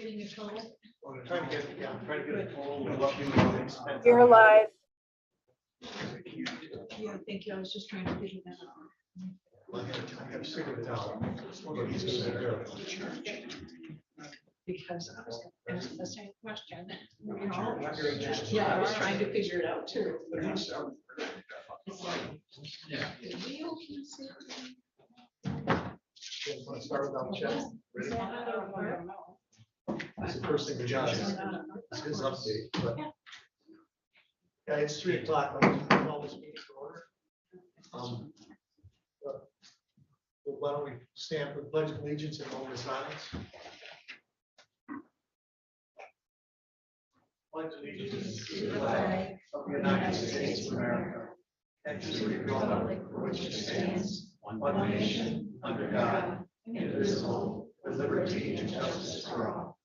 getting a total? Well, I'm trying to get, yeah, I'm trying to get a total of what we would expect. You're alive. Yeah, thank you. I was just trying to figure that out. Well, I have figured it out. But he's gonna be there. Because I was gonna ask the same question. You know? Yeah, I was trying to figure it out too. It's like, we all can see. Want to start without Jeff? Ready? That's the first thing we got. It's his update, but. Yeah, it's 3 o'clock. I'm gonna call this meeting to order. Why don't we stand for the pledge of allegiance and moment of silence? Pledge allegiance to the flag of the United States of America and to the republic for which it stands, one nation, under God, indivisible, with liberty and justice for all.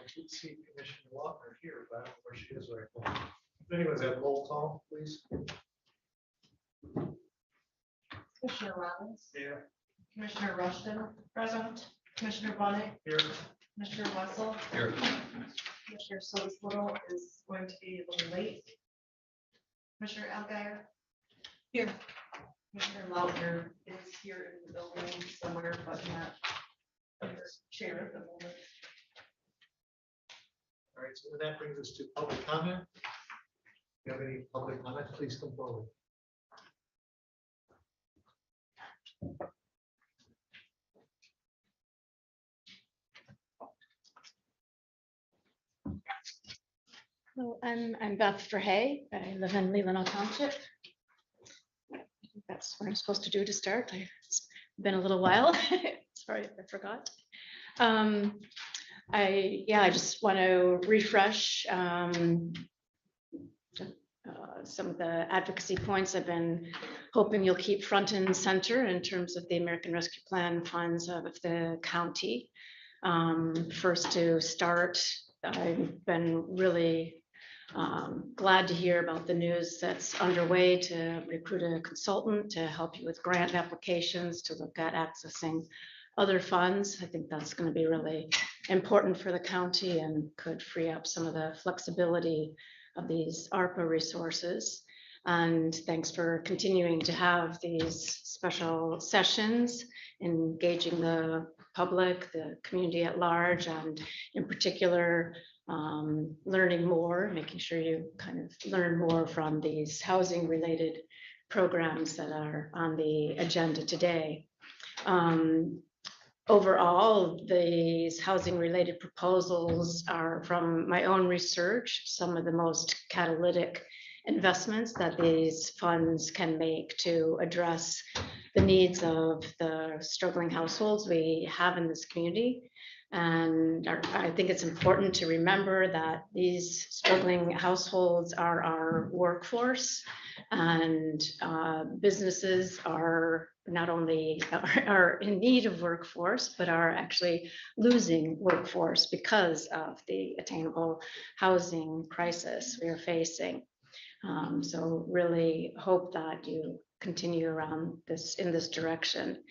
I should see Commissioner Walker here, but I don't know where she is right now. If anyone's at roll call, please. Commissioner Robbins, Here. Commissioner Rushton, present, Commissioner Bonnet, Here. Commissioner Wessel. Here. Commissioner Solis Little is going to be a little late. Commissioner Algier. Here. Commissioner Lautner is here in the building somewhere, but not under chair at the moment. All right, so that brings us to public comment. If you have any public comment, please come forward. Hello, I'm Beth Strahay. I live in Leelanau Township. I think that's what I'm supposed to do to start. It's been a little while. Sorry if I forgot. I just want to refresh some of the advocacy points I've been hoping you'll keep front and center in terms of the American Rescue Plan funds of the county. First to start, I've been really glad to hear about the news that's underway to recruit a consultant to help you with grant applications, to look at accessing other funds. I think that's going to be really important for the county and could free up some of the flexibility of these ARPA resources. And thanks for continuing to have these special sessions, engaging the public, the community at large, and in particular, learning more, making sure you kind of learn more from these housing related programs that are on the agenda today. Overall, these housing related proposals are, from my own research, some of the most catalytic investments that these funds can make to address the needs of the struggling households we have in this community. And I think it's important to remember that these struggling households are our workforce, and businesses are not only are in need of workforce, but are actually losing workforce because of the attainable housing crisis we are facing. So really hope that you continue around this in this direction.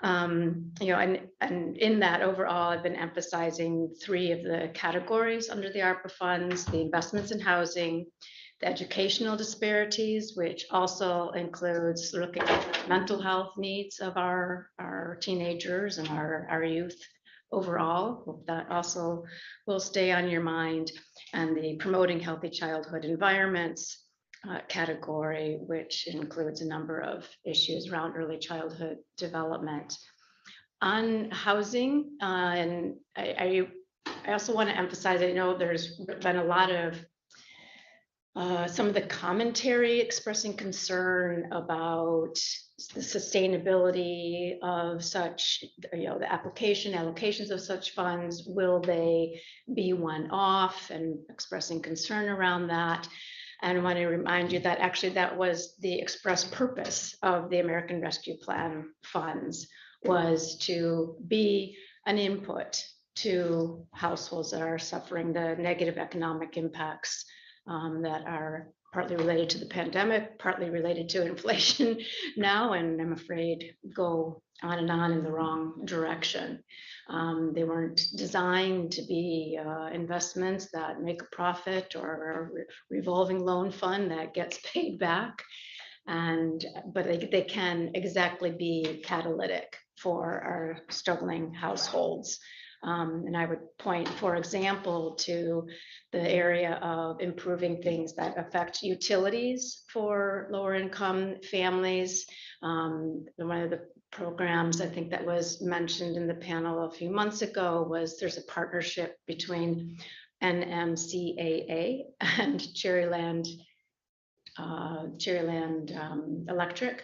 And in that overall, I've been emphasizing 3 of the categories under the ARPA funds: the investments in housing, the educational disparities, which also includes looking at the mental health needs of our teenagers and our youth overall. Hope that also will stay on your mind, and the promoting healthy childhood environments category, which includes a number of issues around early childhood development. On housing, and I also want to emphasize, I know there's been a lot of some of the commentary expressing concern about the sustainability of such, the allocations of such funds. Will they be one-off, and expressing concern around that. And I want to remind you that actually that was the express purpose of the American Rescue Plan funds, was to be an input to households that are suffering the negative economic impacts that are partly related to the pandemic, partly related to inflation now, and I'm afraid go on and on in the wrong direction. They weren't designed to be investments that make a profit or a revolving loan fund that gets paid back. But they can exactly be catalytic for our struggling households. And I would point, for example, to the area of improving things that affect utilities for lower income families. One of the programs I think that was mentioned in the panel a few months ago was there's a partnership between NMCAA and Cherryland Electric,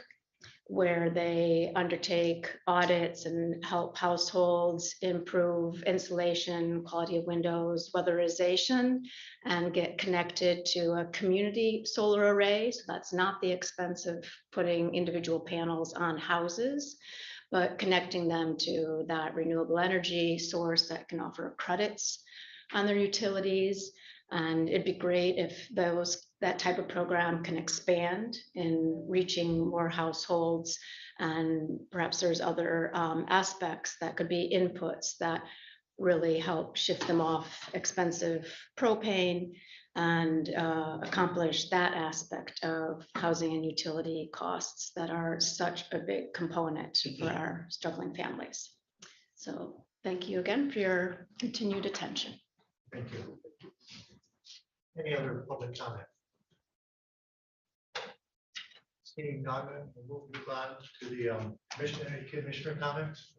where they undertake audits and help households improve insulation, quality of windows, weatherization, and get connected to a community solar array. So that's not the expense of putting individual panels on houses, but connecting them to that renewable energy source that can offer credits on their utilities. And it'd be great if that type of program can expand in reaching more households. And perhaps there's other aspects that could be inputs that really help shift them off expensive propane and accomplish that aspect of housing and utility costs that are such a big component for our struggling families. So thank you again for your continued attention. Thank you. Any other public comment? Seeing none, we'll move on to the commissioner comments.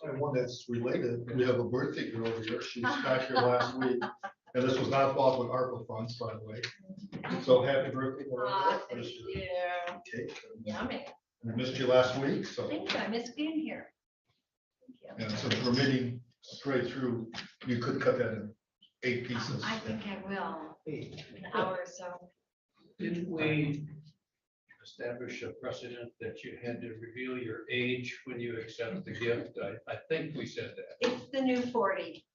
And one that's related, we have a birthday girl here. She was back here last week. And this was not bought with ARPA funds, by the way. So happy birthday. Thank you. Cake. Yummy. We missed you last week, so. Thank you. I miss being here. Thank you. And since we're meeting straight through, you could cut that in 8 pieces. I think I will. An hour or so. Didn't we establish a precedent that you had to reveal your age when you accept the gift? I think we said that. It's the new 40.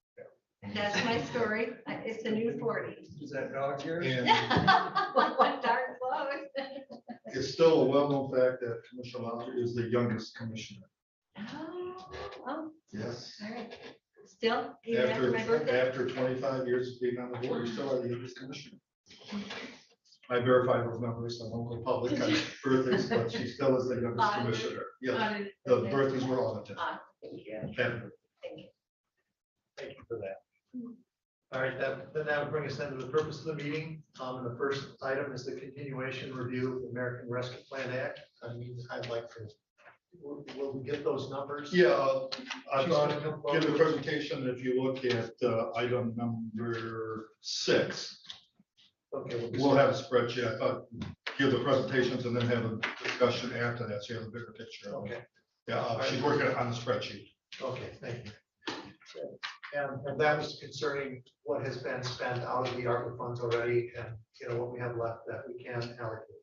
That's my story. It's the new 40. Is that dog yours? And What dark clothes. it's still a well-known fact that Commissioner Lauer is the youngest commissioner. Oh, well, Yes. all right. Still, even after my birthday. After 25 years of being on the board, you still are the youngest commissioner. I verified those numbers. I won't go public on birthdays, but she still is the youngest commissioner. Yeah, the birthdays were audited. Thank you. Happy birthday. Thank you. Thank you for that. All right, that would bring us into the purpose of the meeting. And the first item is the continuation review of the American Rescue Plan Act. I mean, I'd like to, will we get those numbers? Yeah, I She's thought, gonna come give the forward. presentation, if you look at item number 6, Okay. we'll have a spreadsheet. I thought, give the presentations and then have a discussion after that, so you have a bigger picture. Okay, Yeah, she's working on the spreadsheet. okay, thank you. And that was concerning what has been spent out of the ARPA funds already and, what we have left that we can allocate.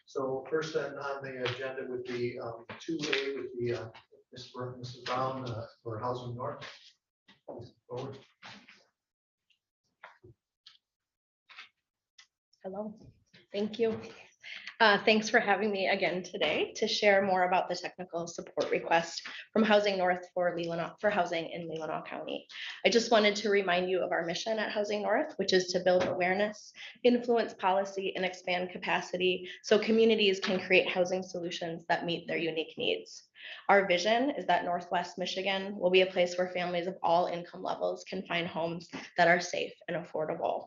So first on the agenda would be 2A with the Mrs. Brown for Housing North. Forward. Hello, thank you. Thanks for having me again today to share more about the technical support request from Housing North for housing in Leelanau County. I just wanted to remind you of our mission at Housing North, which is to build awareness, influence policy, and expand capacity so communities can create housing solutions that meet their unique needs. Our vision is that Northwest Michigan will be a place where families of all income levels can find homes that are safe and affordable.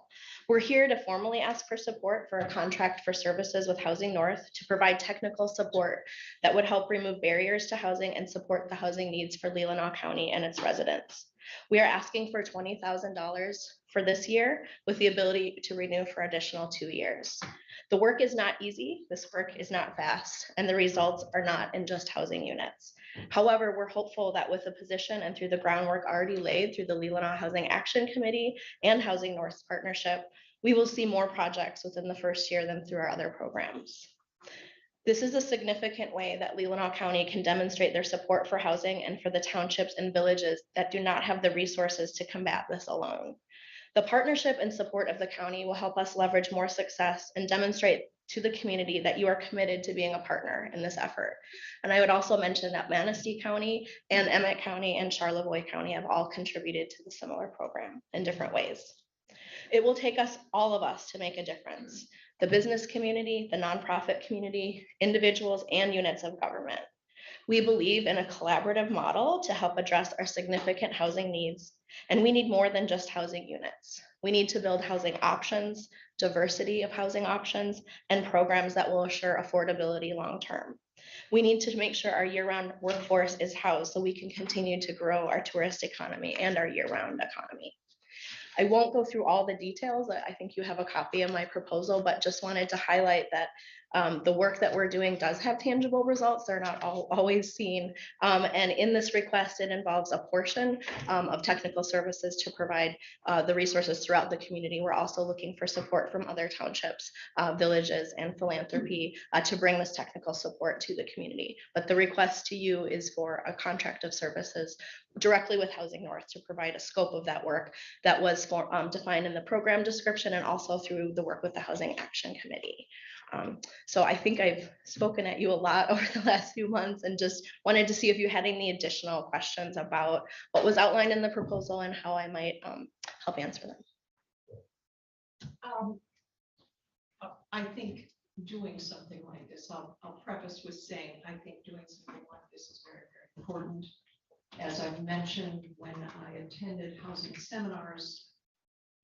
We're here to formally ask for support for a contract for services with Housing North to provide technical support that would help remove barriers to housing and support the housing needs for Leelanau County and its residents. We are asking for $20,000 for this year with the ability to renew for additional 2 years. The work is not easy, this work is not fast, and the results are not in just housing units. However, we're hopeful that with the position and through the groundwork already laid through the Leelanau Housing Action Committee and Housing North's partnership, we will see more projects within the first year than through our other programs. This is a significant way that Leelanau County can demonstrate their support for housing and for the townships and villages that do not have the resources to combat this alone. The partnership and support of the county will help us leverage more success and demonstrate to the community that you are committed to being a partner in this effort. And I would also mention that Manistee County and Emmett County and Charlevoix County have all contributed to the similar program in different ways. It will take us, all of us, to make a difference. The business community, the nonprofit community, individuals, and units of government. We believe in a collaborative model to help address our significant housing needs, and we need more than just housing units. We need to build housing options, diversity of housing options, and programs that will assure affordability long-term. We need to make sure our year-round workforce is housed so we can continue to grow our tourist economy and our year-round economy. I won't go through all the details. I think you have a copy of my proposal, but just wanted to highlight that the work that we're doing does have tangible results. They're not always seen. And in this request, it involves a portion of technical services to provide the resources throughout the community. We're also looking for support from other townships, villages, and philanthropy to bring this technical support to the community. But the request to you is for a contract of services directly with Housing North to provide a scope of that work that was defined in the program description and also through the work with the Housing Action Committee. So I think I've spoken at you a lot over the last few months and just wanted to see if you had any additional questions about what was outlined in the proposal and how I might help answer them. I think doing something like this, I'll preface with saying, I think doing something like this is very, very important. As I've mentioned, when I attended housing seminars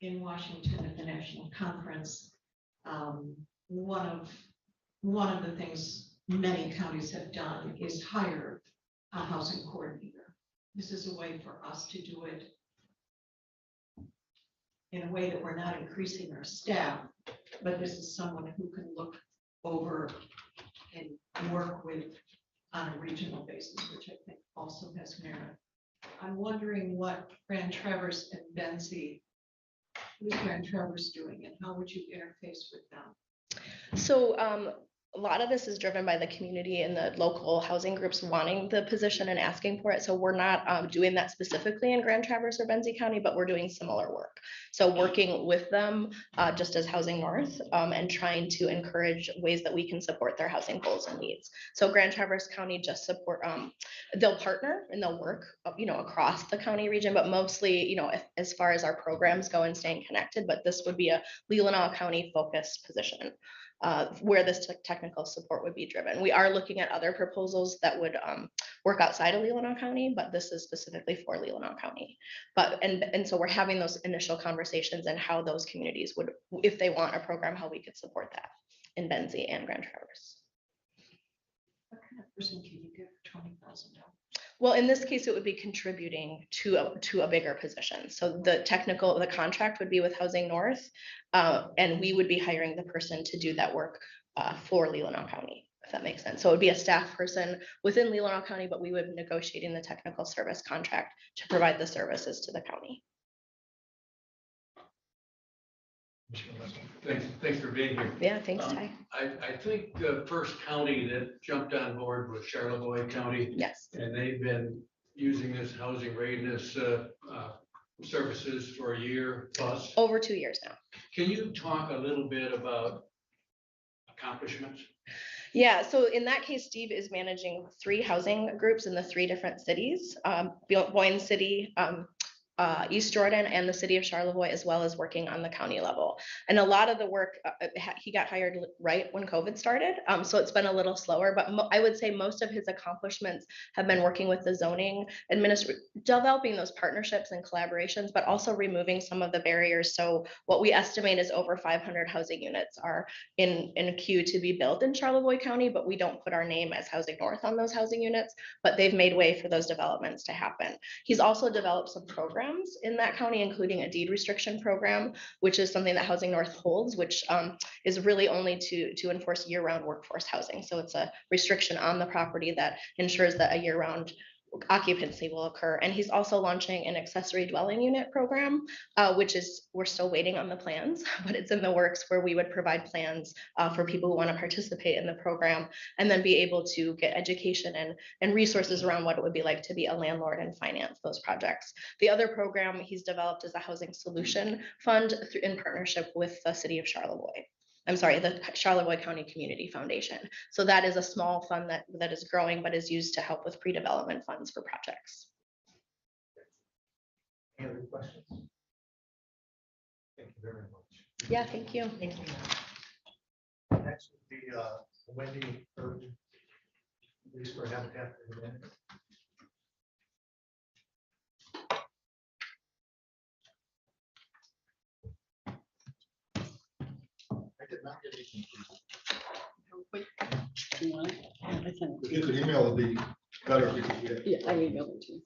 in Washington at the National Conference, one of the things many counties have done is hire a housing coordinator. This is a way for us to do it in a way that we're not increasing our staff, but this is someone who can look over and work with on a regional basis, which I think also has merit. I'm wondering what Grand Traverse and Benzie, what is Grand Traverse doing and how would you interface with them? So a lot of this is driven by the community and the local housing groups wanting the position and asking for it. So we're not doing that specifically in Grand Traverse or Benzie County, but we're doing similar work. So working with them just as Housing North and trying to encourage ways that we can support their housing goals and needs. So Grand Traverse County just support, they'll partner and they'll work, across the county region, but mostly, as far as our programs go and staying connected, but this would be a Leelanau County focused position. Where this technical support would be driven. We are looking at other proposals that would work outside of Leelanau County, but this is specifically for Leelanau County. But and so we're having those initial conversations and how those communities would, if they want a program, how we could support that in Benzie and Grand Traverse. What kind of person can you get for $20,000? Well, in this case, it would be contributing to a bigger position. So the contract would be with Housing North, and we would be hiring the person to do that work for Leelanau County, if that makes sense. So it would be a staff person within Leelanau County, but we would be negotiating the technical service contract to provide the services to the county. Thanks for being here. Yeah, thanks, Ty. I think the first county that jumped on board was Charlevoix County. Yes. And they've been using this housing readiness services for a year plus. Over 2 years now. Can you talk a little bit about accomplishments? Yeah, so in that case, Steve is managing 3 housing groups in the 3 different cities, Boyne City, East Jordan, and the city of Charlevoix, as well as working on the county level. And a lot of the work, he got hired right when COVID started. So it's been a little slower, but I would say most of his accomplishments have been working with the zoning administration, developing those partnerships and collaborations, but also removing some of the barriers. So what we estimate is over 500 housing units are in a queue to be built in Charlevoix County, but we don't put our name as Housing North on those housing units, but they've made way for those developments to happen. He's also developed some programs in that county, including a deed restriction program, which is something that Housing North holds, which is really only to enforce year-round workforce housing. So it's a restriction on the property that ensures that a year-round occupancy will occur. And he's also launching an accessory dwelling unit program, which is, we're still waiting on the plans, but it's in the works, where we would provide plans for people who want to participate in the program, and then be able to get education and resources around what it would be like to be a landlord and finance those projects. The other program he's developed is a housing solution fund in partnership with the city of Charlevoix. I'm sorry, the Charlevoix County Community Foundation. So that is a small fund that is growing, but is used to help with pre-development funds for projects. Any other questions? Thank you very much. Yeah, thank you. Thank you. Next would be Wendy Irvin, Lease for Habitat for Humanity. I did not get anything. If you could email, it'd be better. If you could, Yeah, I emailed it to you.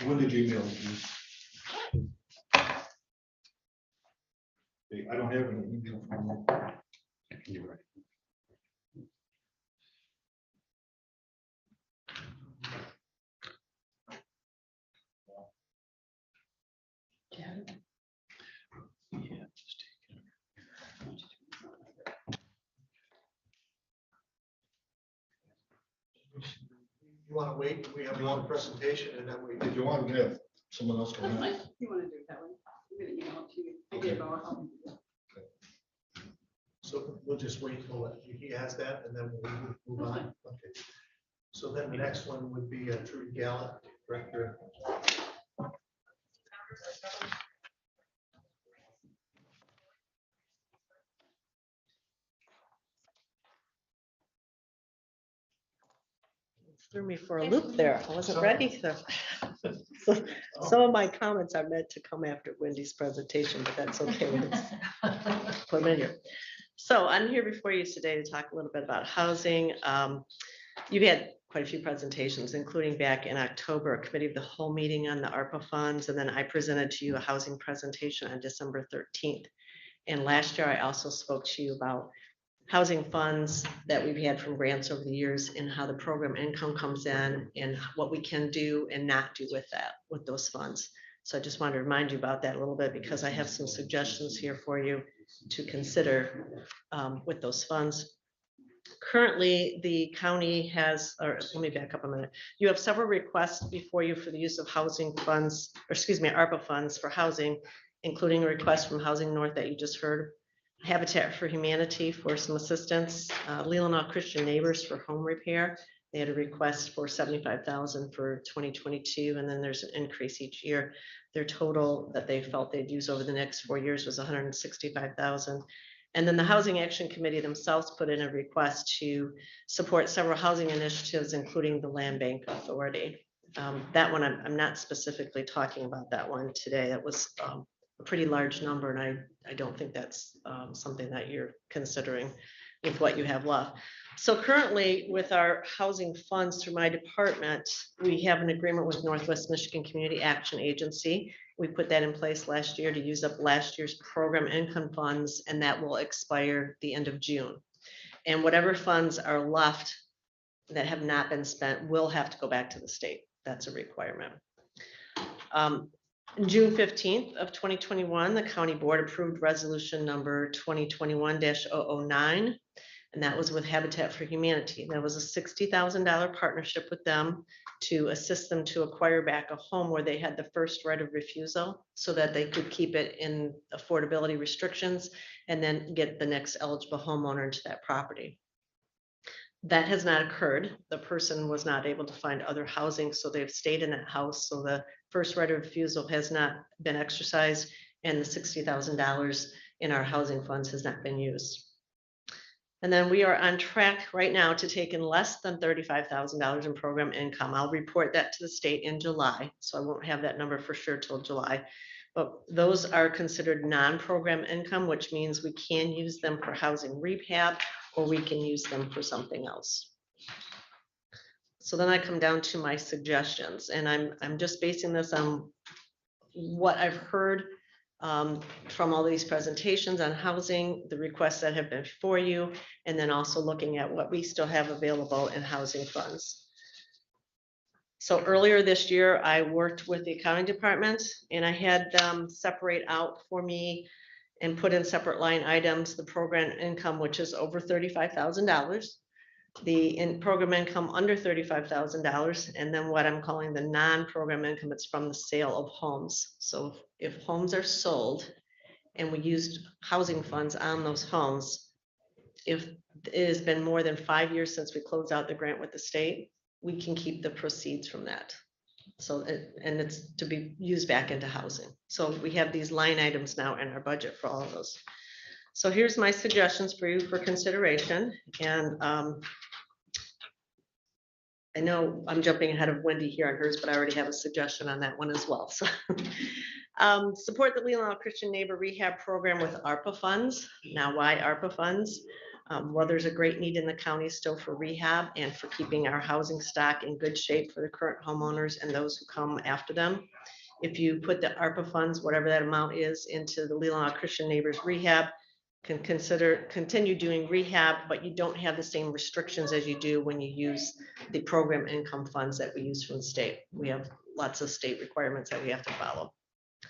when did you email it? Please? Okay, I don't have any email from you. You're right. Yeah, just take it. You want to wait? We have one presentation and then we. If you want to have someone else go That's ahead. fine. You want to do it that way? I'm gonna email it to you. I gave our help. So we'll just wait till he has that and then we'll move That's on. fine. Okay. So then the next one would be Trudy Gallup, Director. Threw me for a loop there. I wasn't ready to. Some of my comments are meant to come after Wendy's presentation, but that's okay. We'll just put them in here. So I'm here before you today to talk a little bit about housing. You've had quite a few presentations, including back in October, a committee of the whole meeting on the ARPA funds, and then I presented to you a housing presentation on December 13th. And last year, I also spoke to you about housing funds that we've had from grants over the years and how the program income comes in and what we can do and not do with that, with those funds. So I just wanted to remind you about that a little bit because I have some suggestions here for you to consider with those funds. Currently, the county has, or let me back up a minute. You have several requests before you for the use of housing funds, or excuse me, ARPA funds for housing, including a request from Housing North that you just heard. Habitat for Humanity for some assistance, Leelanau Christian Neighbors for home repair. They had a request for $75,000 for 2022, and then there's an increase each year. Their total that they felt they'd use over the next 4 years was $165,000. And then the Housing Action Committee themselves put in a request to support several housing initiatives, including the Land Bank Authority. That one, I'm not specifically talking about that one today. That was a pretty large number, and I don't think that's something that you're considering with what you have left. So currently with our housing funds through my department, we have an agreement with Northwest Michigan Community Action Agency. We put that in place last year to use up last year's program income funds, and that will expire the end of June. And whatever funds are left that have not been spent will have to go back to the state. That's a requirement. June 15th of 2021, the county board approved resolution number 2021-009, and that was with Habitat for Humanity. That was a $60,000 partnership with them to assist them to acquire back a home where they had the first right of refusal so that they could keep it in affordability restrictions and then get the next eligible homeowner into that property. That has not occurred. The person was not able to find other housing, so they've stayed in that house. So the first right of refusal has not been exercised, and the $60,000 in our housing funds has not been used. And then we are on track right now to take in less than $35,000 in program income. I'll report that to the state in July, so I won't have that number for sure till July. But those are considered non-program income, which means we can use them for housing rehab or we can use them for something else. So then I come down to my suggestions, and I'm just basing this on what I've heard from all these presentations on housing, the requests that have been before you, and then also looking at what we still have available in housing funds. So earlier this year, I worked with the accounting department and I had them separate out for me and put in separate line items, the program income, which is over $35,000. The program income under $35,000, and then what I'm calling the non-program income, it's from the sale of homes. So if homes are sold and we used housing funds on those homes, if it has been more than 5 years since we closed out the grant with the state, we can keep the proceeds from that. So, and it's to be used back into housing. So we have these line items now in our budget for all of those. So here's my suggestions for you for consideration. And I know I'm jumping ahead of Wendy here on hers, but I already have a suggestion on that one as well. So support the Leelanau Christian Neighbor Rehab Program with ARPA funds. Now, why ARPA funds? Well, there's a great need in the county still for rehab and for keeping our housing stock in good shape for the current homeowners and those who come after them. If you put the ARPA funds, whatever that amount is, into the Leelanau Christian Neighbors Rehab, can continue doing rehab, but you don't have the same restrictions as you do when you use the program income funds that we use from the state. We have lots of state requirements that we have to follow.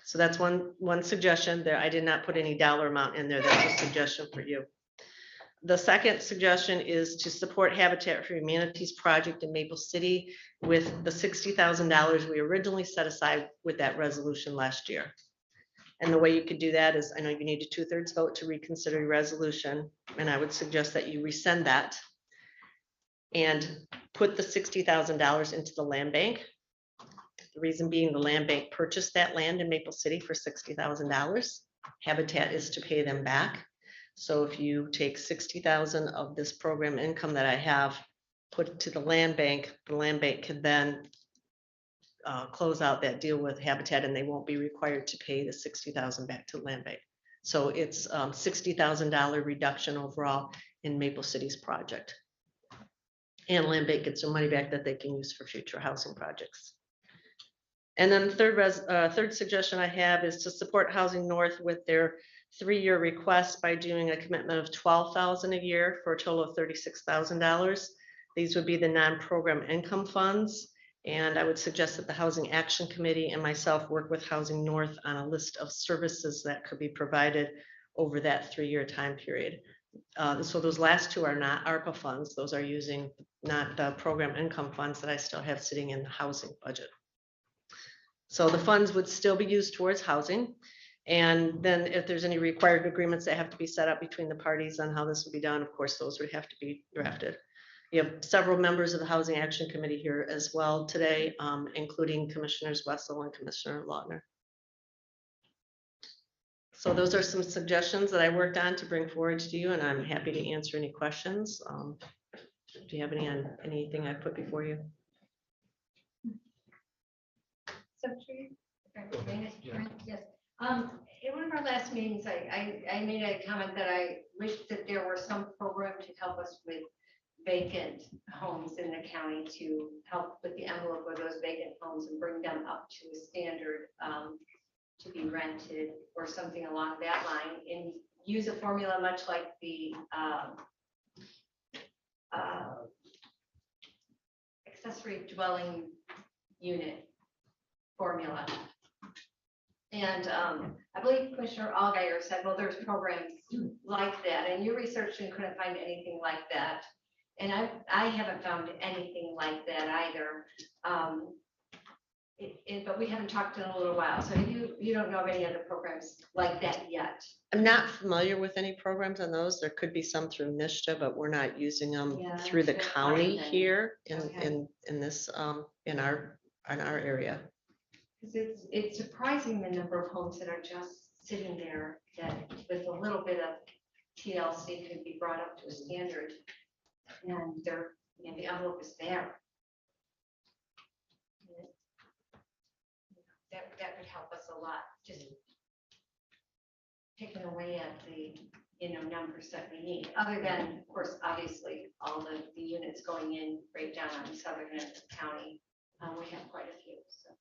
So that's one suggestion there. I did not put any dollar amount in there. That's a suggestion for you. The second suggestion is to support Habitat for Humanity's project in Maple City with the $60,000 we originally set aside with that resolution last year. And the way you could do that is, I know you need a 2/3 vote to reconsider your resolution, and I would suggest that you rescind that and put the $60,000 into the land bank. The reason being, the land bank purchased that land in Maple City for $60,000. Habitat is to pay them back. So if you take $60,000 of this program income that I have, put it to the land bank can then close out that deal with Habitat, and they won't be required to pay the $60,000 back to the land bank. So it's $60,000 reduction overall in Maple City's project. And land bank gets some money back that they can use for future housing projects. And then third suggestion I have is to support Housing North with their 3-year request by doing a commitment of $12,000 a year for a total of $36,000. These would be the non-program income funds. And I would suggest that the Housing Action Committee and myself work with Housing North on a list of services that could be provided over that 3-year time period. So those last two are not ARPA funds. Those are using not the program income funds that I still have sitting in the housing budget. So the funds would still be used towards housing. And then if there's any required agreements that have to be set up between the parties on how this would be done, of course, those would have to be drafted. You have several members of the Housing Action Committee here as well today, including Commissioners Wessel and Commissioner Lautner. So those are some suggestions that I worked on to bring forward to you, and I'm happy to answer any questions. Do you have anything I put before you? Yes. In one of our last meetings, I made a comment that I wished that there were some program to help us with vacant homes in the county, to help with the envelope of those vacant homes and bring them up to a standard to be rented or something along that line, and use a formula much like the accessory dwelling unit formula. And I believe Commissioner Allgaier said, well, there's programs like that, and you researched and couldn't find anything like that. And I haven't found anything like that either. But we haven't talked in a little while, so you don't know of any other programs like that yet. I'm not familiar with any programs on those. There could be some through NISTA, but we're not using them through the county here in this in our area. Because it's surprising the number of homes that are just sitting there that with a little bit of TLC could be brought up to a standard, and they're, you know, the envelope is there. That would help us a lot, just taking away at the, you know, numbers that we need, other than, of course, obviously, all the units going in right down on southern end of the county. We have quite a few, so.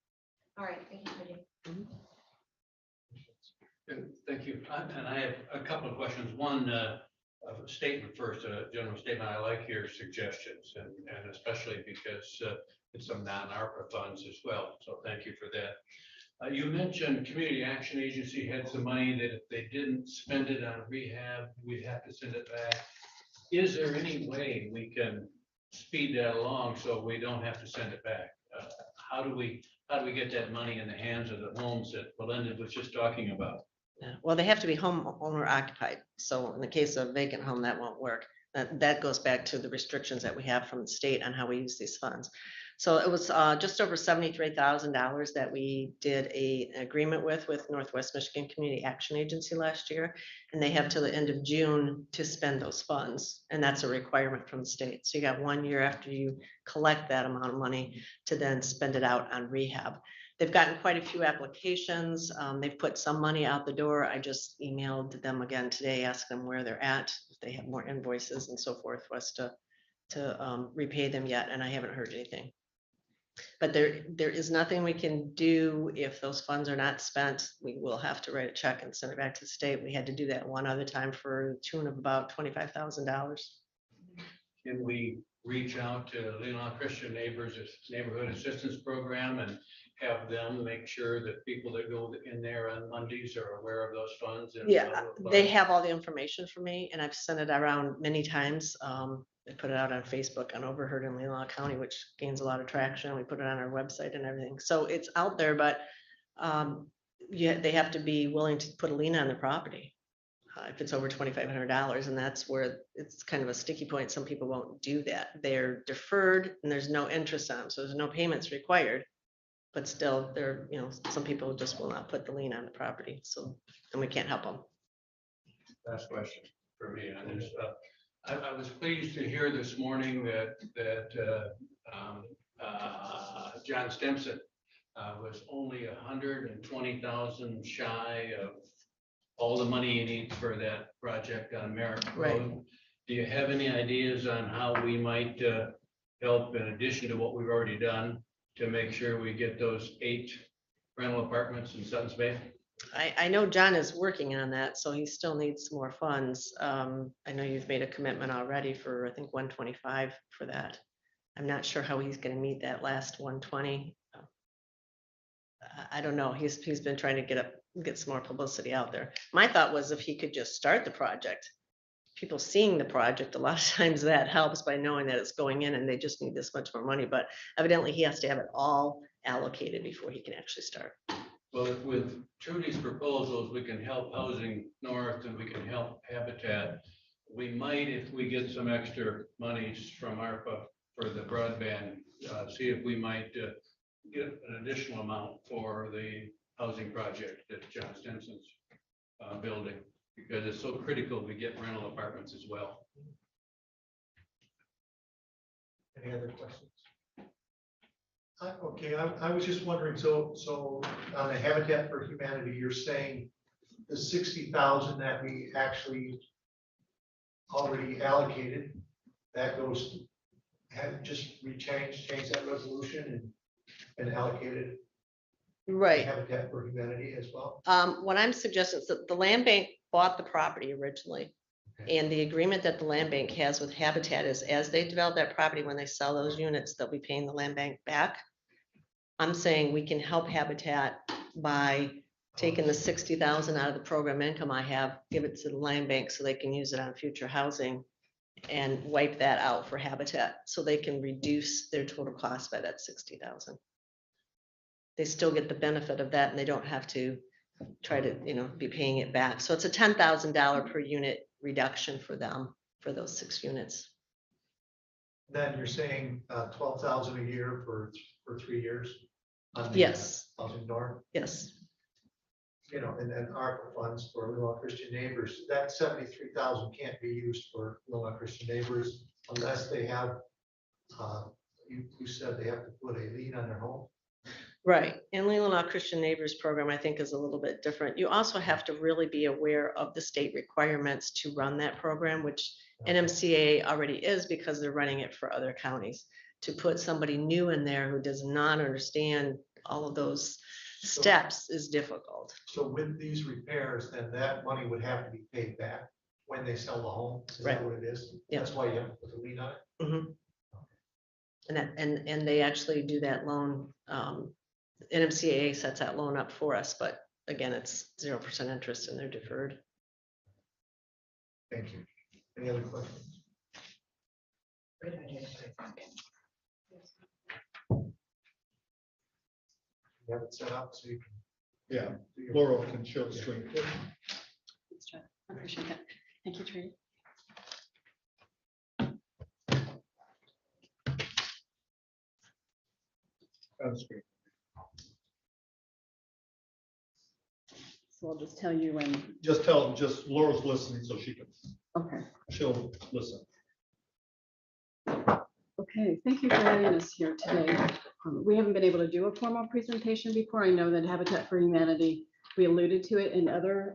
All right, thank you, Judy. Good, thank you. And I have a couple of questions. One, a statement first, a general statement. I like your suggestions and especially because it's some non-ARPA funds as well. So thank you for that. You mentioned Community Action Agency had some money that if they didn't spend it on rehab, we'd have to send it back. Is there any way we can speed that along so we don't have to send it back? How do we get that money in the hands of the homes that Belinda was just talking about? Yeah, well, they have to be homeowner occupied. So in the case of vacant home, that won't work. That goes back to the restrictions that we have from the state on how we use these funds. So it was just over $73,000 that we did an agreement with Northwest Michigan Community Action Agency last year. And they have till the end of June to spend those funds. And that's a requirement from the state. So you got 1 year after you collect that amount of money to then spend it out on rehab. They've gotten quite a few applications. They've put some money out the door. I just emailed them again today, asking them where they're at, if they have more invoices and so forth for us to repay them yet, and I haven't heard anything. But there is nothing we can do if those funds are not spent. We will have to write a check and send it back to the state. We had to do that one other time for the tune of about $25,000. Can we reach out to Leelanau Christian Neighbors Neighborhood Assistance Program and have them make sure that people that go in there on Mondays are aware of those funds? And Yeah, they have all the information for me, and I've sent it around many times. They put it out on Facebook on Overheard in Leelanau County, which gains a lot of traction. We put it on our website and everything. So it's out there, but yeah, they have to be willing to put a lien on the property. If it's over $2,500, and that's where it's kind of a sticky point. Some people won't do that. They're deferred and there's no interest on them. So there's no payments required, but still there, some people just will not put the lien on the property. So then we can't help them. Last question for me on this. I was pleased to hear this morning that John Stimson was only 120,000 shy of all the money he needs for that project on Merritt Right. Road. Do you have any ideas on how we might help in addition to what we've already done to make sure we get those 8 rental apartments in Suttons Bay? I know John is working on that, so he still needs some more funds. I know you've made a commitment already for, I think, 125 for that. I'm not sure how he's gonna meet that last 120. I don't know. He's been trying to get some more publicity out there. My thought was if he could just start the project, people seeing the project, a lot of times that helps by knowing that it's going in and they just need this much more money, but evidently he has to have it all allocated before he can actually start. Well, with Trudy's proposals, we can help Housing North and we can help Habitat. We might, if we get some extra monies from ARPA for the broadband, see if we might get an additional amount for the housing project that John Stimson's building, because it's so critical we get rental apartments as well. Any other questions? Okay, I was just wondering, so on the Habitat for Humanity, you're saying the 60,000 that we actually already allocated, that goes, change that resolution and allocated Right. Habitat for Humanity as well? What I'm suggesting is that the land bank bought the property originally. Okay. And the agreement that the land bank has with Habitat is as they develop that property, when they sell those units, they'll be paying the land bank back. I'm saying we can help Habitat by taking the 60,000 out of the program income I have, give it to the land bank so they can use it on future housing and wipe that out for Habitat so they can reduce their total cost by that 60,000. They still get the benefit of that and they don't have to try to, be paying it back. So it's a $10,000 per unit reduction for them for those 6 units. Then you're saying 12,000 a year for 3 years? On the, Yes. Housing North, Yes. and then ARPA funds for Leelanau Christian Neighbors, that 73,000 can't be used for Leelanau Christian Neighbors unless they have, you said they have to put a lien on their home? Right. And Leelanau Christian Neighbors program, I think, is a little bit different. You also have to really be aware of the state requirements to run that program, which NMCA already is because they're running it for other counties. To put somebody new in there who does not understand all of those steps is difficult. So with these repairs, then that money would have to be paid back when they sell the home, is Right. that what it is? Yeah. That's why you have to put the lien on it? Mhm. And they actually do that loan. NMCAA sets that loan up for us, but again, it's 0% interest and they're deferred. Thank you. Any other questions? You have it set up so you can. Yeah, do your- Laurel can show the screen. Thanks, John. I appreciate that. Thank you, Tree. On the screen. So I'll just tell you when, Just tell them, just Laurel's listening so okay. she'll listen. Okay, thank you for having us here today. We haven't been able to do a formal presentation before. I know that Habitat for Humanity, we alluded to it in other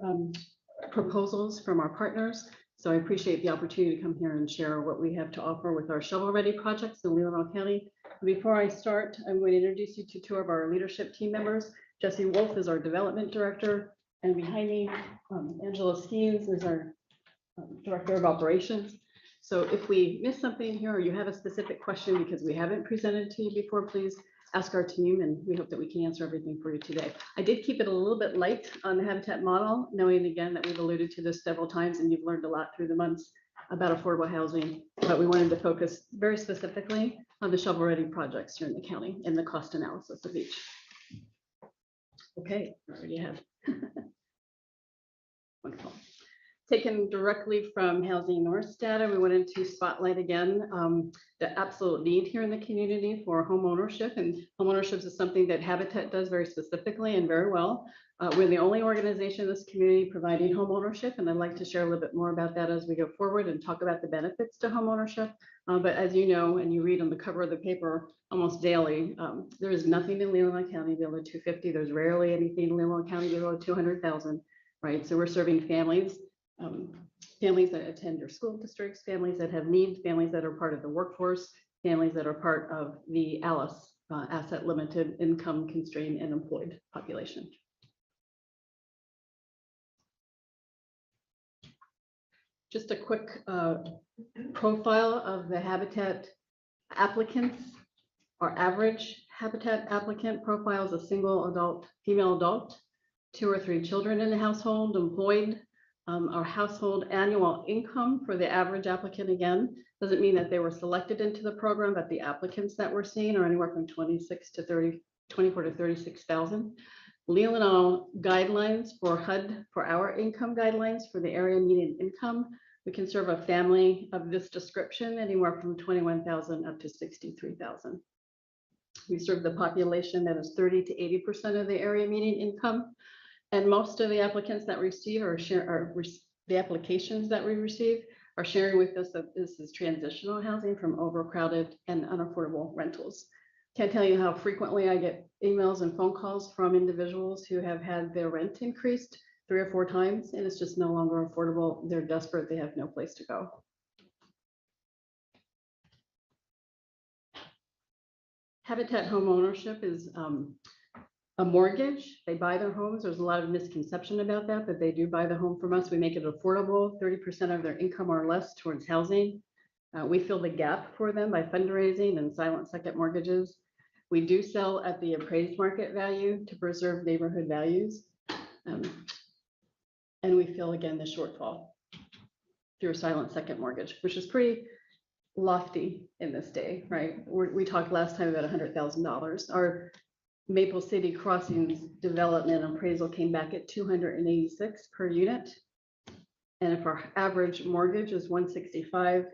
proposals from our partners. So I appreciate the opportunity to come here and share what we have to offer with our shovel-ready projects in Leelanau County. Before I start, I'm going to introduce you to two of our leadership team members. Jesse Wolf is our development director, and behind me, Angela Skeens is our director of operations. So if we miss something here or you have a specific question because we haven't presented to you before, please ask our team and we hope that we can answer everything for you today. I did keep it a little bit light on the Habitat model, knowing again that we've alluded to this several times and you've learned a lot through the months about affordable housing, but we wanted to focus very specifically on the shovel-ready projects here in the county and the cost analysis of each. Okay, I already have. Wonderful. Taken directly from Housing North's data, we wanted to spotlight again the absolute need here in the community for home ownership. And home ownership is something that Habitat does very specifically and very well. We're the only organization in this community providing home ownership, and I'd like to share a little bit more about that as we go forward and talk about the benefits to home ownership. But as you know, and you read on the cover of the paper almost daily, there is nothing in Leelanau County below 250. There's rarely anything in Leelanau County below 200,000, right? So we're serving families. Families that attend your school districts, families that have needs, families that are part of the workforce, families that are part of the ALICE, asset limited income constrained and employed population. Just a quick profile of the Habitat applicants. Our average Habitat applicant profile is a single adult, female adult, 2 or 3 children in the household, employed. Our household annual income for the average applicant, again, doesn't mean that they were selected into the program, but the applicants that we're seeing are anywhere from 24 to 36,000. Leelanau guidelines for HUD, for our income guidelines for the area median income, we can serve a family of this description anywhere from 21,000 up to 63,000. We serve the population that is 30 to 80% of the area median income. And most of the applicants that receive the applications that we receive are sharing with us that this is transitional housing from overcrowded and unaffordable rentals. Can't tell you how frequently I get emails and phone calls from individuals who have had their rent increased 3 or 4 times and it's just no longer affordable. They're desperate, they have no place to go. Habitat home ownership is a mortgage. They buy their homes. There's a lot of misconception about that, but they do buy the home from us. We make it affordable, 30% of their income or less towards housing. We fill the gap for them by fundraising and silent second mortgages. We do sell at the appraised market value to preserve neighborhood values. And we fill again the shortfall through a silent second mortgage, which is pretty lofty in this day, right? We talked last time about $100,000. Our Maple City Crossings development appraisal came back at 286 per unit. And if our average mortgage is 165,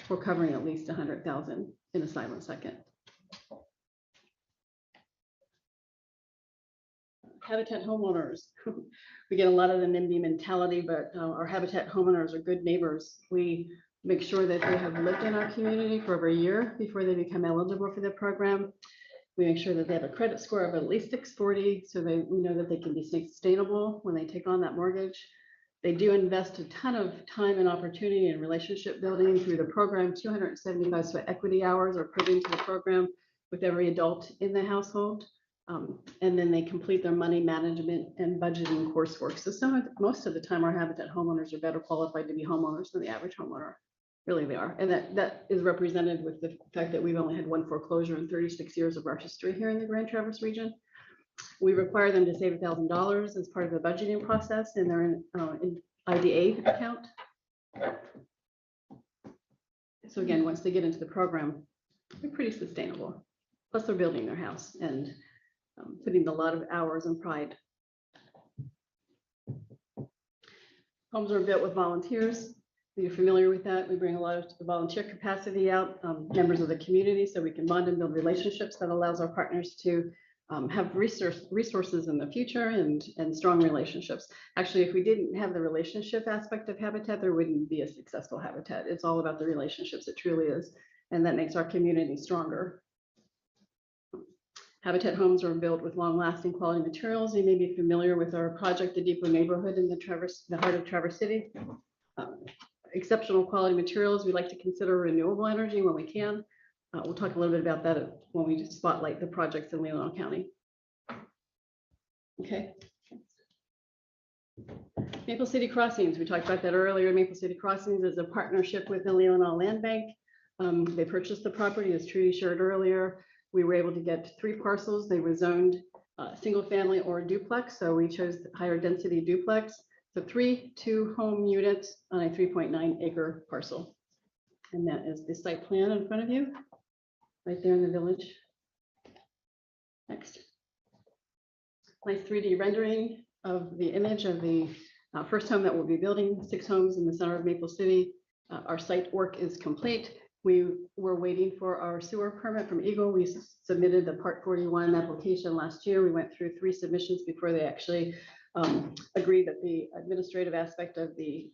we're covering at least 100,000 in a silent second. Habitat homeowners. We get a lot of the NIMBY mentality, but our Habitat homeowners are good neighbors. We make sure that they have lived in our community for over a year before they become eligible for the program. We make sure that they have a credit score of at least 640, so we know that they can be sustainable when they take on that mortgage. They do invest a ton of time and opportunity in relationship building through the program. 275 sweat equity hours are put into the program with every adult in the household. And then they complete their money management and budgeting coursework. So most of the time, our Habitat homeowners are better qualified to be homeowners than the average homeowner. Really, they are. And that is represented with the fact that we've only had one foreclosure in 36 years of our history here in the Grand Traverse region. We require them to save $1,000 as part of the budgeting process, and they're in IDA account. So again, once they get into the program, they're pretty sustainable. Plus, they're building their house and putting a lot of hours and pride. Homes are built with volunteers. You're familiar with that. We bring a lot of volunteer capacity out, members of the community, so we can bond and build relationships that allows our partners to have resources in the future and strong relationships. Actually, if we didn't have the relationship aspect of Habitat, there wouldn't be a successful Habitat. It's all about the relationships. It truly is. And that makes our community stronger. Habitat homes are built with long-lasting quality materials. You may be familiar with our project, the Depot neighborhood in the heart of Traverse City. Exceptional quality materials. We like to consider renewable energy when we can. We'll talk a little bit about that when we spotlight the projects in Leelanau County. Okay. Maple City Crossings, we talked about that earlier. Maple City Crossings is a partnership with the Leelanau Land Bank. They purchased the property, as Trudy shared earlier. We were able to get 3 parcels. They were zoned single family or duplex. So we chose higher density duplex. So 3 2-home units on a 3.9 acre parcel. And that is the site plan in front of you, right there in the village. Next. Nice 3D rendering of the image of the first home that we'll be building, 6 homes in the center of Maple City. Our site work is complete. We were waiting for our sewer permit from Eagle. We submitted the Part 41 application last year. We went through 3 submissions before they actually agreed that the administrative aspect of the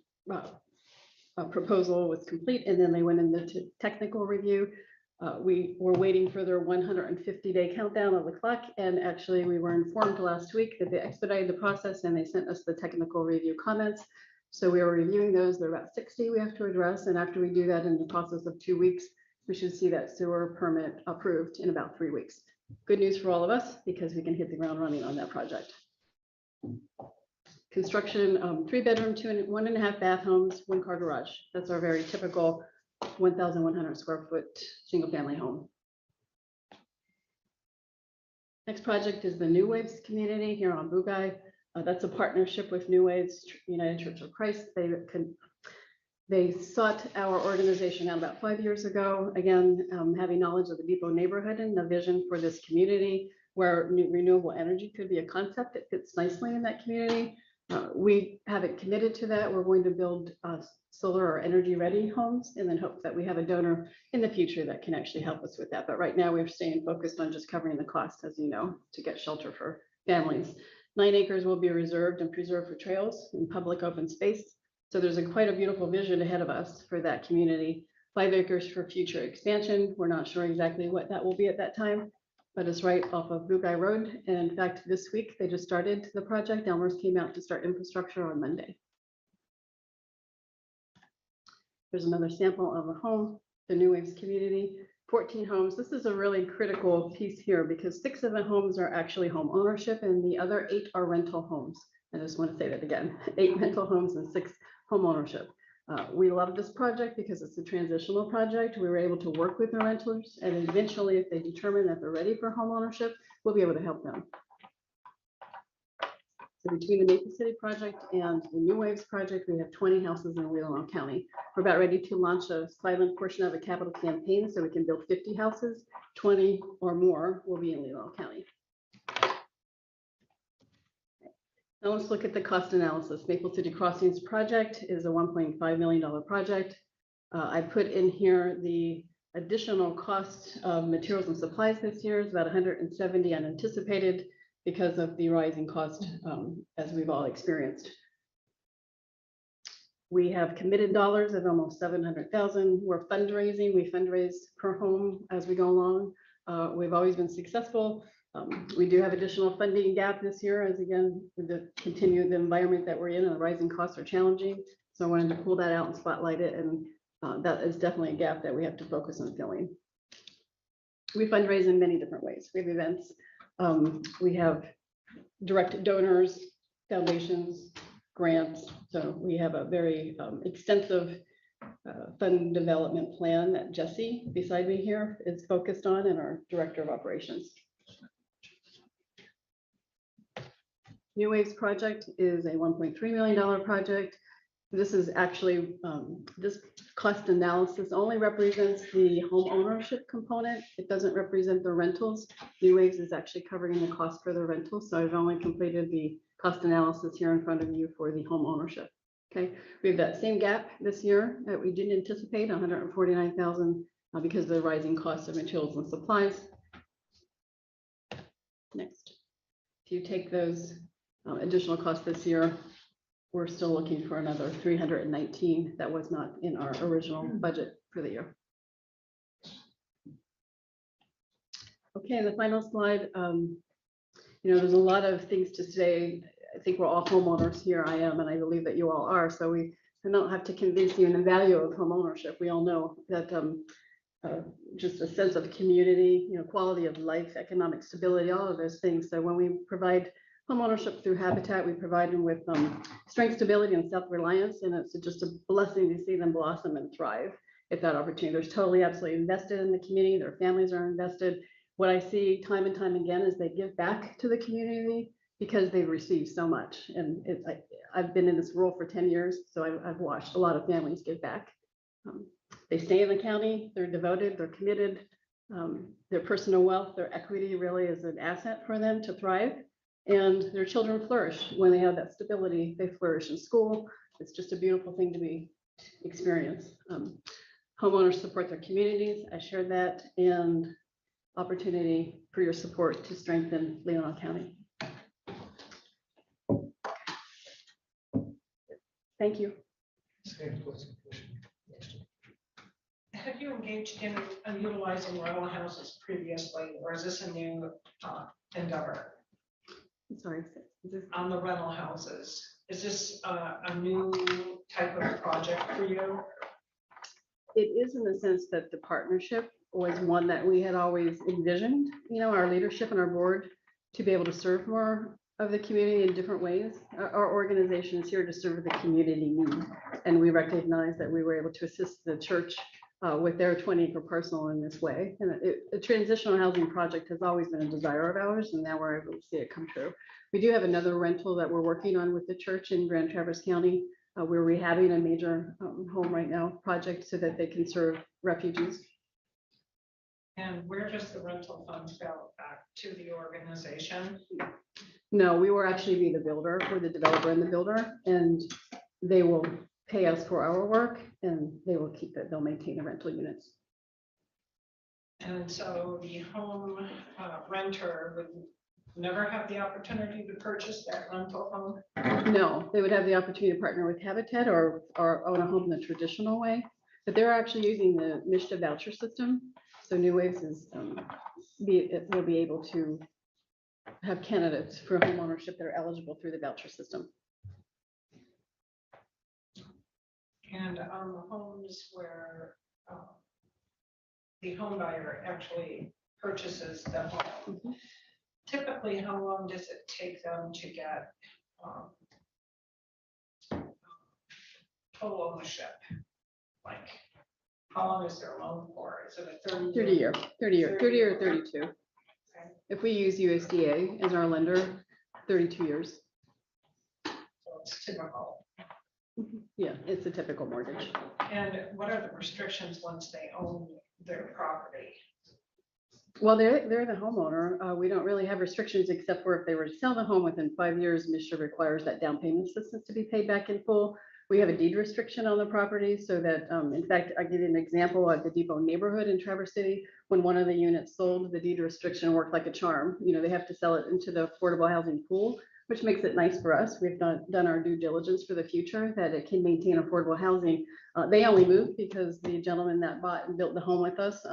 proposal was complete, and then they went into technical review. We were waiting for their 150-day countdown of the clock, and actually we were informed last week that they expedited the process and they sent us the technical review comments. So we are reviewing those. There are about 60 we have to address, and after we do that in the process of 2 weeks, we should see that sewer permit approved in about 3 weeks. Good news for all of us because we can hit the ground running on that project. Construction, 3-bedroom, 2 and 1.5 bath homes, 1-car garage. That's our very typical 1,100 square foot single family home. Next project is the New Waves community here on Bugai. That's a partnership with New Waves United Church of Christ. They sought our organization out about 5 years ago. Again, having knowledge of the Depot neighborhood and the vision for this community where renewable energy could be a concept that fits nicely in that community. We haven't committed to that. We're going to build solar or energy ready homes and then hope that we have a donor in the future that can actually help us with that. But right now we're staying focused on just covering the cost, as you know, to get shelter for families. 9 acres will be reserved and preserved for trails and public open space. So there's quite a beautiful vision ahead of us for that community. 5 acres for future expansion. We're not sure exactly what that will be at that time, but it's right off of Bugai Road. And in fact, this week they just started the project. Elmer's came out to start infrastructure on Monday. There's another sample of a home, the New Waves community, 14 homes. This is a really critical piece here because 6 of the homes are actually home ownership and the other 8 are rental homes. I just want to say that again, 8 rental homes and 6 home ownership. We love this project because it's a transitional project. We were able to work with the renters, and eventually if they determine that they're ready for home ownership, we'll be able to help them. So between the Maple City project and the New Waves project, we have 20 houses in Leelanau County. We're about ready to launch a silent portion of a capital campaign so we can build 50 houses. 20 or more will be in Leelanau County. Now let's look at the cost analysis. Maple City Crossings project is a $1.5 million project. I put in here the additional cost of materials and supplies this year is about 170 unanticipated because of the rising cost as we've all experienced. We have committed dollars of almost 700,000. We're fundraising. We fundraise per home as we go along. We've always been successful. We do have additional funding gap this year as again, with the continued environment that we're in and the rising costs are challenging. So I wanted to pull that out and spotlight it. And that is definitely a gap that we have to focus on filling. We fundraise in many different ways. We have events We have direct donors, foundations, grants. So we have a very extensive fund development plan that Jesse beside me here is focused on, and our director of operations. New Waves project is a $1.3 million project. This is actually, this cost analysis only represents the home ownership component. It doesn't represent the rentals. New Waves is actually covering the cost for the rentals. So I've only completed the cost analysis here in front of you for the home ownership. Okay, we have that same gap this year that we didn't anticipate, 149,000 because of the rising costs of materials and supplies. Next, if you take those additional costs this year, we're still looking for another 319 that was not in our original budget for the year. Okay, the final slide. There's a lot of things to say. I think we're all homeowners here. I am, and I believe that you all are. So I don't have to convince you in the value of home ownership. We all know that just a sense of community, quality of life, economic stability, all of those things. So when we provide homeownership through Habitat, we provide them with strength, stability, and self-reliance, and it's just a blessing to see them blossom and thrive at that opportunity. They're totally, absolutely invested in the community. Their families are invested. What I see time and time again is they give back to the community because they've received so much. And I've been in this role for 10 years, so I've watched a lot of families give back. They stay in the county. They're devoted. They're committed. Their personal wealth, their equity really is an asset for them to thrive. And their children flourish when they have that stability. They flourish in school. It's just a beautiful thing to be experienced. Homeowners support their communities. I shared that, and opportunity for your support to strengthen Leelanau County. Thank you. Have you engaged in utilizing rental houses previously, or is this a new endeavor? Sorry, is this On the rental houses? Is this a new type of project for you? it is in the sense that the partnership was one that we had always envisioned, our leadership and our board to be able to serve more of the community in different ways. Our organization is here to serve the community need. And we recognize that we were able to assist the church with their 20-acre parcel in this way. And a transitional housing project has always been a desire of ours, and now we're able to see it come true. We do have another rental that we're working on with the church in Grand Traverse County. We're rehabbing a major home right now project so that they can serve refugees. And where does the rental fund go back to the organization? No, we will actually be the builder. We're the developer and the builder, and they will pay us for our work, and they will keep it. They'll maintain the rental units. And so the home renter would never have the opportunity to purchase that rental home? No, they would have the opportunity to partner with Habitat or own a home the traditional way, but they're actually using the MSHDA voucher system. So New Waves is will be able to have candidates for home ownership that are eligible through the voucher system. And on the homes where the home buyer actually purchases the home, typically how long does it take them to get full ownership? Like, how long is their loan for? Is it a 30 year, 30 or 32. If we use USDA as our lender, 32 years. So it's typical. Yeah, it's a typical mortgage. And what are the restrictions once they own their property? Well, they're the homeowner. We don't really have restrictions except for if they were to sell the home within 5 years, MSHDA requires that down payment assistance to be paid back in full. We have a deed restriction on the property so that, in fact, I'll give you an example of the Depot neighborhood in Traverse City. When one of the units sold, the deed restriction worked like a charm. They have to sell it into the affordable housing pool, which makes it nice for us. We've done our due diligence for the future that it can maintain affordable housing. They only moved because the gentleman that bought and built the home with us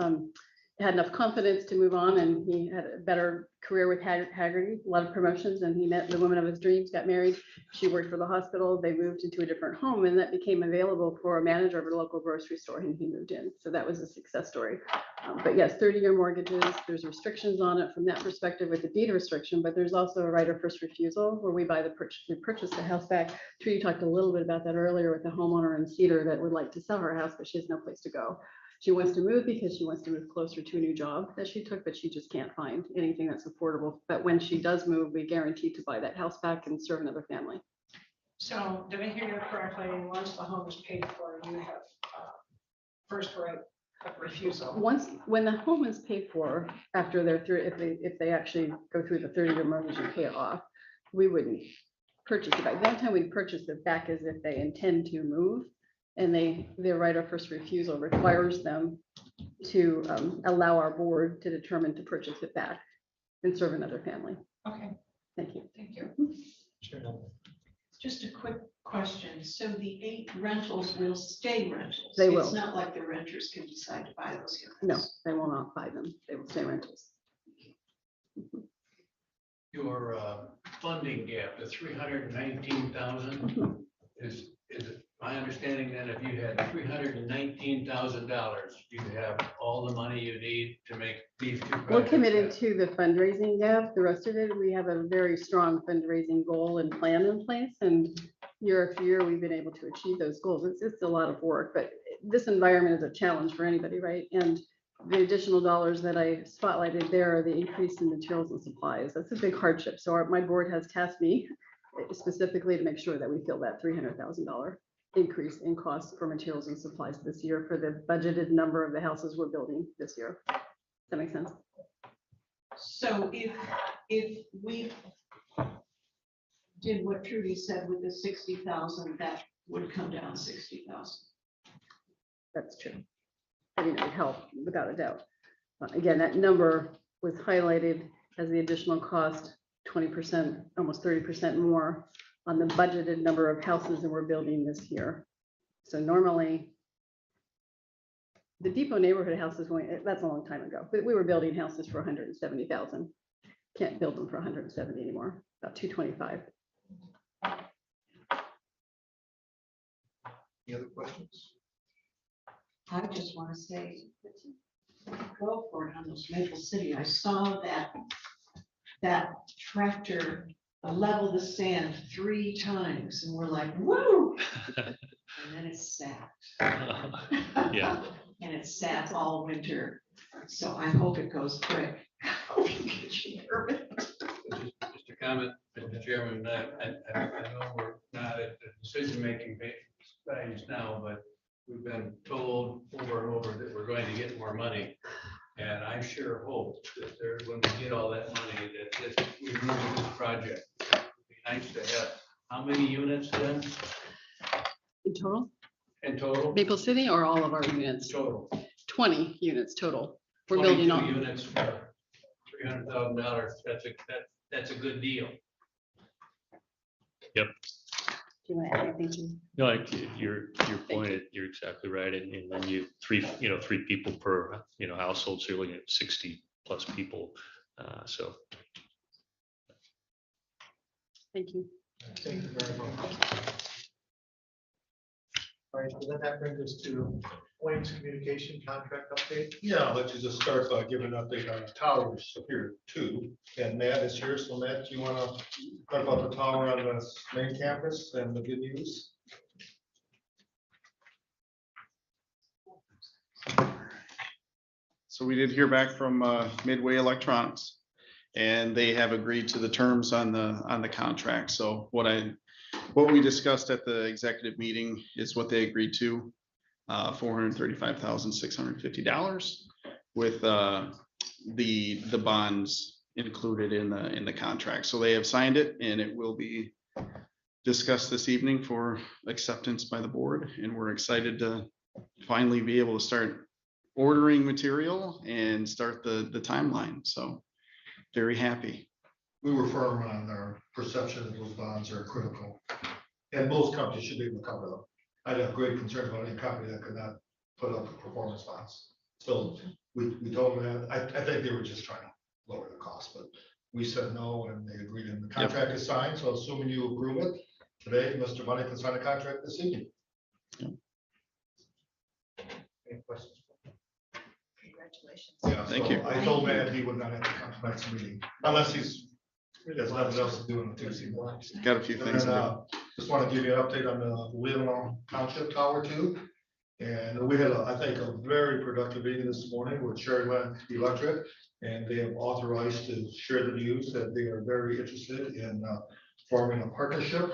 had enough confidence to move on, and he had a better career with Haggerty, a lot of promotions, and he met the woman of his dreams, got married. She worked for the hospital. They moved into a different home, and that became available for a manager of a local grocery store, and he moved in. So that was a success story. But yes, 30-year mortgages, there's restrictions on it from that perspective with the deed restriction, but there's also a right of first refusal where we purchase the house back. Trudy talked a little bit about that earlier with the homeowner in Cedar that would like to sell her house, but she has no place to go. She wants to move because she wants to move closer to a new job that she took, but she just can't find anything that's affordable. But when she does move, we guarantee to buy that house back and serve another family. So did I hear you correctly? Once the home is paid for, you have first right of refusal. When the home is paid for, after they're through, if they actually go through the 30-year mortgage and pay it off, we wouldn't purchase it back. The only time we purchase it back is if they intend to move. And their right of first refusal requires them to allow our board to determine to purchase it back and serve another family. Okay, Thank you. thank you. Just a quick question. So the 8 rentals will stay rentals? They will. It's not like the renters can decide to buy those units? No, they will not buy them. They will stay rentals. Your funding gap, the 319,000, is it my understanding then if you had $319,000, you have all the money you need to make these 2 projects? We're committed to the fundraising gap. The rest of it, we have a very strong fundraising goal and plan in place. And year after year, we've been able to achieve those goals. It's a lot of work, but this environment is a challenge for anybody, right? And the additional dollars that I spotlighted there are the increase in materials and supplies. That's a big hardship. So my board has tasked me specifically to make sure that we fill that $300,000 increase in costs for materials and supplies this year for the budgeted number of the houses we're building this year. Does that make sense? So if we did what Trudy said with the 60,000, that would come down 60,000. That's true. I mean, it would help without a doubt. Again, that number was highlighted as the additional cost, 20%, almost 30% more on the budgeted number of houses that we're building this year. So normally, the Depot neighborhood houses, that's a long time ago, but we were building houses for 170,000. Can't build them for 170 anymore, about 225. Any other questions? I just want to say, go for it on those Maple City. I saw that tractor level the sand 3 times and we're like, woo! And then it sat. Yeah. And it sat all winter. So I hope it goes quick. Just a comment, Mr. Chairman, I know we're not at the decision-making phase now, but we've been told over and over that we're going to get more money. And I sure hope that when we get all that money, that we move this project. It'd be nice to have, how many units then In total, in total? Maple City or all of our units? Total. 20 units total. We're building 22 on. units for $300,000. That's a good deal. Do you want to add anything? No, like your point, you're exactly right. And then you three people per, household, so you're looking at 60 plus people. So. Thank you. Thank you very much. All right, so then that brings us to Wayne's communication contract update. Yeah, let's just start by giving an update on the towers here too. And Matt is here, so Matt, do you want to talk about the tower on the main campus and the good news? So we did hear back from Midway Electronics, and they have agreed to the terms on the contract. So what we discussed at the executive meeting is what they agreed to, $435,650 with the bonds included in the contract. So they have signed it, and it will be discussed this evening for acceptance by the board. And we're excited to finally be able to start ordering material and start the timeline. So very happy. We were firm on our perception that those bonds are critical. And most companies should be able to cover them. I'd have great concern about any company that could not put up the performance bonds. So we told them that, I think they were just trying to lower the cost, but we said no, and they agreed, and the contract is signed, so assuming you approve it today, Mr. Money can sign a contract this evening. Any questions? Congratulations. Yeah, Thank so you. I told Matt he would not have to come to next meeting, unless he's, there's nothing else to do on the Tuesday morning. Got a few And things then, to just want to give you an update on the Leelanau Township Tower too. And we had, I think, a very productive meeting this morning with Sherry Electric, and they have authorized to share the news that they are very interested in forming a partnership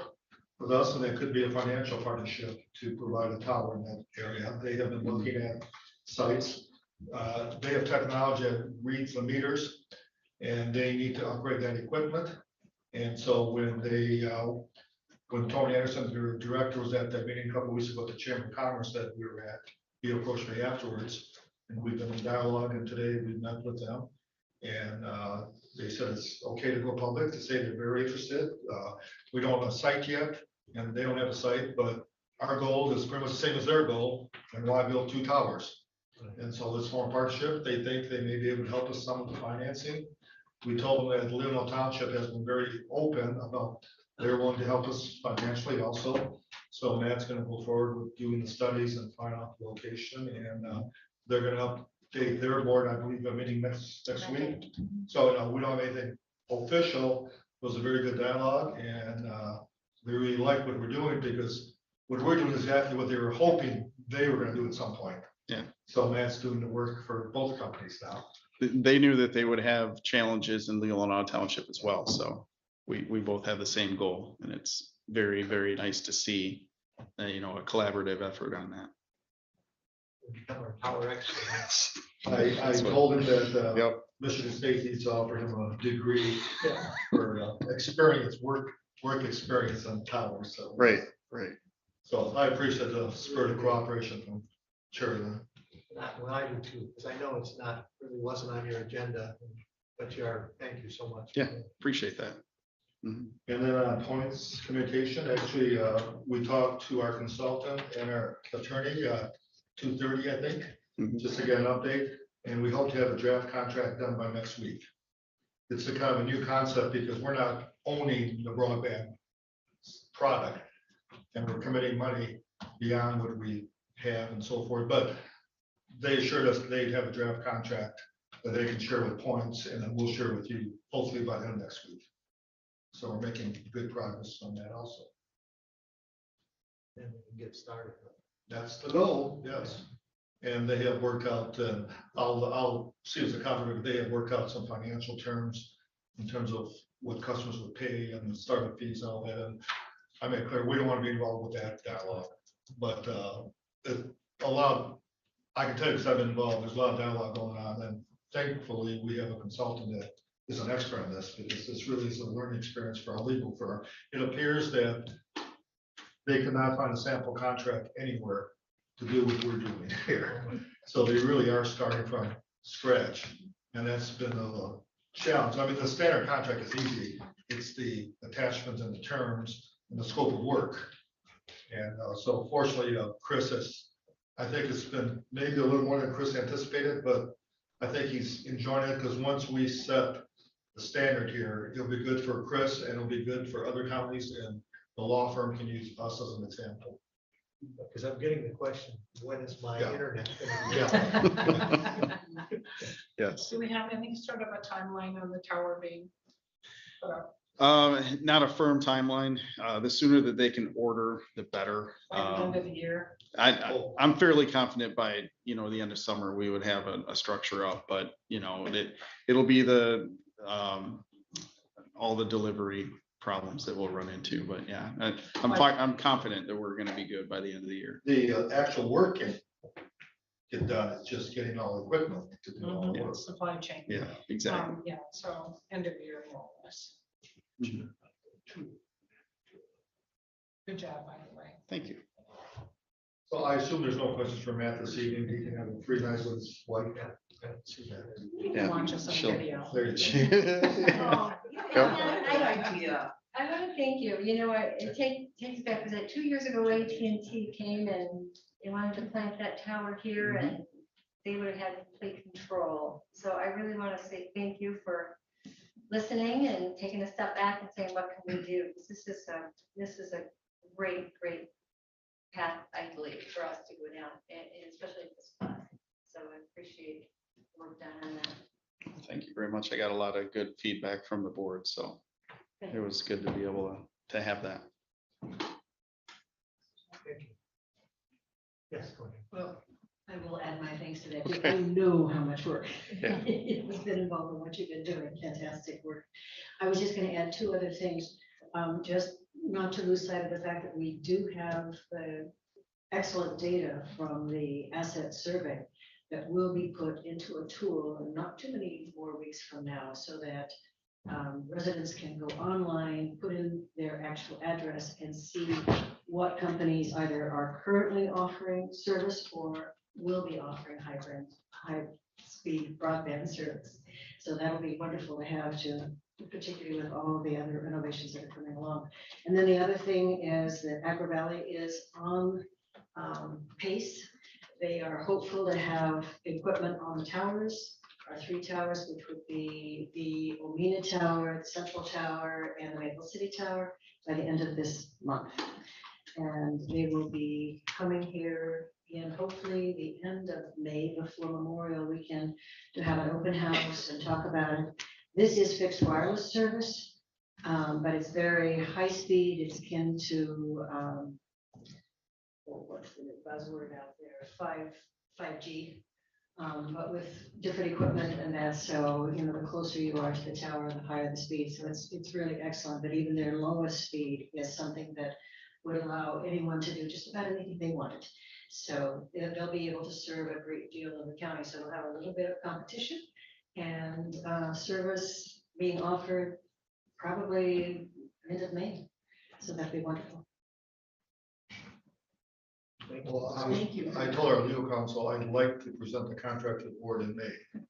with us, and it could be a financial partnership to provide a tower in that area. They have been looking at sites. They have technology that reads the meters, and they need to upgrade that equipment. And so when Tony Anderson, their director, was at that meeting a couple of weeks ago at the Chamber of Commerce that we were at, he approached me afterwards, and we've been in dialogue, and today we met with them. And they said it's okay to go public, to say they're very interested. We don't have a site yet, and they don't have a site, but our goal is pretty much the same as their goal, and why build 2 towers? And so let's form a partnership. They think they may be able to help us some with the financing. We told them that Leelanau Township has been very open about they're willing to help us financially also. So Matt's gonna go forward with doing the studies and find out the location, and they're gonna update their board, I believe, a meeting next week. So we don't have anything official. It was a very good dialogue, and they really like what we're doing, because what we're doing is exactly what they were hoping they were gonna do at some point. Yeah. So Matt's doing the work for both companies now. They knew that they would have challenges in Leelanau Township as well, so we both have the same goal, and it's very, very nice to see, a collaborative effort on that. Become our tower experts. I told him that Yep. Michigan State needs to offer him a degree for experience, work experience on towers, so. Right. So I appreciate the spirit of cooperation from Cherry. Well, I do too, because I know it's not, really wasn't on your agenda, but you are, thank you so much. Yeah. Appreciate that. Mhm. And then on points communication, actually, we talked to our consultant and our attorney at 2:30, I think, Mhm. just to get an update, and we hope to have a draft contract done by next week. It's a kind of a new concept, because we're not owning the broadband product, and we're committing money beyond what we have and so forth, but they assured us they'd have a draft contract that they can share with points, and then we'll share with you hopefully by the end of next week. So we're making good progress on that also. Then we can get started. That's the goal, yes. And they have worked out, I'll see as a compliment, they have worked out some financial terms in terms of what customers would pay and the startup fees and all that. And I made it clear, we don't want to be involved with that dialogue, but I can tell you, because I've been involved, there's a lot of dialogue going on, and thankfully, we have a consultant that is an expert on this, because this really is a learning experience for our legal firm. It appears that they cannot find a sample contract anywhere to do what we're doing here. So they really are starting from scratch, and that's been a challenge. I mean, the standard contract is easy. It's the attachments and the terms and the scope of work. And so fortunately, Chris has, I think it's been maybe a little more than Chris anticipated, but I think he's enjoying it, because once we set the standard here, it'll be good for Chris, and it'll be good for other counties, and the law firm can use us as an example. Because I'm getting the question, when is my Yeah. internet gonna be up? Yes. Do we have any sort of a timeline on the tower being put up Not a firm timeline. The sooner that they can order, the better. by the end of the year? I'm fairly confident by, the end of summer, we would have a structure up, but, it'll be all the delivery problems that we'll run into, but yeah, I'm confident that we're gonna be good by the end of the year. The actual work can get done, it's just getting all the equipment to do all the work. Supply chain. Yeah, exactly. Yeah, so end of year more or less. Mhm. Good job, by the way. Thank you. So I assume there's no questions for Matt this evening. He can have a free night with his wife. You can watch us on she'll- video. There you go. Oh, Good idea. I want to thank you. You know what, it takes back, was it 2 years ago, AT&T came and they wanted to plant that tower here, and they would have had complete control. So I really want to say thank you for listening and taking a step back and saying, what can we do? This is a great path, I believe, for us to go down, and especially at this class. So I appreciate the work done on that. Thank you very much. I got a lot of good feedback from the board, so it was good to be able to have that. Thank you. Yes, go ahead. Well, I will add my thanks to that. Okay. I know how much work Yeah. it has been involved in what you've been doing. Fantastic work. I was just going to add two other things, just not to lose sight of the fact that we do have the excellent data from the asset survey that will be put into a tool in not too many more weeks from now, so that residents can go online, put in their actual address and see what companies either are currently offering service or will be offering high-speed broadband service. So that'll be wonderful to have, particularly with all of the other renovations that are coming along. And then the other thing is that Agro Valley is on pace. They are hopeful to have equipment on the towers, our 3 towers, which would be the Omina Tower, the Central Tower, and the Maple City Tower by the end of this month. And they will be coming here in hopefully the end of May before Memorial Weekend to have an open house and talk about it. This is fixed wireless service, but it's very high speed. It's akin to, what's the buzzword out there, 5G. But with different equipment and that, so, you know, the closer you are to the tower, the higher the speed. So it's really excellent, but even their lowest speed is something that would allow anyone to do just about anything they wanted. So they'll be able to serve a great deal of the county. So they'll have a little bit of competition and service being offered probably end of May. So that'd be wonderful. Well, Thank you. I told our legal counsel I'd like to present the contract to the board in May.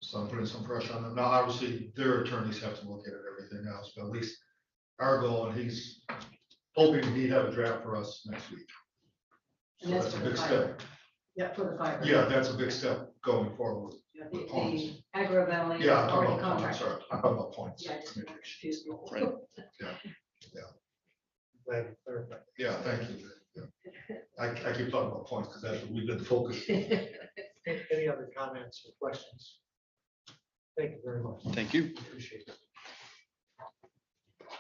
So I'm putting some pressure on them. Now, obviously, their attorneys have to look at everything else, but at least our goal, and he's hoping he'd have a draft for us next week. So And that's that's a for the big fiber. step. Yeah, for the fiber. Yeah, that's a big step going forward. Yeah, with points. the Agro Valley is Yeah, I'm talking already about points, contracted. sorry. I'm talking about points. Yeah, I just want to confuse people. Right. Glad you clarified. Yeah, thank you. Yeah. I keep talking about points because that's what we've been focused on. Any other comments or questions? Thank you very much. Thank you. Appreciate it.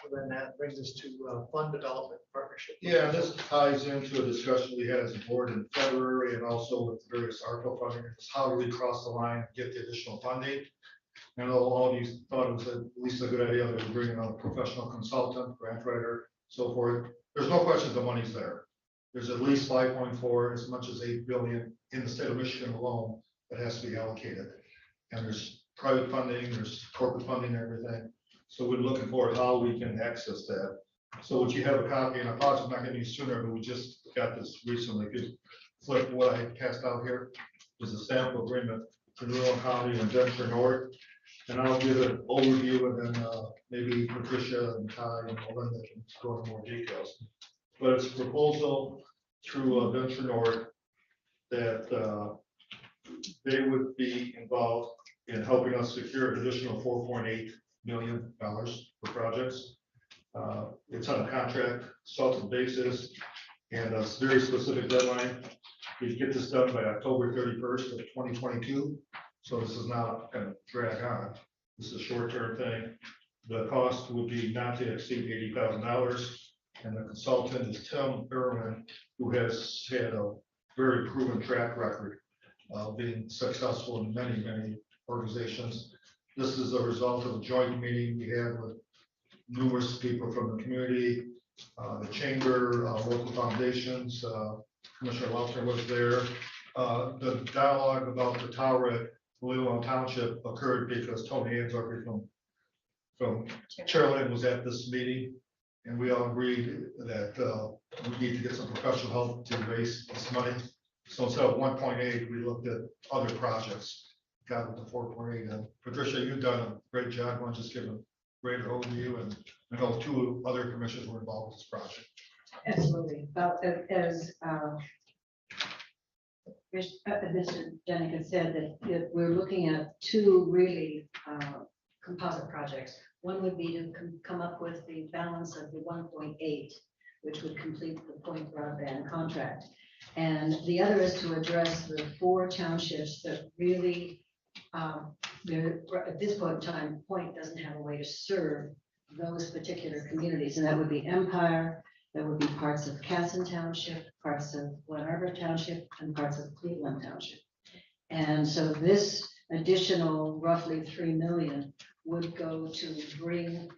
So then that brings us to fund development partnership. Yeah, this ties into a discussion we had as a board in February and also with various ARPA funding. It's how do we cross the line and get the additional funding? I know all of you thought it was at least a good idea to bring in a professional consultant, grant writer, so forth. There's no question the money's there. There's at least 5.4, as much as 8 billion in the state of Michigan alone that has to be allocated. And there's private funding, there's corporate funding, and everything. So we're looking forward how we can access that. So what you have a copy, and I thought it's not getting sooner, but we just got this recently. If you flip what I passed out here, is a sample agreement for Leelanau County and Venture North. And I'll give an overview and then maybe Patricia and Ty and Melinda can go into more details. But it's a proposal through Venture North that they would be involved in helping us secure an additional $4.8 million for projects. It's on a contract consultant basis and a very specific deadline. We get this done by October 31st of 2022. So this is not going to drag on. This is a short-term thing. The cost would be not to exceed $80,000. And the consultant is Tim Irwin, who has had a very proven track record of being successful in many, many organizations. This is a result of a joint meeting we had with numerous people from the community, the chamber, local foundations, Commissioner Lofton was there. The dialogue about the tower at Leelanau Township occurred because Tony Answorthy from Chairland was at this meeting. And we all agreed that we need to get some professional help to raise this money. So instead of 1.8, we looked at other projects, got with the 4.8. And Patricia, you've done a great job. I want to just give a greater overview. And I know 2 other commissioners were involved with this project. Absolutely. As Mr. Jenica said that we're looking at two really composite projects. One would be to come up with the balance of the 1.8, which would complete the point broadband contract. And the other is to address the 4 townships that really, they're, at this point in time, Point doesn't have a way to serve those particular communities. And that would be Empire, that would be parts of Casson Township, parts of Glen Arbor Township, and parts of Cleveland Township. And so this additional roughly 3 million would go to bring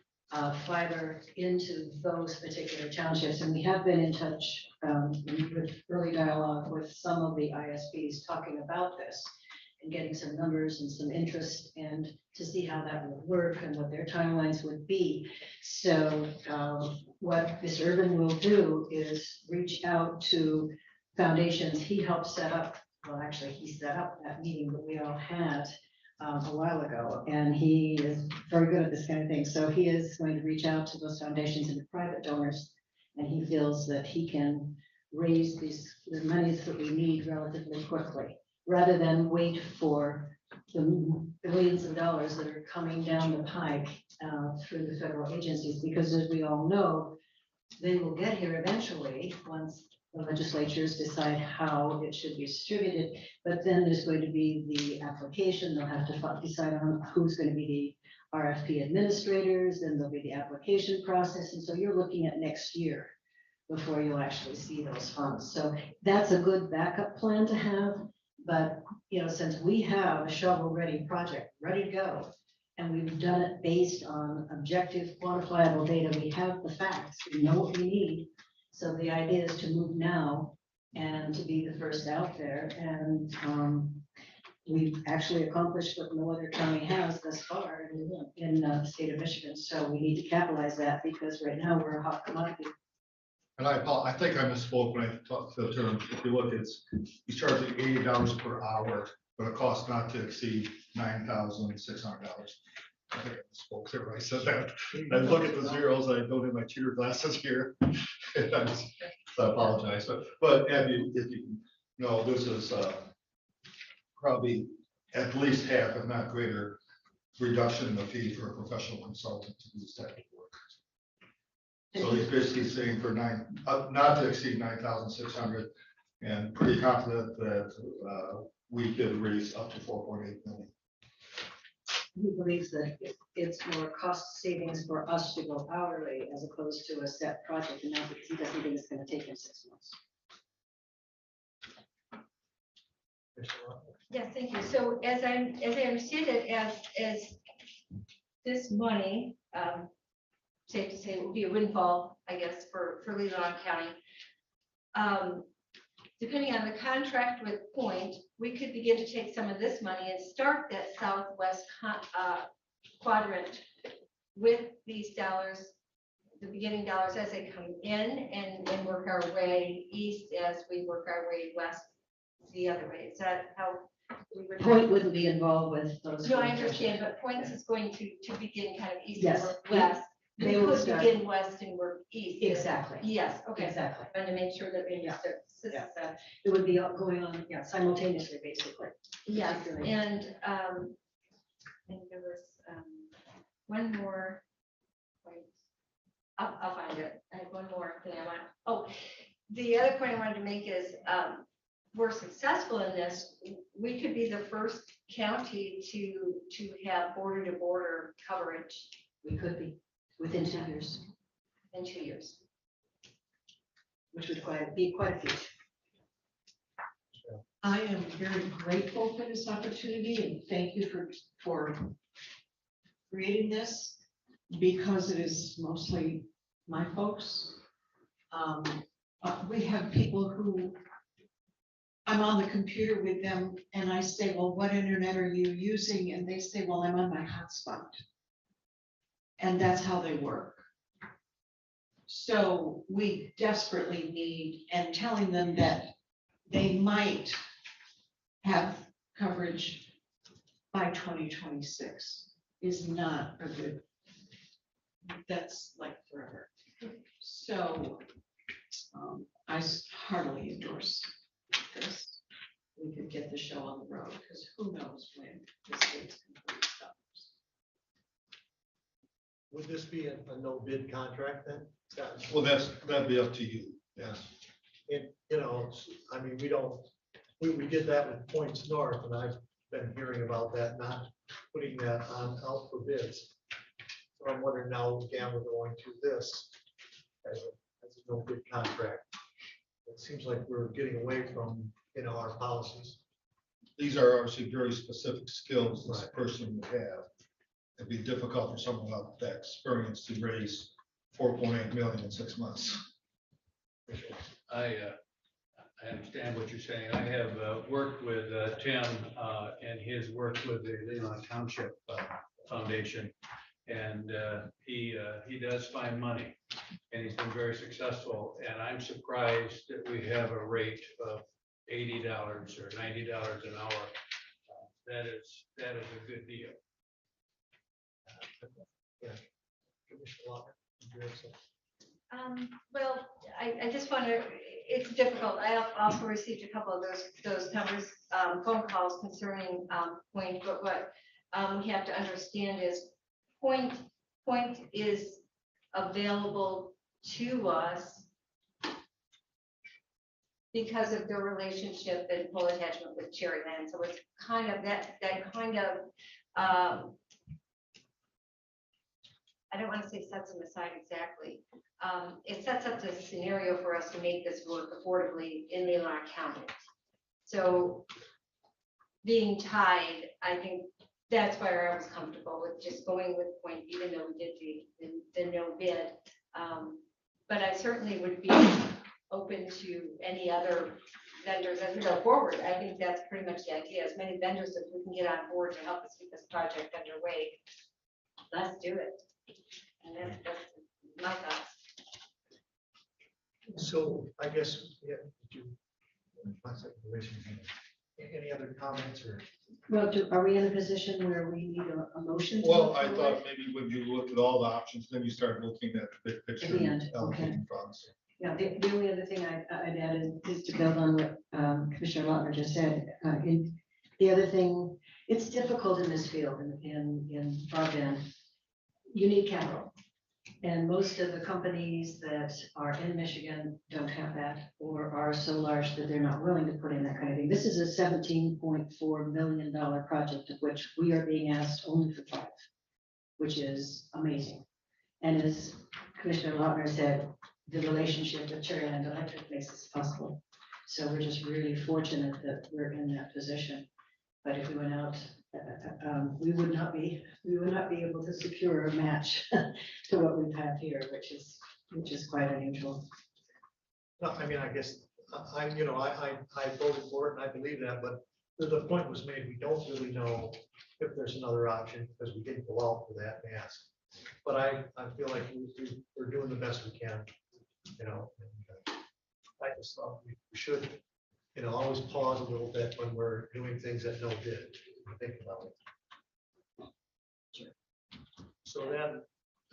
fiber into those particular townships. And we have been in touch with early dialogue with some of the ISPs talking about this and getting some numbers and some interest and to see how that would work and what their timelines would be. So what Ms. Urban will do is reach out to foundations he helped set up. Well, actually, he set up that meeting that we all had a while ago, and he is very good at this kind of thing. So he is going to reach out to those foundations and the private donors, and he feels that he can raise the monies that we need relatively quickly, rather than wait for the billions of dollars that are coming down the pike through the federal agencies, because as we all know, they will get here eventually once the legislatures decide how it should be distributed. But then there's going to be the application. They'll have to decide on who's going to be the RFP administrators, then there'll be the application process. And so you're looking at next year before you'll actually see those funds. So that's a good backup plan to have. But, you know, since we have a shovel-ready project ready to go, and we've done it based on objective, quantifiable data, we have the facts, we know what we need. So the idea is to move now and to be the first out there. And we've actually accomplished what no other county has thus far in the state of Michigan. So we need to capitalize that, because right now we're a hot commodity. And I think I misspoke when I talked to the term. If you look, he's charging $80 per hour, but a cost not to exceed $9,600. I think I spoke there when I said that. I look at the zeros, I don't have my tutor glasses here. And so I apologize, but if you know, this is probably at least half, if not greater, reduction in the fee for a professional consultant to do this type of work. So he's basically saying for not to exceed 9,600, and pretty confident that we could raise up to 4.8 million. He believes that it's more cost savings for us to go hourly as opposed to a set project, and that's because he doesn't think it's going to take him 6 months. Yes, thank you. So as I understand it, as this money, safe to say, will be a windfall, I guess, for Leelanau County. Depending on the contract with Point, we could begin to take some of this money and start that southwest quadrant with these dollars, the beginning dollars as they come in, and work our way east as we work our way west the other way. Is that how we would? Point wouldn't be involved with those. No, I understand, but Points is going to begin kind of east and Yes. work west. They They will could start- begin west and work east. Exactly. Yes, okay. Exactly. And to make sure that we Yeah. understood. Yeah. It would be going on, yeah, simultaneously, basically. Yes, Particularly. and there was one more point. I'll find it. I have one more thing I want. Oh, the other point I wanted to make is we're successful in this. We could be the first county to have border-to-border coverage We could be within 2 years, in 2 years. which would be quite a feat. I am very grateful for this opportunity and thank you for creating this, because it is mostly my folks. We have people who, I'm on the computer with them and I say, well, what internet are you using? And they say, well, I'm on my hotspot. And that's how they work. So we desperately need, and telling them that they might have coverage by 2026 is not a good, that's like forever. So I heartily endorse this. we could get the show on the road, because who knows when the state's completely stops. Would this be a no bid contract then? Scott? Well, that'd be up to you, yes. And, you know, I mean, we did that with Points North, and I've been hearing about that, not putting that on out for bids. So I'm wondering now, again, we're going to this as a no bid contract. It seems like we're getting away from, you know, our policies. These are obviously very specific skills this Right. person would have. It'd be difficult for someone without that experience to raise 4.8 million in 6 months. I understand what you're saying. I have worked with Tim and his work with the Leelanau Township Foundation. And he does find money, and he's been very successful. And I'm surprised that we have a rate of $80 or $90 an hour. That is a good deal. Yeah. Commissioner Walker, you have some- Well, I just wonder, it's difficult. I also received a couple of those numbers, phone calls concerning Point, but what we have to understand is Point is available to us because of their relationship and full attachment with Cherryland. So it's kind of that kind of, I don't want to say sets them aside exactly. It sets up the scenario for us to make this work affordably in Leelanau County. So being tied, I think that's where I was comfortable with just going with Point, even though we did the no bid. But I certainly would be open to any other vendors as we go forward. I think that's pretty much the idea. As many vendors as we can get on board to help us keep this project underway. Let's do it. And that's my thoughts. So I guess, yeah, any other comments or? Well, are we in a position where we need a motion? to Well, move I forward? thought maybe when you looked at all the options, then you start looking at the big picture. At the end, allocating funds. Yeah, the only other thing I'd add is to build on what Commissioner Lautner just said. The other thing, it's difficult in this field, in broadband. You need capital. And most of the companies that are in Michigan don't have that, or are so large that they're not willing to put in that kind of thing. This is a $17.4 million project, of which we are being asked only for 5, which is amazing. And as Commissioner Lautner said, the relationship with Cherryland Electric makes this possible. So we're just really fortunate that we're in that position. But if we went out, we would not be able to secure a match to what we have here, which is quite unusual. No, I mean, I guess, I voted for it and I believe that, but the point was made, we don't really know if there's another option because we didn't go out for that and ask. But I feel like we're doing the best we can, you know. And, I just thought we should, you know, always pause a little bit when we're doing things that no bid, think about it. So then,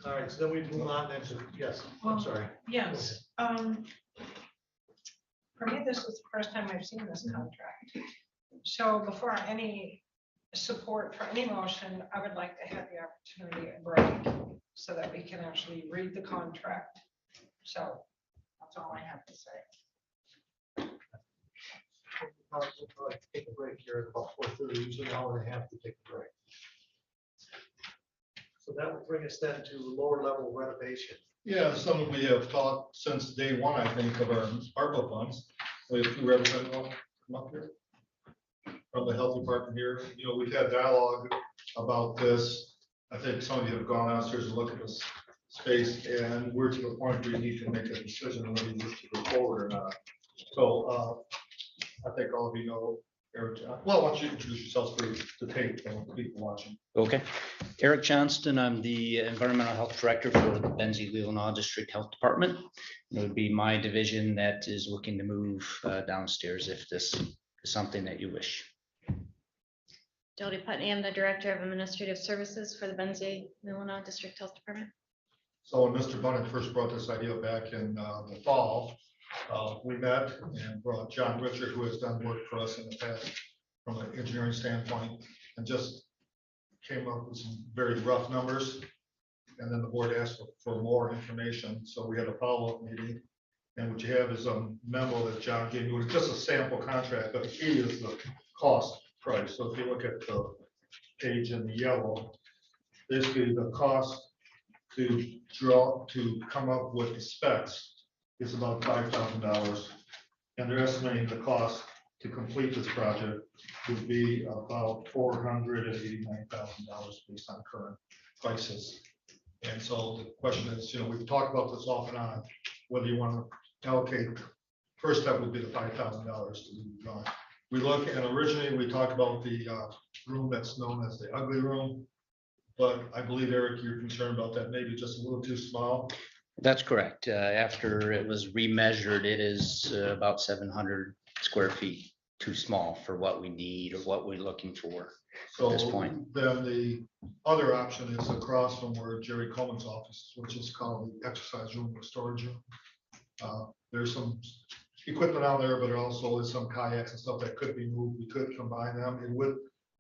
all right, so then we move on then to, yes, I'm Well, sorry. Yes, for me, this is the first time I've seen this contract. So before any support for any motion, I would like to have the opportunity to break so that we can actually read the contract. So that's all I have to say. We'll probably take a break here at about 4:30, usually an hour and a half to take a break. So that will bring us then to lower level renovation. Yeah, some we have taught since day one, I think, of our ARPA funds. We have 2 representatives come up here from the health department here. You know, we've had dialogue about this. I think some of you have gone downstairs and looked at this space, and we're to the point where you need to make a decision whether you wish to go forward or not. So I think all of you know Eric. Well, why don't you introduce yourselves for the tape and the people watching? Okay, Eric Johnston, I'm the Environmental Health Director for the Benzie Leelanau District Health Department. It would be my division that is looking to move downstairs if this is something that you wish. Jody Putney, I'm the Director of Administrative Services for the Benzie Leelanau District Health Department. So when Mr. Bunning first brought this idea back in the fall, We met and brought John Richard, who has done work for us in the past from an engineering standpoint, and just came up with some very rough numbers. And then the board asked for more information, so we had a follow-up meeting. And what you have is a memo that John gave you, it's just a sample contract, but the key is the cost price. So if you look at the page in the yellow, basically the cost to come up with the specs is about $5,000. And they're estimating the cost to complete this project would be about $489,000 based on current prices. And so the question is, we've talked about this off and on, whether you want to allocate, first step would be the $5,000 to do the drawing. We look, and originally we talked about the room that's known as the ugly room. But I believe, Eric, you're concerned about that, maybe just a little too small. That's correct. After it was remeasured, it is about 700 square feet too small for what we need or what we're looking for at this point. Then the other option is across from where Jerry Coleman's office, which is called the exercise room or storage room. There's some equipment out there, but there also is some kayaks and stuff that could be moved. We could combine them. It would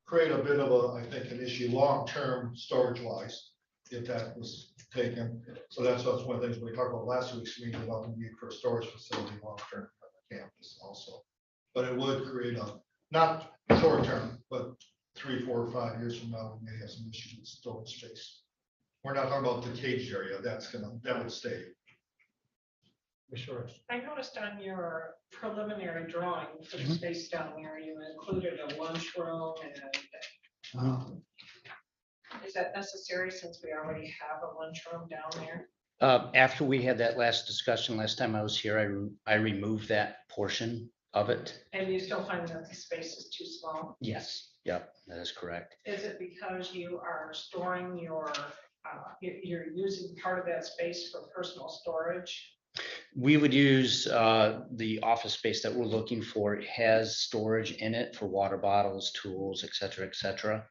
create a bit of I think, an issue long-term storage wise, if that was taken. So that's one of the things we talked about last week's meeting about the need for a storage facility long-term on the campus also. But it would create not short-term, but 3, 4, or 5 years from now, we may have some issues with storage space. We're not talking about the cage area. That would stay. Sure. I noticed on your preliminary drawing for the space down there, you included a lunchroom and is that necessary since we already have a lunchroom down there? After we had that last discussion, last time I was here, I removed that portion of it. And you still find that the space is too small? Yes, yep, that is correct. Is it because you are storing you're using part of that space for personal storage? We would use the office space that we're looking for. It has storage in it for water bottles, tools, et cetera, et cetera.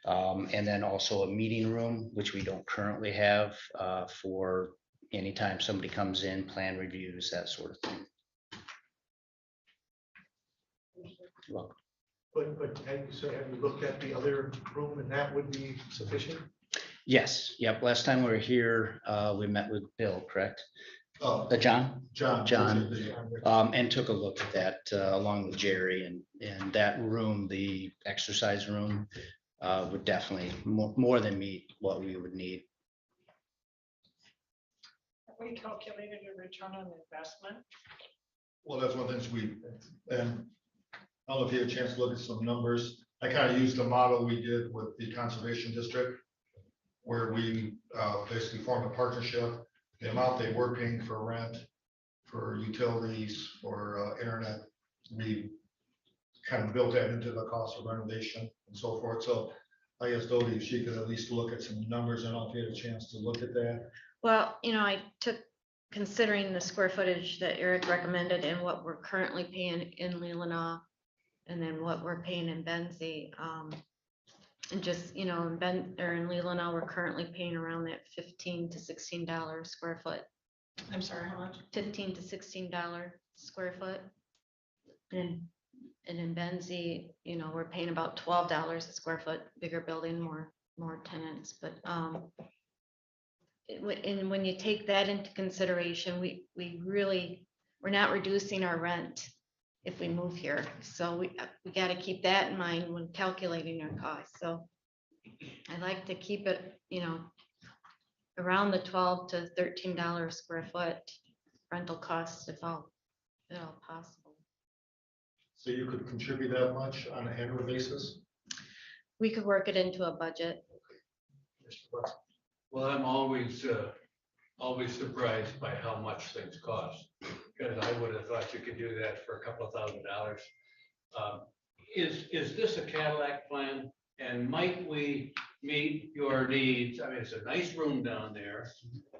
And then also a meeting room, which we don't currently have for anytime somebody comes in, plan reviews, that sort of thing. Well, But have you looked at the other room and that would be sufficient? yes, yep. Last time we were here, we met with Bill, correct? John, and took a look at that along with Jerry, and that room, the exercise room, would definitely more than meet what we would need. Have we calculated a return on investment? Well, that's one of the things and I don't know if you had a chance to look at some numbers. I kind of used the model we did with the conservation district, where we basically formed a partnership. The amount they were paying for rent, for utilities, for internet, we kind of built that into the cost of renovation and so forth. So I guess Dodie, if she could at least look at some numbers, I don't know if you had a chance to look at that. Well, I took, considering the square footage that Eric recommended and what we're currently paying in Leelanau, and then what we're paying in Benzie, and just, in Leelanau, we're currently paying around that $15 to $16 square foot. I'm sorry, how much? $15 to $16 square foot. And in Benzie, we're paying about $12 a square foot, bigger building, more tenants, but and when you take that into consideration, we're not reducing our rent if we move here. So we got to keep that in mind when calculating our costs. So I like to keep it, around the $12 to $13 square foot rental costs if all possible. So you could contribute that much on an annual basis? We could work it into a budget. Well, I'm always surprised by how much things cost, because I would have thought you could do that for a couple of $1,000s. Is this a Cadillac plan? And might we meet your needs? I mean, it's a nice room down there,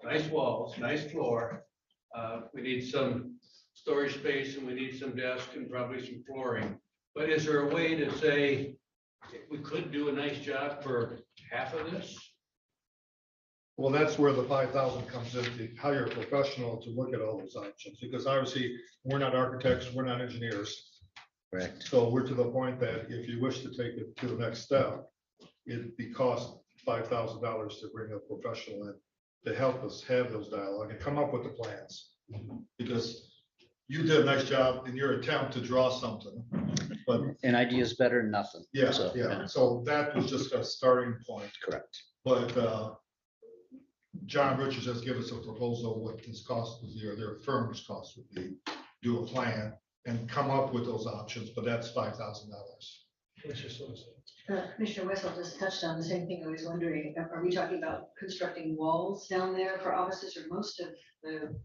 nice walls, nice floor. We need some storage space and we need some desk and probably some flooring. But is there a way to say we could do a nice job for half of this? Well, that's where the 5,000 comes in, to hire a professional to look at all those options, because obviously, we're not architects, we're not engineers. Correct. So we're to the point that if you wish to take it to the next step, it'd be cost $5,000 to bring a professional in to help us have those dialogue and come up with the plans. Because you did a nice job in your attempt to draw something, but An idea is better than nothing. yeah, So, yeah, so that was just a starting point. Correct. But John Richards has given us a proposal what his cost would be, or their firm's cost would be, do a plan and come up with those options, but that's $5,000. Commissioner Wessel just touched on the same thing. I was wondering, are we talking about constructing walls down there for offices, or most of the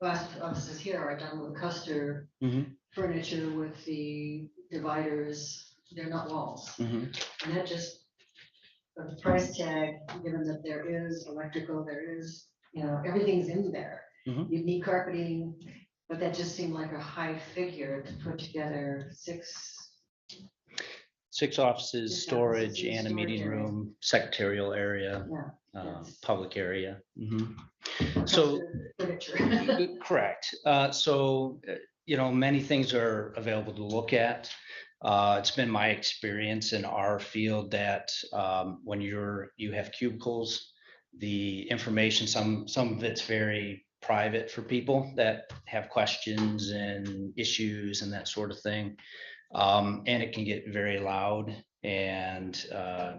last offices here are done with Custer Mhm. furniture with the dividers? They're not walls. Mhm. And that just, the price tag, given that there is electrical, there is, everything's in there. Mhm. You need carpeting, but that just seemed like a high figure to put together 6 offices, Six storage offices, and a storage meeting area. room, secretarial area, Yes. public area. So Custer furniture. correct. So, many things are available to look at. It's been my experience in our field that when you have cubicles, the information, some of it's very private for people that have questions and issues and that sort of thing. And it can get very loud, and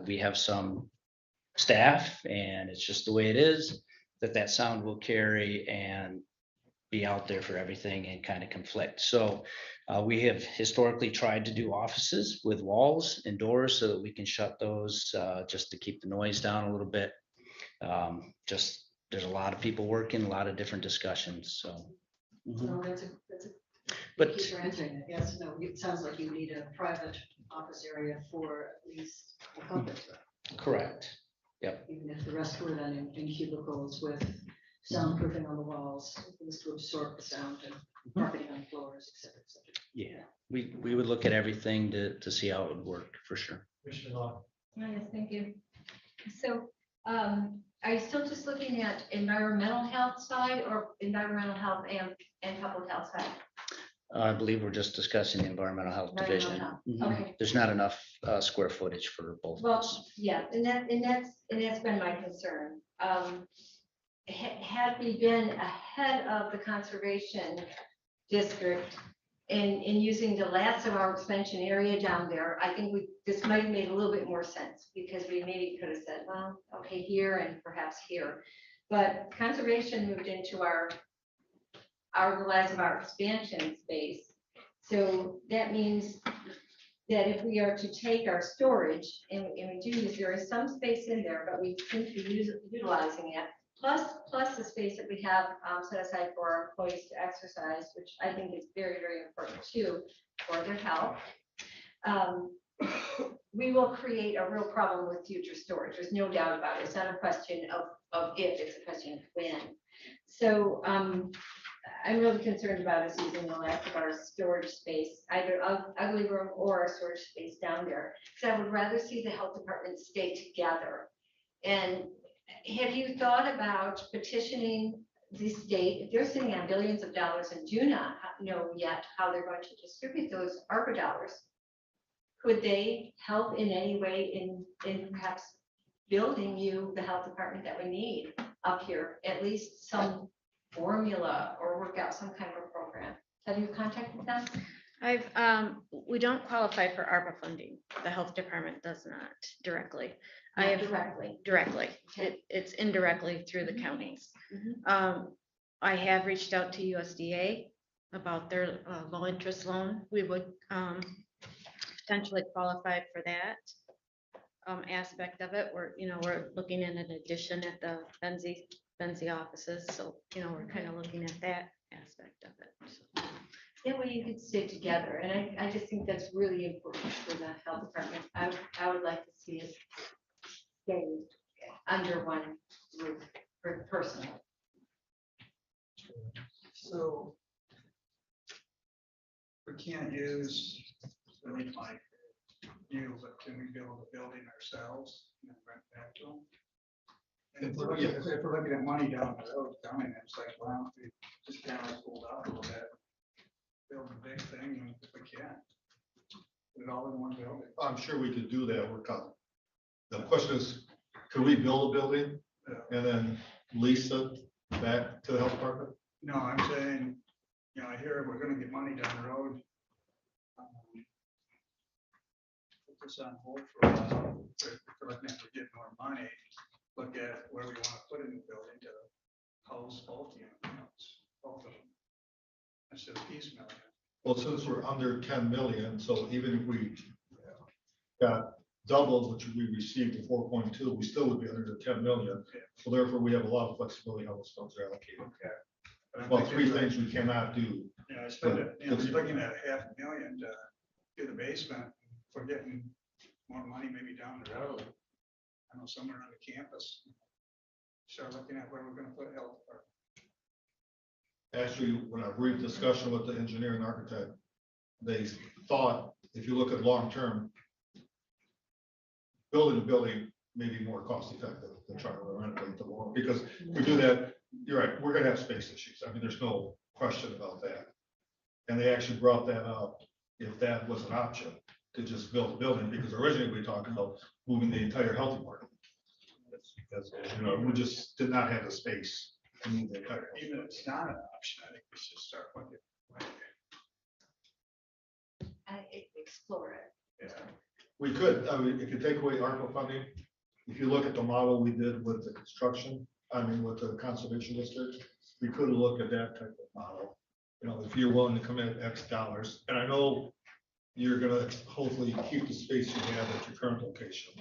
we have some staff, and it's just the way it is, that sound will carry and be out there for everything and kind of conflict. So we have historically tried to do offices with walls and doors so that we can shut those just to keep the noise down a little bit. Just there's a lot of people working, a lot of different discussions. So, No, that's a but thank you for answering that. Yes, no, it sounds like you need a private office area for at least a conference room. correct. Even if the rest were done in cubicles with soundproofing on the walls, things to absorb the sound and carpeting on floors, et cetera, et cetera. Yeah, we would look at everything to see how it would work for sure. Yes, thank you. So, are you still just looking at environmental health side or environmental health and public health side? I believe we're just discussing the environmental health Environmental division. health, Mhm. okay. There's not enough square footage for both of us. Well, yeah, and that's been my concern. Had we been ahead of the conservation district in using the last of our expansion area down there, I think this might have made a little bit more sense, because we maybe could have said, well, okay, here and perhaps here. But conservation moved into the last of our expansion space. So that means that if we are to take our storage and we do this, there is some space in there, but we seem to be utilizing it. Plus the space that we have set aside for our employees to exercise, which I think is very, very important too, for their health. We will create a real problem with future storage. There's no doubt about it. It's not a question of if, it's a question of when. So I'm really concerned about us using the last of our storage space, either ugly room or our storage space down there. Because I would rather see the health department stay together. And have you thought about petitioning the state, if they're sitting on billions of dollars and do not know yet how they're going to distribute those ARPA dollars? Could they help in any way in perhaps building you the health department that we need up here? At least some formula or work out some kind of a program. Have you contacted them? We don't qualify for ARPA funding. The health department does not directly. I have directly. Okay. It's indirectly through the counties. I have reached out to USDA about their low interest loan. We would potentially qualify for that aspect of it. We're looking in an addition at the Benzie offices. So, we're kind of looking at that aspect of it. So. That way you could stay together. And I just think that's really important for the health department. I would like to see us stay under one roof personally. So we can't use really like you, but can we build a building ourselves and rent that to them? And If we're looking at money down the road coming, it's like, why don't we just kind of hold out a little bit? Build a big thing if we can. Put it all in one building. I'm sure we could do that. We're coming. The question is, could we build a building and then lease it back to the health department? No, I'm saying, you know, I hear we're gonna get money down the road. Put this on hold for a while, if we're looking at, we're getting more money, look at where we wanna put it in the building to house both units, both of them. Instead of piecemeal. Well, since we're under 10 million, so even if we got double what we received in 4.2, we still would be under the 10 million. So therefore, we have a lot of flexibility how those funds are allocated. Okay. But I'm Well, thinking three things we cannot do. Yeah, I spent it, you know, you're looking at $500,000 to do the basement, for getting more money maybe down the road. I know somewhere on the campus. Start looking at where we're gonna put health department. Actually, when I brief discussion with the engineer and architect, they thought, if you look at long-term, building a building may be more cost-effective than trying to renovate the wall, because if we do that, you're right, we're gonna have space issues. I mean, there's no question about that. And they actually brought that up, if that was an option, to just build a building, because originally we talked about moving the entire health department. Because, you know, we just did not have the space to move the entire. Even if it's not an option, I think we should start looking. Explore it. Yeah. We could, I mean, if you take away ARPA funding, if you look at the model we did with the construction, I mean, with the conservation district, we could look at that type of model. You know, if you're willing to commit X dollars, and I know you're gonna hopefully keep the space you have at your current location.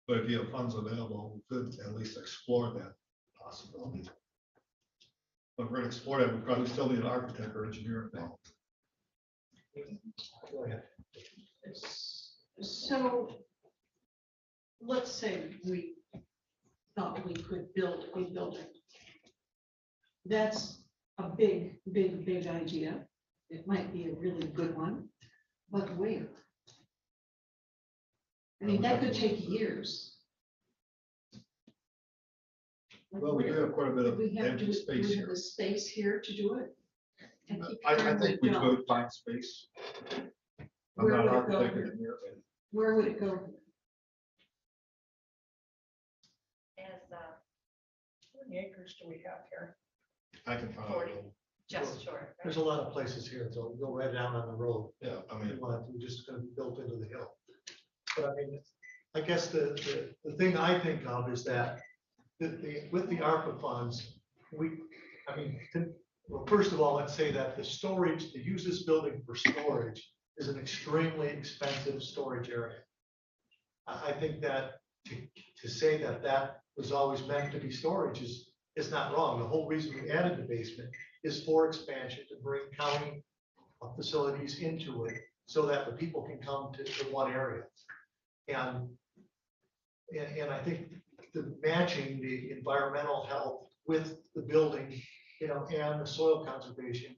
But if you have funds available, we could at least explore that possibility. But we're gonna explore that, we probably still need an architect or engineer involved. Go ahead. So let's say we thought we could build a building. That's a big, big, big idea. It might be a really good one, but where? I mean, that could take years. Well, we do have quite a bit Do of we have, empty do space we have here. the space here to do it? And keep I track think of we the job? could find space. I'm Where not an would it go? architect engineer, but Where would it go? As, How many acres do we have here? I can find 40. out. just short. There's a lot of places here, so go right down on the road. Yeah, I mean, We're just gonna be built into the hill. But I mean, I guess the thing I think of is that with the ARPA funds, well, first of all, let's say that the storage, to use this building for storage is an extremely expensive storage area. I think that to say that that was always meant to be storage is not wrong. The whole reason we added the basement is for expansion, to bring county facilities into it so that the people can come to one area. And I think the matching the environmental health with the building, and the soil conservation,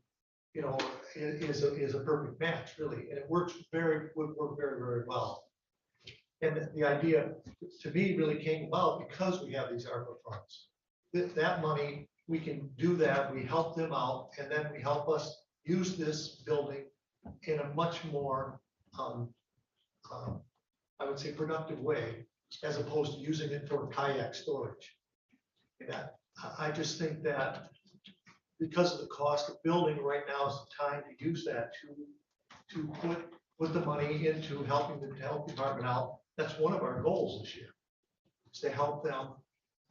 is a perfect match, really. And it would work very, very well. And the idea, to me, really came about because we have these ARPA funds. That money, we can do that, we help them out, and then we help us use this building in a much more, I would say, productive way, as opposed to using it for kayak storage. And I just think that because of the cost of building right now is the time to use that to put the money into helping the health department out. That's one of our goals this year, is to help them,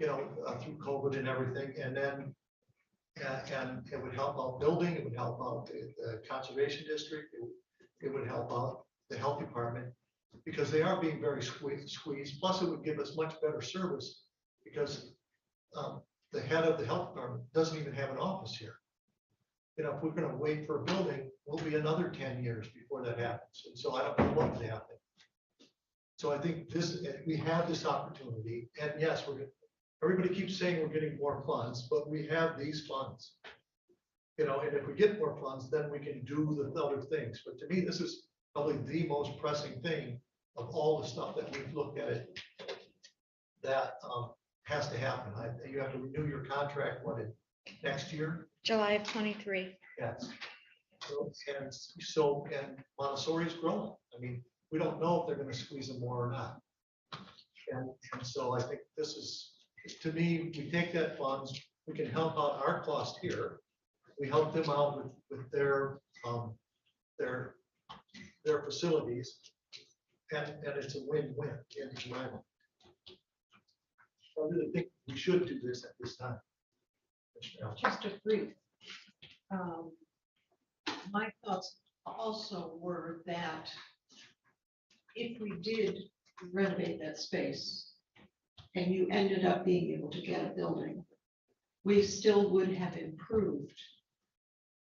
through COVID and everything. And then, and it would help out building, it would help out the conservation district, it would help out the health department, because they are being very squeezed. Plus, it would give us much better service, because the head of the health department doesn't even have an office here. If we're going to wait for a building, we'll be another 10 years before that happens. And so I don't know what would happen. So I think we have this opportunity, and yes, everybody keeps saying we're getting more funds, but we have these funds. And if we get more funds, then we can do the other things. But to me, this is probably the most pressing thing of all the stuff that we've looked at it, that has to happen. You have to renew your contract, what, in next year? July of 23. Yes. And Montessori's growing. I mean, we don't know if they're gonna squeeze them more or not. And so I think this is, to me, we take that funds, we can help out our cost here. We help them out with their facilities. And it's a win-win in my mind. I really think we should do this at this time. Just a brief. My thoughts also were that if we did renovate that space and you ended up being able to get a building, we still would have improved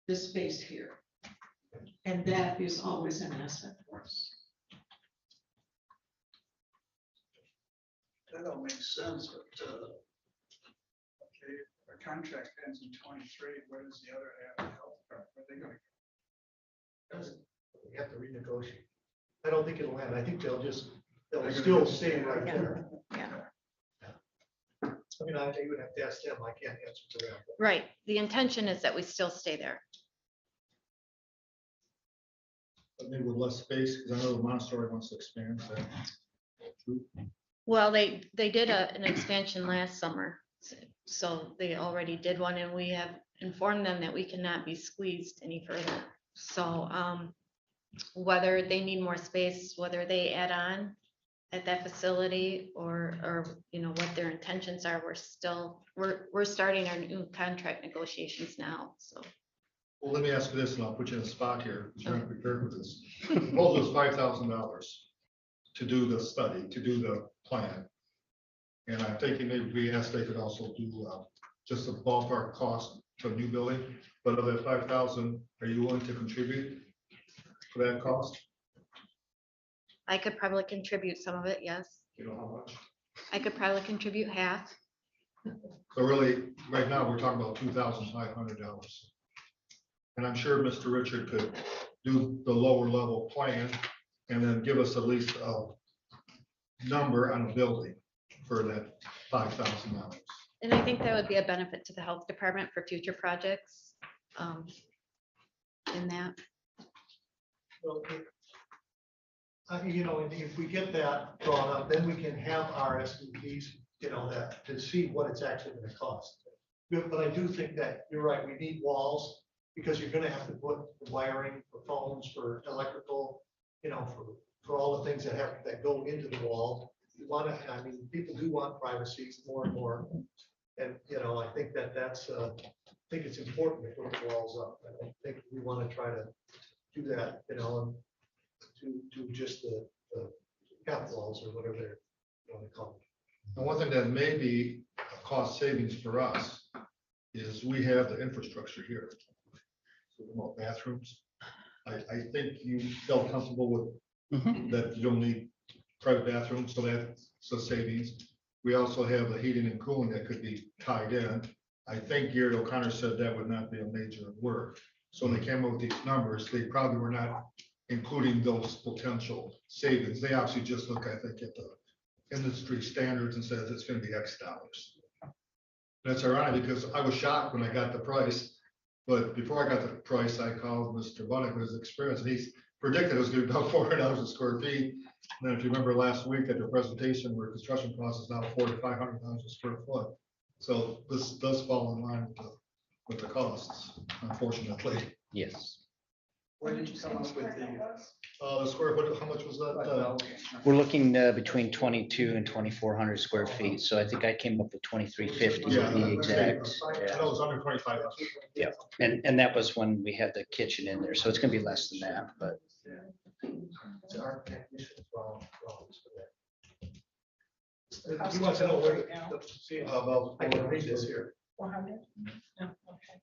the space here. And that is always an asset for us. That all makes sense, but, okay, our contract ends in 23, where does the other half of the health department, where are they gonna We have to renegotiate. I don't think it'll end. I think they'll still stay right there. Yeah. I mean, you would have to ask them. I can't answer to that. Right. The intention is that we still stay there. But maybe with less space, because I know Montessori wants to expand. So. Well, they did an expansion last summer. So they already did one and we have informed them that we cannot be squeezed any further. So whether they need more space, whether they add on at that facility or you know, what their intentions are, we're starting our new contract negotiations now, so. Well, let me ask you this, and I'll put you in a spot here, because you're not prepared for this. Proposal is $5,000 to do the study, to do the plan. And I'm thinking maybe we asked they could also do just a ballpark cost to a new building, but of that 5,000, are you willing to contribute for that cost? I could probably contribute some of it, yes. You know how much? I could probably contribute half. So really, right now, we're talking about $2,500. And I'm sure Mr. Richard could do the lower level plan and then give us at least a number on a building for that $5,000. And I think that would be a benefit to the health department for future projects. In that, Well, you know, and if we get that drawn up, then we can have our SUVs, you know, that to see what it's actually going to cost. But I do think that you're right. We need walls because you're going to have to put the wiring for phones, for electrical, you know, for all the things that go into the wall. You want to, I mean, people do want privacy more and more. And, you know, I think that's, I think it's important to put the walls up. I don't think we want to try to do that, you know, to just the cap walls or whatever they want to call it. And one thing that may be a cost savings for us is we have the infrastructure here. So about bathrooms. I think you felt comfortable with that you don't need private bathrooms, so that's a savings. We also have the heating and cooling that could be tied in. I think Gary O'Connor said that would not be a major work. So when they came up with these numbers, they probably were not including those potential savings. They actually just look, I think, at the industry standards and says it's going to be X dollars. That's ironic because I was shocked when I got the price. But before I got the price, I called Mr. Bunnick with his experience, and he's predicted it was going to be about $400 a square feet. And then if you remember last week at the presentation where construction cost is now $400 to $500 a square foot. So this does fall in line with the costs, unfortunately. Yes. Where did you come up with The square foot, how much was that? We're looking between 22 and 2,400 square feet. So I think I came up with 2,350 to be exact. I Yeah. know it was under 25. Yeah. And that was when we had the kitchen in there. So it's going to be less than that, but. It's our technicians wrong for that. He wants to know where, see, I can read this here. 400? No, okay.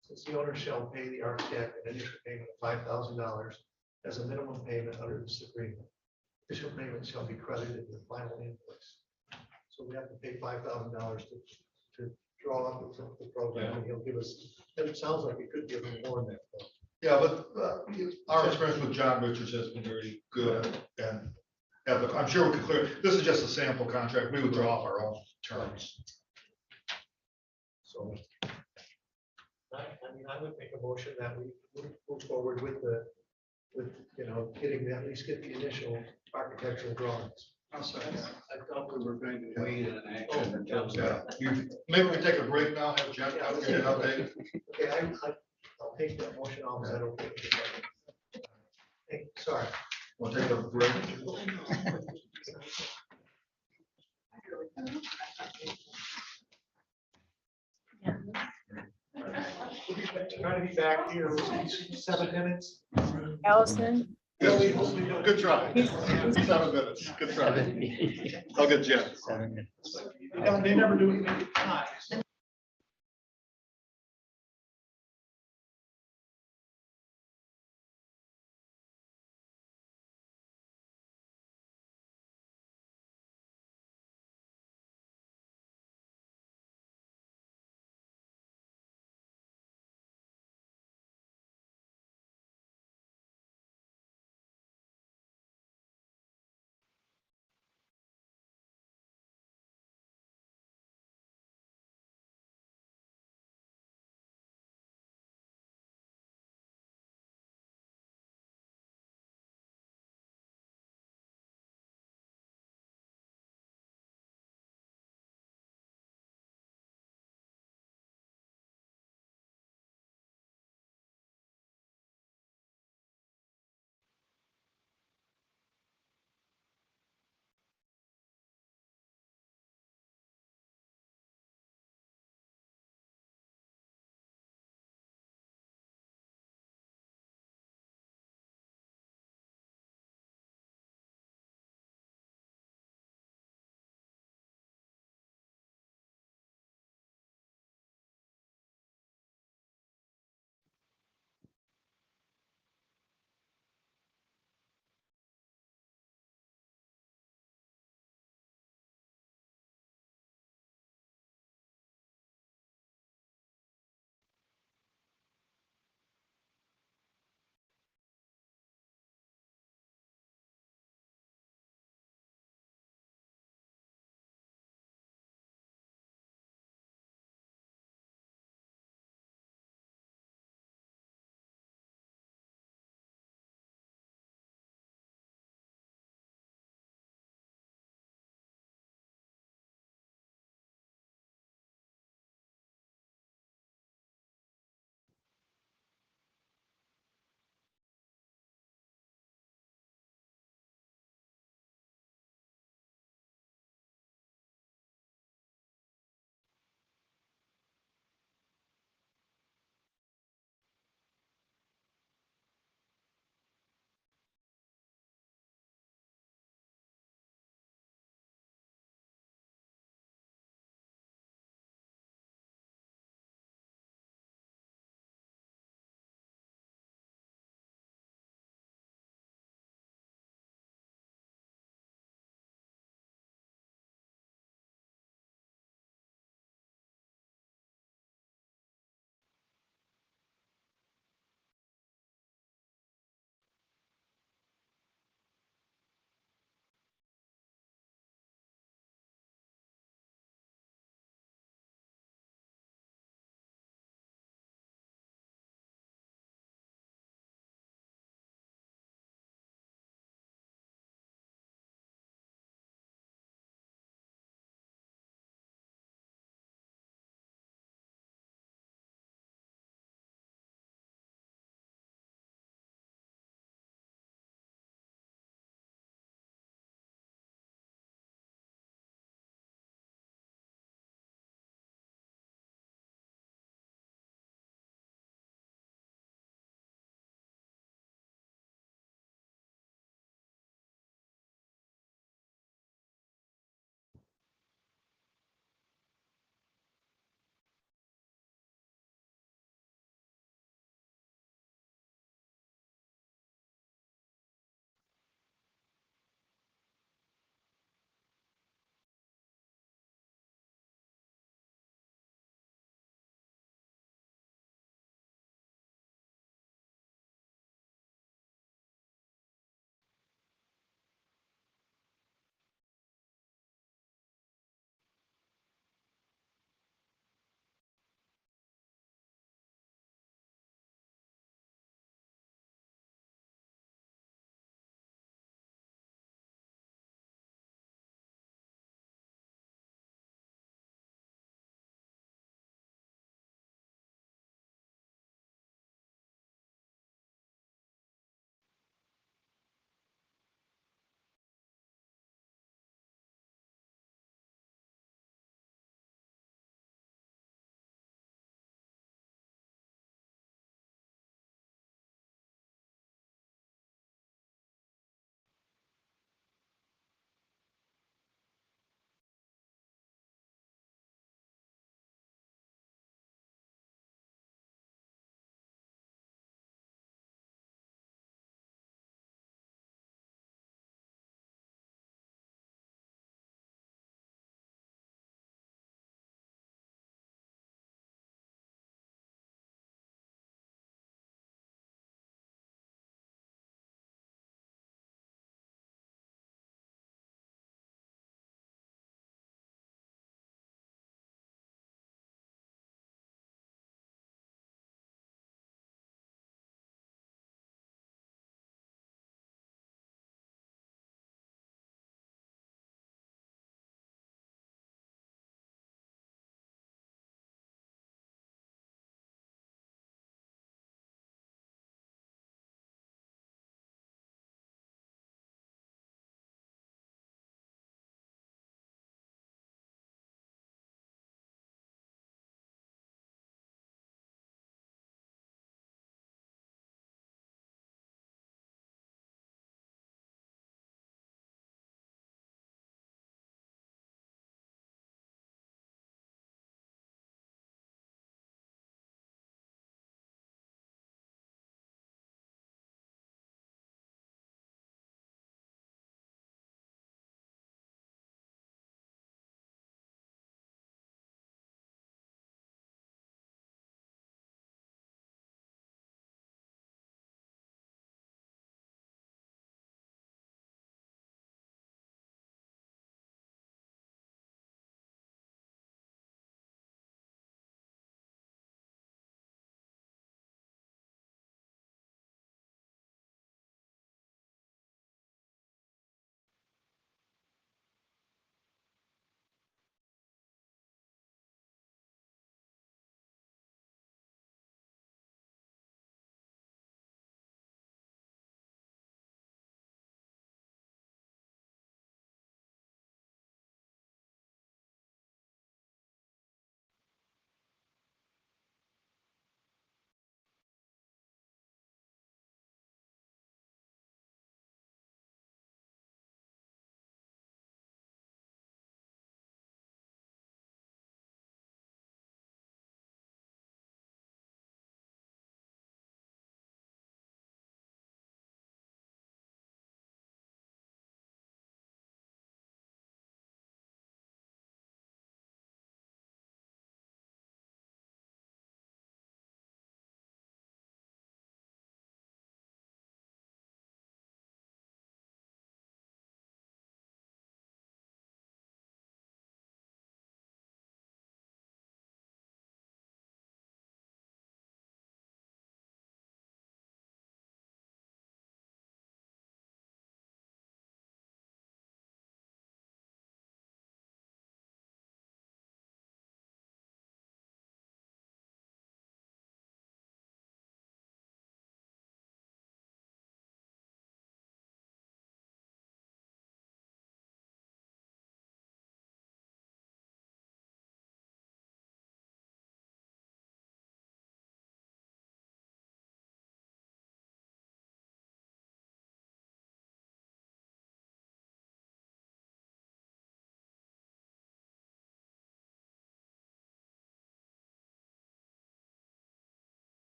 Since the owner shall pay the architect an initial payment of $5,000 as a minimum payment under this agreement. Additional payment shall be credited in the final invoice. So we have to pay $5,000 to draw up the program, and he'll give us, it sounds like we could give him more than that. Yeah, but our experience with John Richards has been very good, and I'm sure we could clear, this is just a sample contract. We would draw up our own terms. So. I mean, I would make a motion that we move forward with getting, at least get the initial architectural drawings. I thought we were going to wait on action until. Yeah, maybe we take a break now, have Jeff come get it updated. Okay, I'll take that motion off. Is that okay? Hey, sorry. We'll take a break. Trying to be back here, 7 minutes. Allison? Good try. 7 minutes. Good try. I'll get Jeff. They never do it.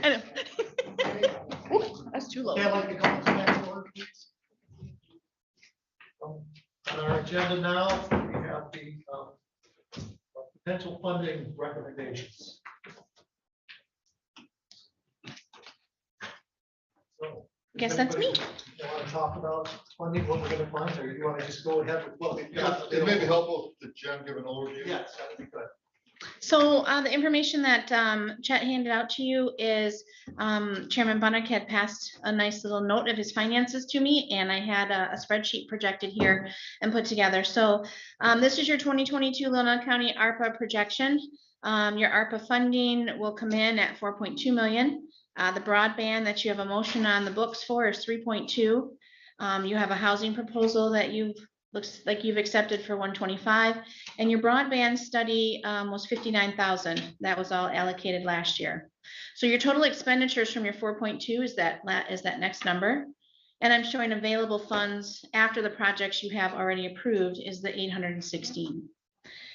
I know. Ooh, that's too low. Okay, I'd like to call the next order, please. On our agenda now, we have the potential funding recommendations. So, Guess that's me. You want to talk about funding, what we're going to fund, or you want to just go ahead with what we've got? It may be helpful to Jen give an overview. Yes, that would be good. So the information that Chet handed out to you is Chairman Bunnick had passed a nice little note of his finances to me, and I had a spreadsheet projected here and put together. So this is your 2022 Leelanau County ARPA projection. Your ARPA funding will come in at 4.2 million. The broadband that you have a motion on the books for is 3.2. You have a housing proposal that looks like you've accepted for 125, and your broadband study was 59,000. That was all allocated last year. So your total expenditures from your 4.2 is that next number. And I'm showing available funds after the projects you have already approved is the 816.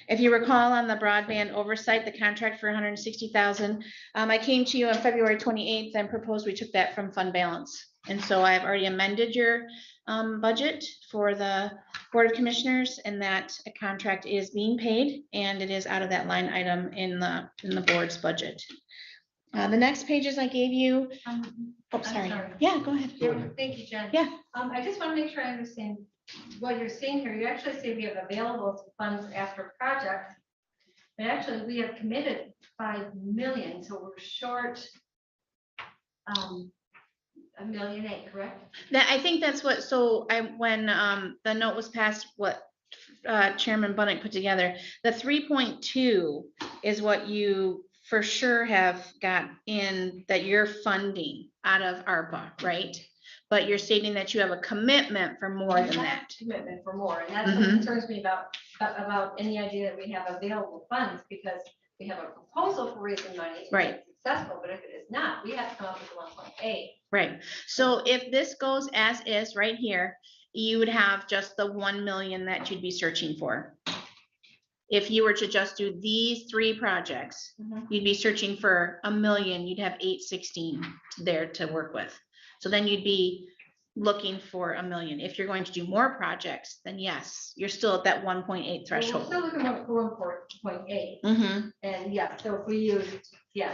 If you recall on the broadband oversight, the contract for 160,000, I came to you on February 28th and proposed we took that from fund balance. And so I've already amended your budget for the Board of Commissioners, and that a contract is being paid, and it is out of that line item in the board's budget. The next pages I gave you. Oh, I'm sorry. Yeah, go ahead. Thank you, Jen. Yeah. I just want to make sure I understand what you're saying here. You actually say we have available funds after projects, but actually we have committed 5 million, so we're short $1.8 million, correct? That, I think that's what, so when the note was passed, what Chairman Bunnick put together, the 3.2 is what you for sure have got in that you're funding out of ARPA, right? But you're stating that you have a commitment for more than that. Commitment for more, and that's what concerns me about any idea that we have available funds, because we have a proposal for raising money. if Right. it's Successful, but if it is not, we have to come up with 1.8. Right. So if this goes as is right here, you would have just the 1 million that you'd be searching for. If you were to just do these 3 projects, you'd be searching for 1 million, you'd have 816 there to work with. So then you'd be looking for 1 million. If you're going to do more projects, then yes, you're still at that 1.8 threshold. We're still looking for 1.8. And yeah, so if we use,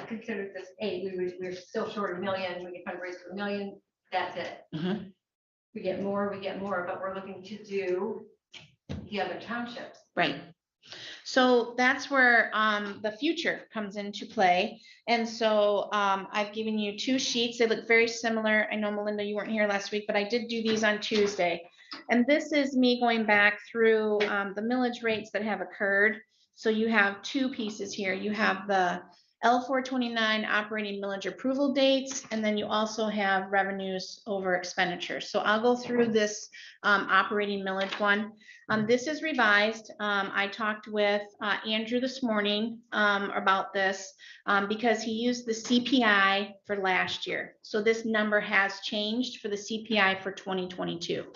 consider this 8, we're still short 1 million. We can fundraise for 1 million. That's it. We get more, but we're looking to do the other townships. Right. So that's where the future comes into play. And so I've given you 2 sheets. They look very similar. I know, Melinda, you weren't here last week, but I did do these on Tuesday. And this is me going back through the millage rates that have occurred. So you have 2 pieces here. You have the L429 operating millage approval dates, and then you also have revenues over expenditures. So I'll go through this operating millage one. This is revised. I talked with Andrew this morning about this because he used the CPI for last year. So this number has changed for the CPI for 2022.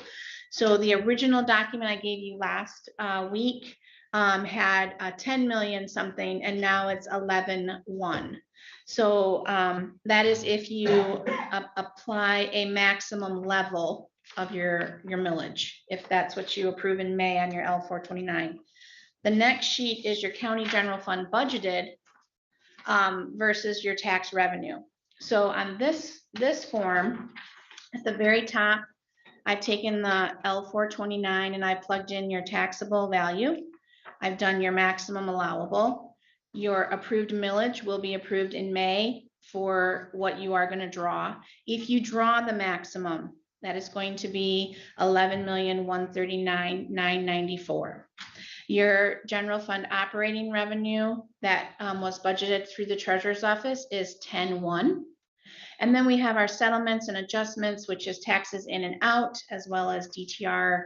So the original document I gave you last week had 10 million something, and now it's 11.1. So that is if you apply a maximum level of your millage, if that's what you approve in May on your L429. The next sheet is your county general fund budgeted versus your tax revenue. So on this form, at the very top, I've taken the L429 and I plugged in your taxable value. I've done your maximum allowable. Your approved millage will be approved in May for what you are going to draw. If you draw the maximum, that is going to be 11,139,994. Your general fund operating revenue that was budgeted through the treasurer's office is 10.1. And then we have our settlements and adjustments, which is taxes in and out, as well as DTR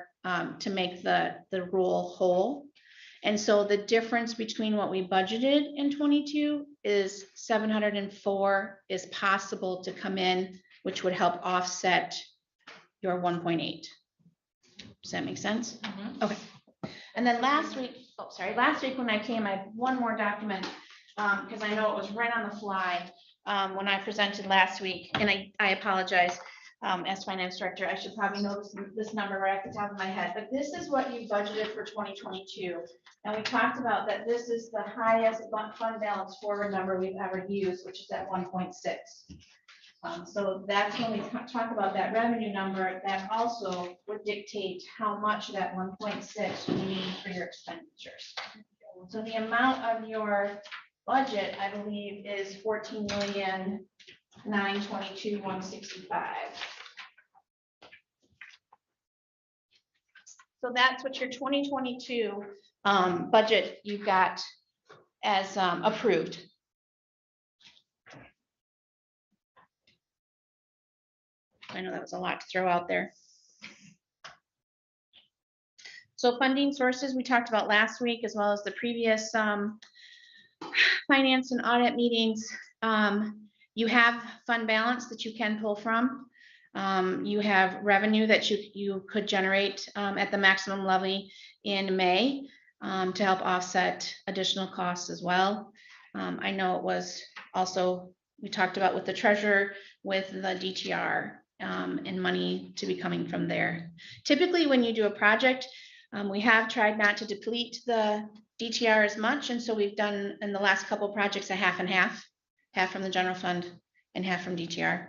to make the roll whole. And so the difference between what we budgeted in 22 is 704 is possible to come in, which would help offset your 1.8. Does that make sense? Okay. And then last week, last week when I came, I have one more document, because I know it was right on the fly, when I presented last week, and I apologize. As finance director, I should probably know this number right off the top of my head, but this is what you budgeted for 2022. And we talked about that this is the highest fund balance forward number we've ever used, which is at 1.6. So that's when we talk about that revenue number, that also would dictate how much of that 1.6 you need for your expenditures. So the amount of your budget, I believe, is 14,922,165. So that's what your 2022 budget you got as approved. I know that was a lot to throw out there. So funding sources we talked about last week, as well as the previous finance and audit meetings. You have fund balance that you can pull from. You have revenue that you could generate at the maximum levy in May to help offset additional costs as well. I know it was also, we talked about with the treasurer, with the DTR and money to be coming from there. Typically, when you do a project, we have tried not to deplete the DTR as much. And so we've done in the last couple projects a half and half from the general fund and half from DTR.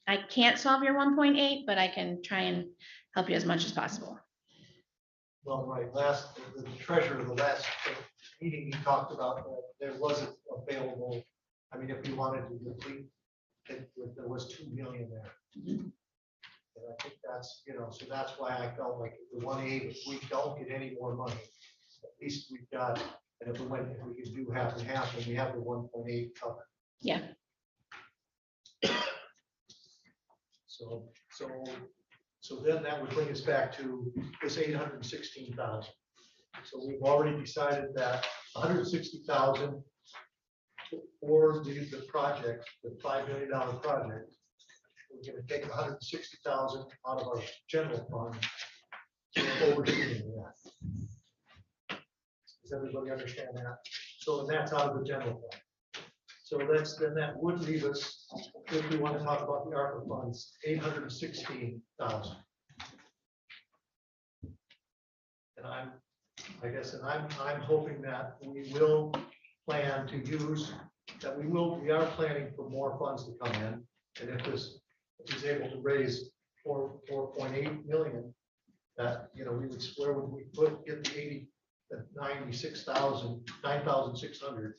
I can't solve your 1.8, but I can try and help you as much as possible. Well, right, the treasurer, the last meeting, he talked about that there wasn't available. I mean, if you wanted to deplete, there was 2 million there. And I think that's, so that's why I felt like the 1.8, if we don't get any more money, at least we've got, and if we could do half and half, then we have the 1.8 covered. Yeah. So then that would bring us back to this 816,000. So we've already decided that 160,000 for the project, the $5 million project. We're going to take 160,000 out of our general fund. So we're overshooting that. Does everybody understand that? So that's out of the general fund. So then that would leave us, if we want to talk about the ARPA funds, 816,000. And I'm hoping that we will plan to use, we are planning for more funds to come in. And if this is able to raise 4.8 million, that, where would we get the 9,600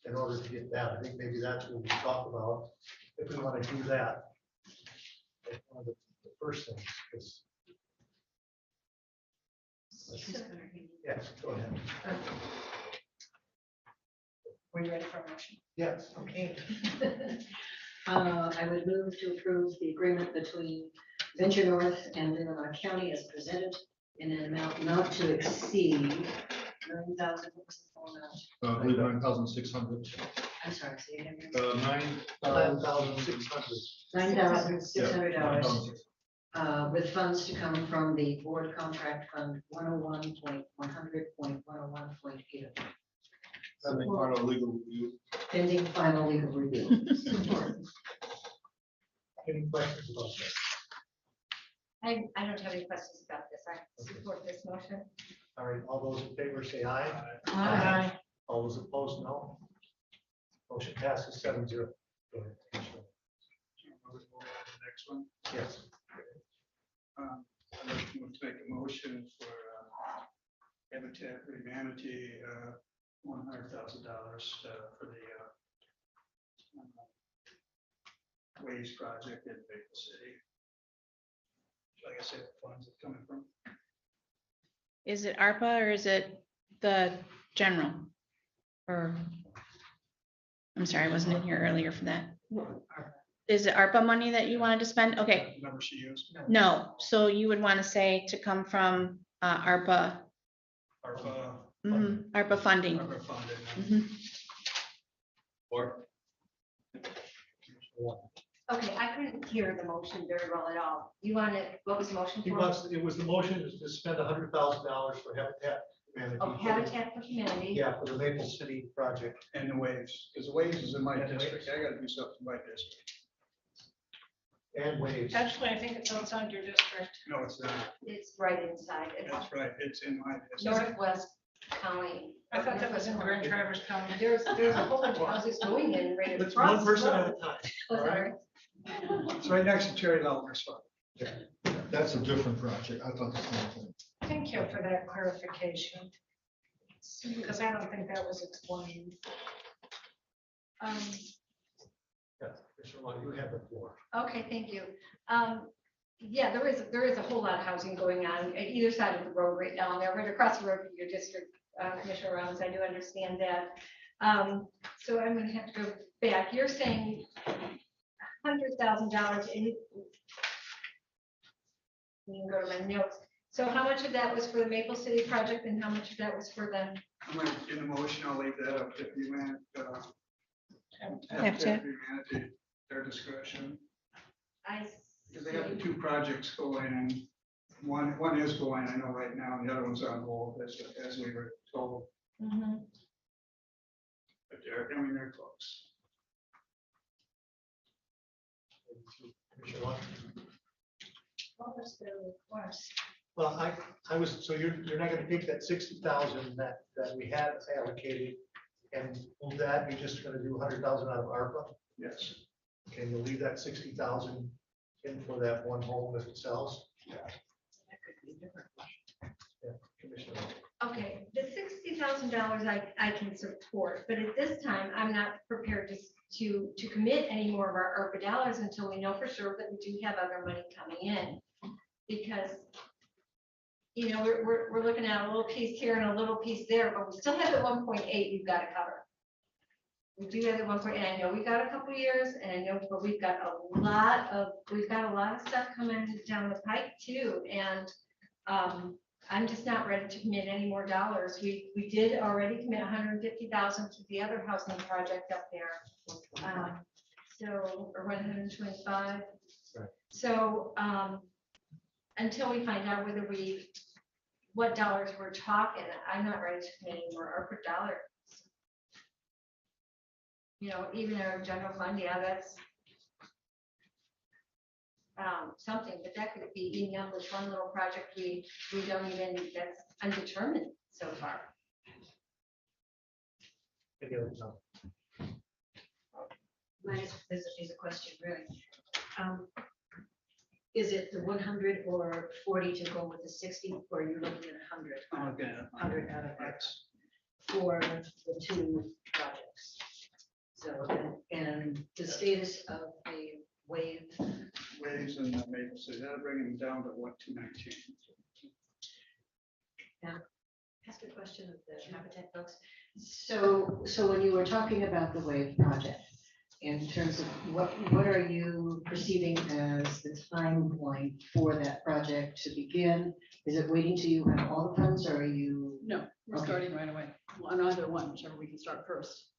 in order to get that? I think maybe that's what we talk about if we want to do that. That's one of the first things. Yes, go ahead. Were you ready for a motion? Yes. Okay. I would move to approve the agreement between Venture North and Leelanau County as presented in an amount not to exceed 9,000. I believe 9,600. I'm sorry, say it again. 9,600. $9,600 with funds to come from the board contract fund 101.100.101.8. Pending final legal review. Pending final legal review. Any questions about that? I don't have any questions about this. I support this motion. All right, all those in favor say aye. Aye. All those opposed, no. Motion passes 7-0. Go ahead, Commissioner. Next one. Yes. I'd like to make a motion for Habitat for Humanity, $100,000 for the Waves project in Maple City. Like I said, the funds are coming from. Is it ARPA or is it the general? Or, I'm sorry, I wasn't in here earlier for that. Is it ARPA money that you wanted to spend? Okay. Number she used. No, so you would want to say to come from ARPA. ARPA. ARPA funding. ARPA funded. Mhm. Or Okay, I couldn't hear the motion very well at all. You wanted, what was the motion He for? wants, it was the motion is to spend $100,000 for Habitat Humanity. Oh, Habitat for Humanity. Yeah, for the Maple City project. And the waves, because the waves is in my And the district. waves. I gotta do something in my district. And waves. Actually, I think it's outside your district. No, it's not. It's right inside. It's That's right. It's in my district. Northwest County. I thought that was in Grand Traverse County. There's a whole bunch of houses going in right It's across. one person the at a road. time. Oh, sorry. It's right next to Cherry Lautner's farm. That's a different project. I thought the same thing. Thank you for that clarification. Because I don't think that was explained. Yeah, Commissioner Watt, you have the floor. Okay, thank you. Yeah, there is a whole lot of housing going on at either side of the road right now. They're right across the road from your district, Commissioner Rounds. I do understand that. So I'm gonna have to go back. You're saying $100,000 in. You can go to my notes. So how much of that was for the Maple City project and how much of that was for the? I'm gonna, in the motion, I'll leave that up to humanity. Habitat. Humanity, their discretion. I Because they have the two projects going and one is going, I know right now, and the other one's on hold as we were told, Mhm. but they're close. Commissioner Watt? What was their request? Well, I was, so you're not gonna take that 60,000 that we had allocated and move that, you're just gonna do 100,000 out of ARPA? Yes. Can you leave that 60,000 in for that one home if it sells? Yeah. Yeah, Commissioner. Okay, the $60,000 I can support, but at this time, I'm not prepared to commit any more of our ARPA dollars until we know for sure that we do have other money coming in. Because, you know, we're looking at a little piece here and a little piece there, but we still have the 1.8 we've got to cover. We do have the 1.8, and I know we got a couple years, and I know, but we've got a lot of stuff coming down the pike too, and I'm just not ready to commit any more dollars. We did already commit 150,000 to the other housing project up there. So, or 125. Right. So, until we find out what dollars we're talking, I'm not ready to commit any more ARPA dollars. You know, even our general fund, yeah, that's something, but that could be eating up with one little project we don't even, that's undetermined so far. Any other comment? Mine is a question, really. Is it the 100 or 40 to go with the 60, or you're looking at 100? Okay. 100 out of X for the two projects. So, and the status of the wave. Waves in the Maple City, that'll bring them down to what, 219. Ask a question of the Habitat folks. So when you were talking about the wave project, in terms of what are you perceiving as the timeline for that project to begin? Is it waiting till you have all the funds, or are you? No, we're Okay. starting right away on either one, whichever we can start first.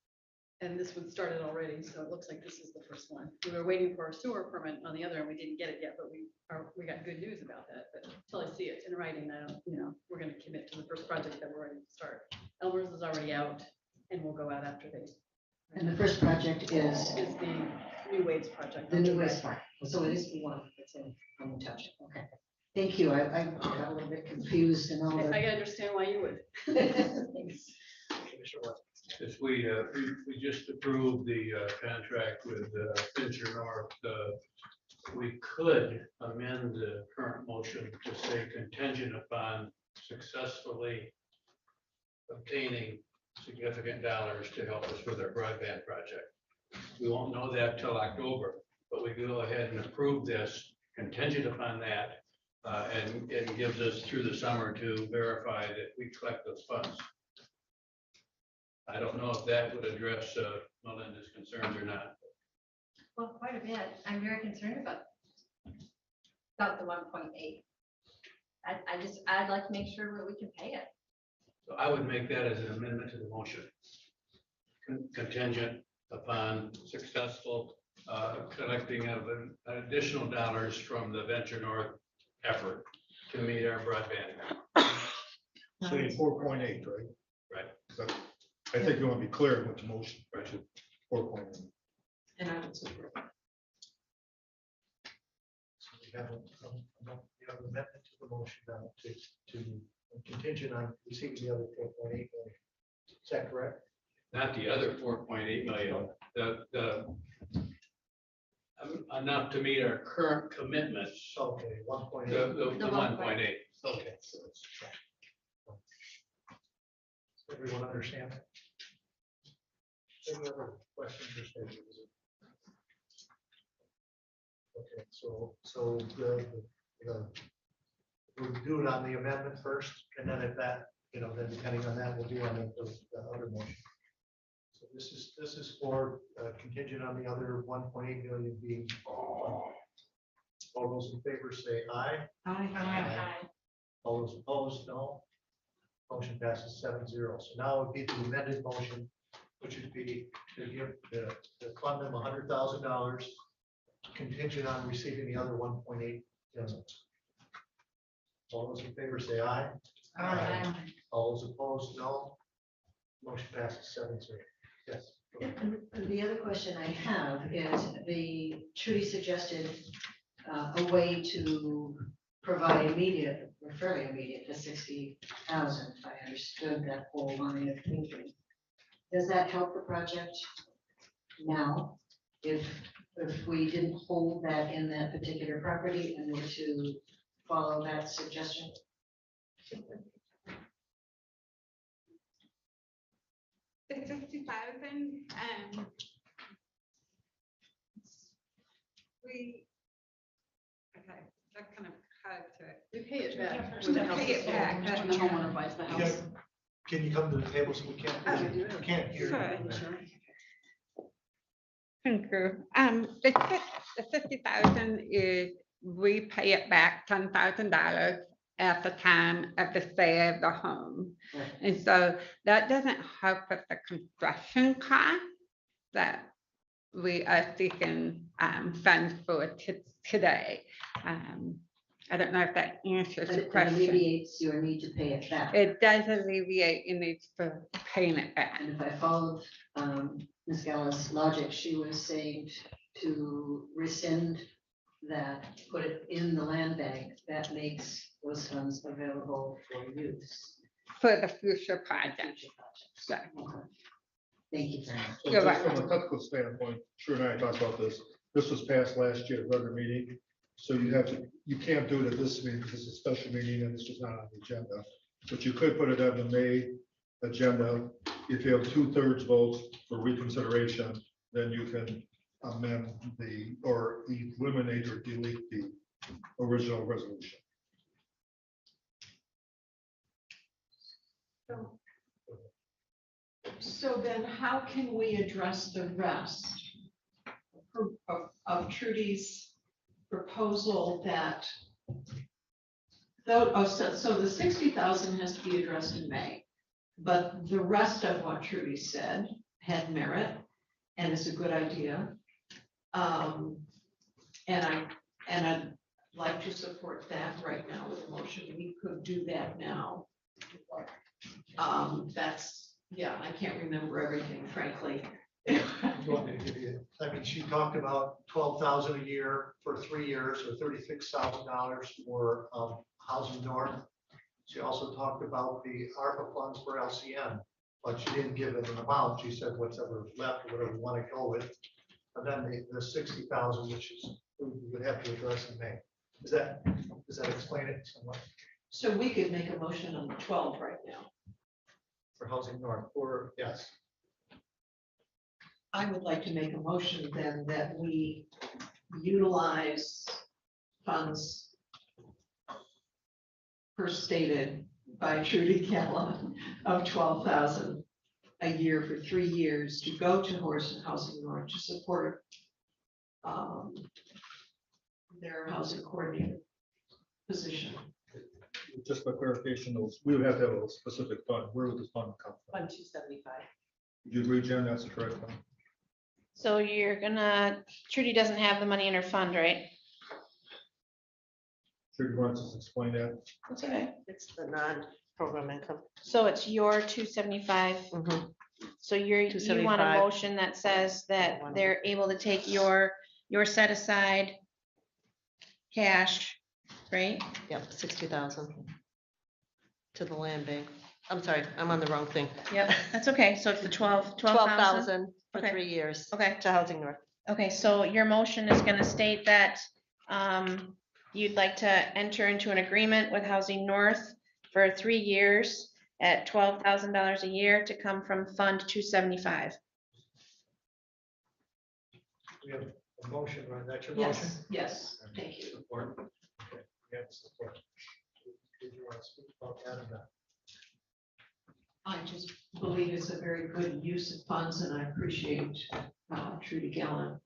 And this one started already, so it looks like this is the first one. We were waiting for a sewer permit on the other, and we didn't get it yet, but we got good news about that. But until I see it in writing, I don't, we're gonna commit to the first project that we're ready to start. Elmer's is already out, and we'll go out after they. And the first project is Is the New Waves project. the new west part. So it is the one that's in the township. Okay. Thank you. I got a little bit confused and all I that. understand why you would. Thanks. Commissioner Watt. As we just approved the contract with Fincher North, we could amend the current motion to say contingent upon successfully obtaining significant dollars to help us with our broadband project. We won't know that till October, but we can go ahead and approve this contingent upon that, and it gives us through the summer to verify that we collect those funds. I don't know if that would address Melinda's concerns or not. Well, quite a bit. I'm very concerned about the 1.8. I'd like to make sure that we can pay it. So I would make that as an amendment to the motion. Contingent upon successful collecting of additional dollars from the Venture North effort to meet our broadband. Saying 4.8, right? Right. So I think you want to be clear with the motion. Right. 4.8. And I would support. So we have an amendment to the motion now to contingent on receiving the other 4.8 million. Is that correct? Not the other 4.8 million, the enough to meet our current commitments, Okay, 1.8. the 1.8. Okay. So it's- Everyone understand? Any other questions or statements? Okay, so we'll do it on the amendment first, and then if that, then depending on that, we'll do on the other motion. So this is for contingent on the other 1.8 million being. All those in favor say aye. Aye. All those opposed, no. Motion passes 7-0. So now would be the amended motion, which would be to give to fund them $100,000 contingent on receiving the other 1.8 million. All those in favor say aye. Aye. All those opposed, no. Motion passes 7-0. Yes. And the other question I have is Trudy suggested a way to provide immediate, or fairly immediate, the 60,000, if I understood that whole line of thinking. Does that help the project now? If we didn't hold that in that particular property and were to follow that suggestion? The 60,000, okay, that kind of hard to. We pay it back. Yeah, when the house pay it is sold, back, when the homeowner buys the house. Can you come to the table so we can't hear? Sure. Thank you. The 50,000 is we pay it back $10,000 at the time of the sale of the home. Right. And so that doesn't help with the construction cost that we are seeking funds for today. I don't know if that answers But the it question. alleviates your need to pay it back. It does alleviate your need for paying it back. And if I followed Ms. Gall's logic, she was saying to rescind that, put it in the land bank, that makes those funds available for use. For the future project. Future projects. So, Okay. Thank you very much. So You're just right. from a technical standpoint, Drew and I talked about this. This was passed last year at regular meeting. So you can't do it at this meeting because it's a special meeting and this was not on the agenda. But you could put it on the May agenda. If you have 2/3 votes for reconsideration, then you can amend or eliminate or delete the original resolution. So then how can we address the rest of Trudy's proposal that so the 60,000 has to be addressed in May, but the rest of what Trudy said had merit and is a good idea. And I'd like to support that right now with a motion. We could do that now. Yeah, I can't remember everything, frankly. You want me to give you, she talked about 12,000 a year for 3 years or $36,000 for Housing North. She also talked about the Arpa funds for LCN, but she didn't give it an amount. She said whatever left, or whatever we want to go with. And then the 60,000, which is, we would have to address in May. Does that explain it somewhat So we could make a motion on the 12 right now. for Housing North, or yes? I would like to make a motion then that we utilize funds first stated by Trudy Catlin of 12,000 a year for 3 years to go to Housing North to support their housing coordinator position. Just for clarification, we would have to have a specific fund. Where would this fund come from? Fund 275. Do you agree, Jen? That's the correct one. So you're gonna, Trudy doesn't have the money in her fund, right? Sure, you want us to explain that? That's okay. It's the non-program income. So it's your 275. Mhm. So you want a 275. motion that says that they're able to take your set aside cash, right? Yep, 60,000 to the land bank. I'm sorry, I'm on the wrong thing. Yep, that's okay. So it's the 12,000. 12,000 for Okay. 3 years Okay. to Housing North. Okay, so your motion is gonna state that you'd like to enter into an agreement with Housing North for 3 years at $12,000 a year to come from Fund 275. We have a motion, right? That's your motion? Yes, thank you. Support. Okay, we have support. Did you want to speak about that or not? I just believe it's a very good use of funds, and I appreciate Trudy Gallen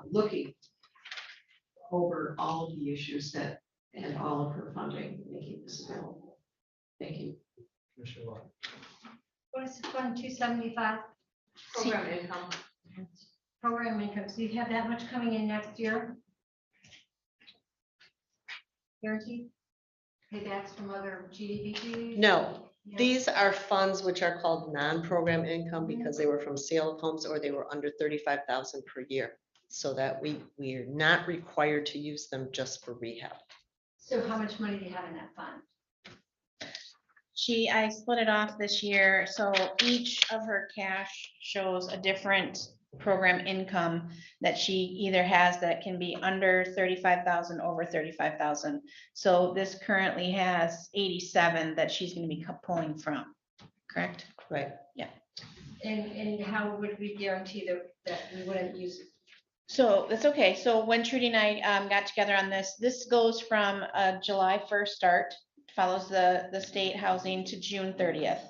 looking over all of the issues that, and all of her funding, making this available. Thank you. Commissioner Watt. What is Fund 275? Program income. Program income, so you have that much coming in next year? Guaranteed? Paybacks from other GDP? No, Yeah. these are funds which are called non-program income because they were from sale of homes or they were under 35,000 per year. So that we are not required to use them just for rehab. So how much money do you have in that fund? I split it off this year, so each of her cash shows a different program income that she either has that can be under 35,000, over 35,000. So this currently has 87 that she's gonna be pulling from, correct? Right. Yeah. And how would we guarantee that we wouldn't use it? So that's okay. So when Trudy and I got together on this, this goes from a July 1st start, follows the state housing to June 30th.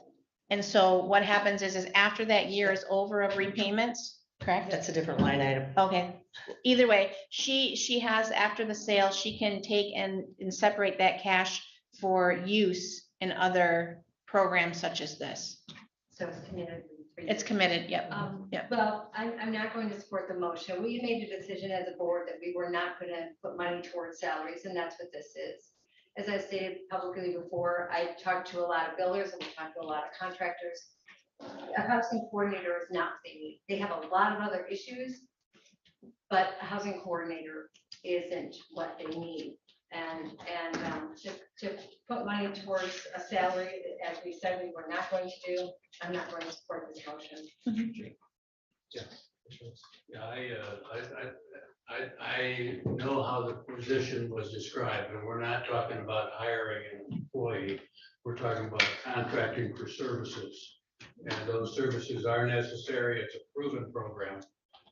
And so what happens is after that year is over of repayments, correct? That's a different line item. Okay, either way, she has, after the sale, she can take and separate that cash for use in other programs such as this. So it's committed. It's committed, yep. Yep. Well, I'm not going to support the motion. We made a decision as a board that we were not going to put money towards salaries, and that's what this is. As I stated publicly before, I talked to a lot of builders and we talked to a lot of contractors. A housing coordinator is not what they need. They have a lot of other issues, but a housing coordinator isn't what they need. And to put money towards a salary, as we said, we were not going to do, I'm not going to support this motion. Yeah. I know how the position was described, and we're not talking about hiring an employee. We're talking about contracting for services. And those services are necessary. It's a proven program.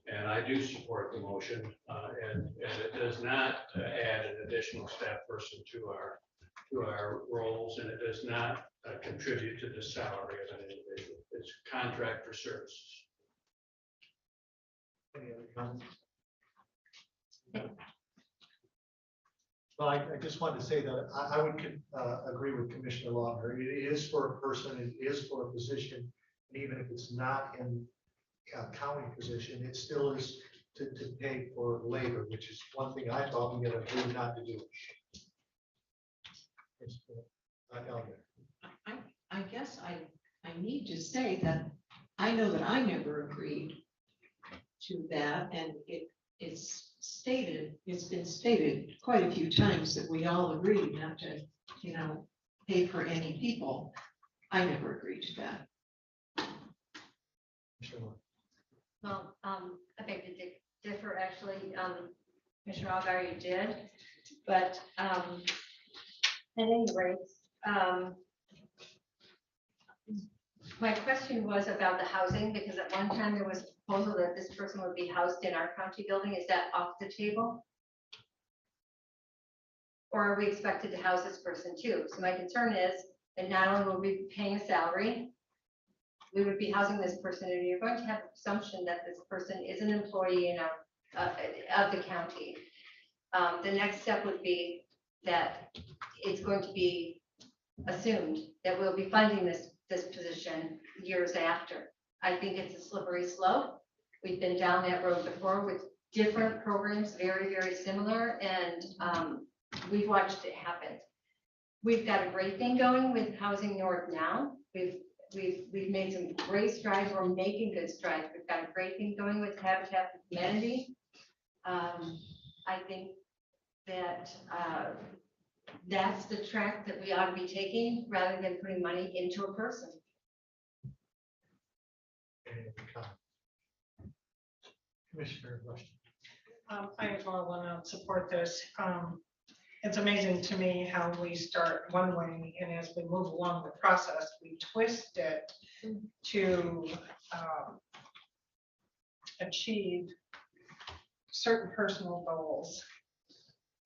And I do support the motion, and it does not add an additional staff person to our roles, and it does not contribute to the salary of an individual. It's contract for services. Any other comments? Well, I just wanted to say that I would agree with Commissioner Lautner. It is for a person, it is for a position, and even if it's not in a county position, it still is to pay for labor, which is one thing I thought we had agreed not to do. I guess I need to say that I know that I never agreed to that, and it's been stated quite a few times that we all agreed not to, pay for any people. I never agreed to that. Well, I beg to differ, actually, Commissioner Algar, you did, but at any rate, my question was about the housing, because at one time there was a proposal that this person would be housed in our county building. Is that off the table? Or are we expected to house this person too? So my concern is that not only will we be paying a salary, we would be housing this person, and you're going to have the presumption that this person is an employee of the county. The next step would be that it's going to be assumed that we'll be funding this position years after. I think it's a slippery slope. We've been down that road before with different programs, very, very similar, and we've watched it happen. We've got a great thing going with Housing North now. We've made some great strides. We're making good strides. We've got a great thing going with Habitat for Humanity. I think that that's the track that we ought to be taking rather than putting money into a person. Commissioner Rushton. I as well want to support this. It's amazing to me how we start one way and as we move along the process, we twist it to achieve certain personal goals.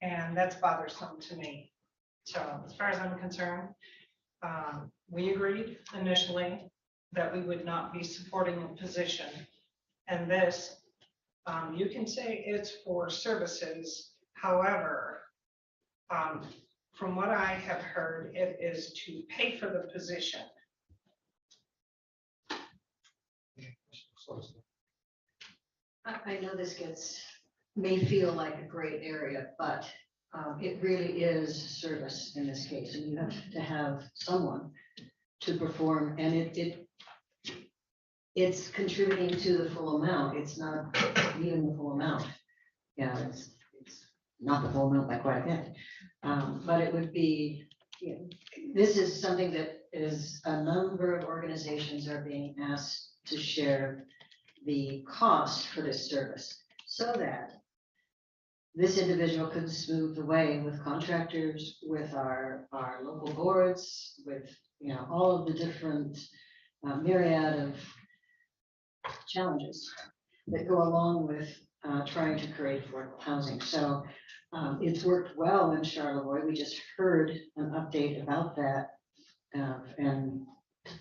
And that's bothersome to me. So as far as I'm concerned, we agreed initially that we would not be supporting a position. And this, you can say it's for services. However, from what I have heard, it is to pay for the position. I know this may feel like a gray area, but it really is service in this case, and you have to have someone to perform, and it's contributing to the full amount. It's not even the full amount. Yeah, it's not the full amount by quite a bit, but it would be. This is something that is a number of organizations are being asked to share the cost for this service, so that this individual could smooth the way with contractors, with our local boards, with all of the different myriad of challenges that go along with trying to create affordable housing. So it's worked well in Charlevoix. We just heard an update about that, and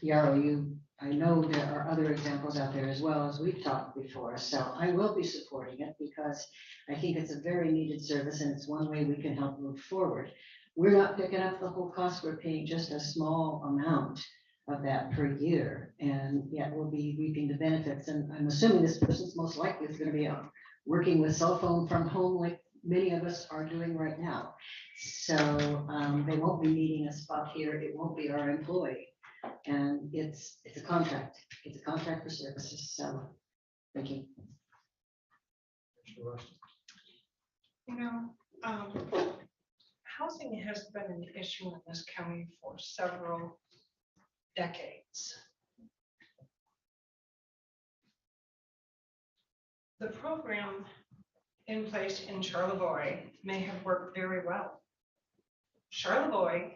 Yarrow, I know there are other examples out there as well, as we've talked before. So I will be supporting it because I think it's a very needed service and it's one way we can help move forward. We're not picking up the whole cost. We're paying just a small amount of that per year, and yet we'll be reaping the benefits. And I'm assuming this person's most likely is going to be working with cell phone from home like many of us are doing right now. So they won't be needing a spot here. It won't be our employee. And it's a contract. It's a contract for services. So thank you. Housing has been an issue in this county for several decades. The program in place in Charlevoix may have worked very well. Charlevoix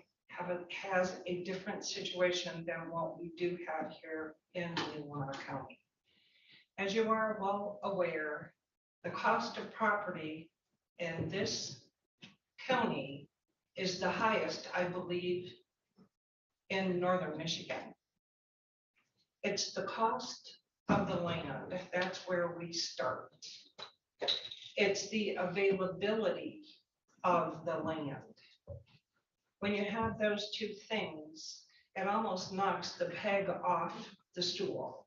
has a different situation than what we do have here in Leelanau County. As you are well aware, the cost of property in this county is the highest, I believe, in northern Michigan. It's the cost of the land. That's where we start. It's the availability of the land. When you have those two things, it almost knocks the peg off the stool.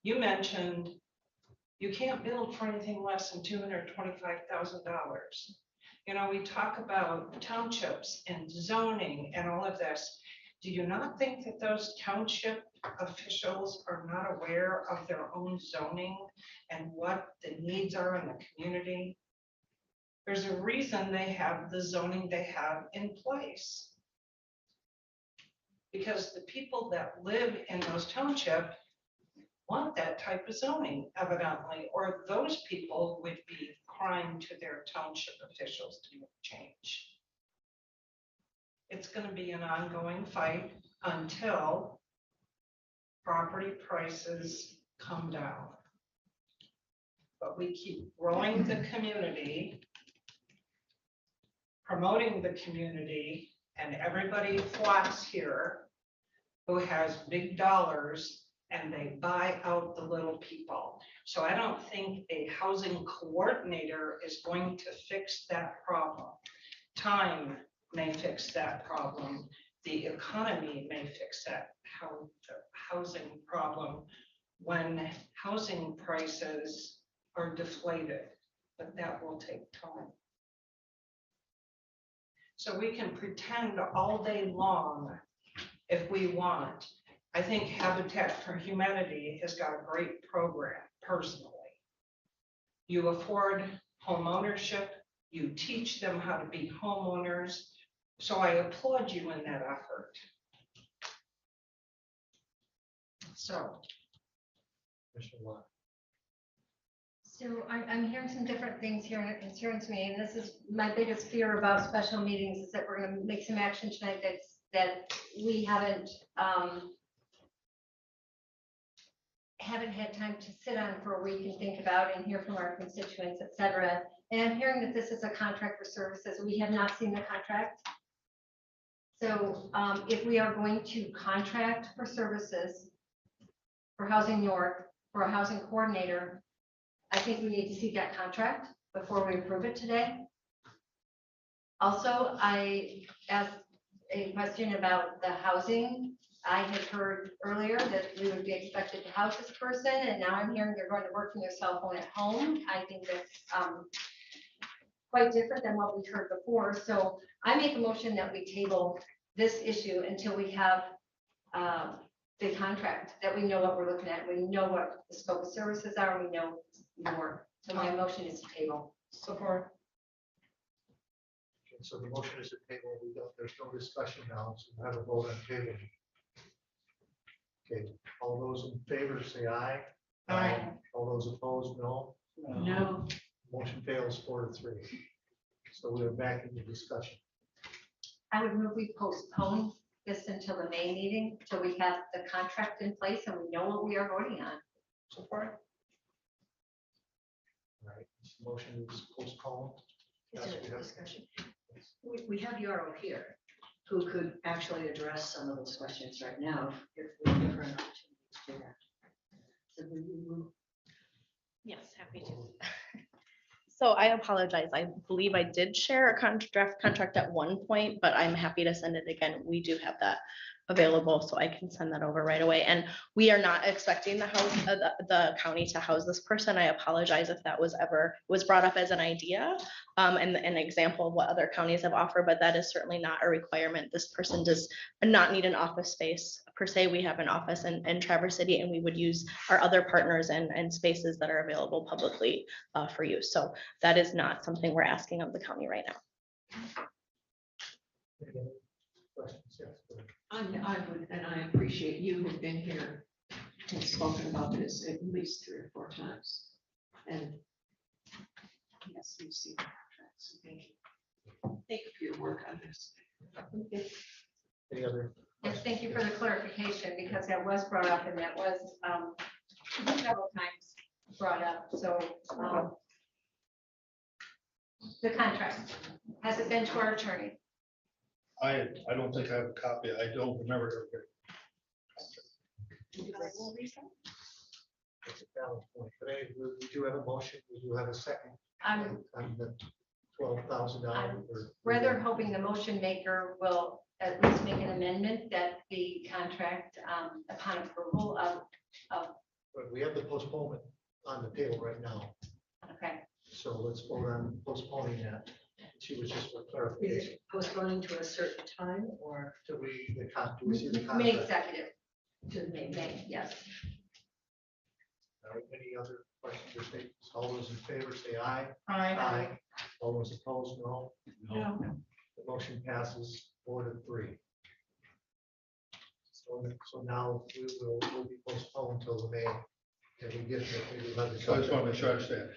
You mentioned you can't build for anything less than $225,000. We talk about townships and zoning and all of this. Do you not think that those township officials are not aware of their own zoning and what the needs are in the community? There's a reason they have the zoning they have in place. Because the people that live in those townships want that type of zoning, evidently, or those people would be crying to their township officials to make change. It's going to be an ongoing fight until property prices come down. But we keep growing the community, promoting the community, and everybody flocks here who has big dollars and they buy out the little people. So I don't think a housing coordinator is going to fix that problem. Time may fix that problem. The economy may fix that housing problem. when housing prices are deflated, but that will take time. So we can pretend all day long if we want. I think Habitat for Humanity has got a great program personally. You afford home ownership, you teach them how to be homeowners. So I applaud you in that effort. So. Commissioner Watt. So I'm hearing some different things here in insurance meeting. This is my biggest fear about special meetings is that we're gonna make some action tonight that we haven't had time to sit on for a week and think about and hear from our constituents, et cetera. And I'm hearing that this is a contract for services. We have not seen the contract. So if we are going to contract for services for Housing North, for a housing coordinator, I think we need to see that contract before we approve it today. Also, I asked a question about the housing. I had heard earlier that we would be expected to house this person, and now I'm hearing they're going to work from their cell phone at home. I think that's quite different than what we've heard before. So I make a motion that we table this issue until we have the contract, that we know what we're looking at. We know what the scope of services are, and we know more. So my motion is to table. Support. Okay, so the motion is to table. There's no discussion now, so we'll have a vote on table. Okay, all those in favor say aye. Aye. All those opposed, no. No. Motion fails 4-3. So we are back into discussion. I would move we postpone this until the May meeting, till we have the contract in place and we know what we are voting on. Support. All right, this motion is postponed. Is Yes, there we a have- discussion? We have Yarrow here, who could actually address some of those questions right now if we give her an opportunity to do that. So we will. Yes, happy to. So I apologize. I believe I did share a draft contract at one point, but I'm happy to send it again. We do have that available, so I can send that over right away. And we are not expecting the county to house this person. I apologize if that was brought up as an idea and an example of what other counties have offered, but that is certainly not a requirement. This person does not need an office space per se. We have an office in Traverse City, and we would use our other partners and spaces that are available publicly for use. So that is not something we're asking of the county right now. Any other questions? Yes, go ahead. I would, and I appreciate you have been here and spoken about this at least 3 or 4 times. And yes, you see the contracts. So thank you. Thank you for your work on this. Any other? Yes, thank you for the clarification, because that was brought up and that was several times brought up. So the contract, has it been to our attorney? I don't think I have a copy. I don't remember ever getting. It's a valid point. Today, we do have a motion. We do have a second. I'm On the $12,000. rather hoping the motion maker will at least make an amendment that the contract upon approval of, But we have the postponement on the table right now. okay. So let's vote on postponing that. She was just for Is clarification. it postponing to a certain time or Do we see the May contract? executive, to the May? May, yes. All right, any other questions or statements? All those in favor say aye. Aye. All those opposed, no. No. The motion passes 4-3. So now we'll be postponed until the May. And we get the. So I just want to make sure I understand.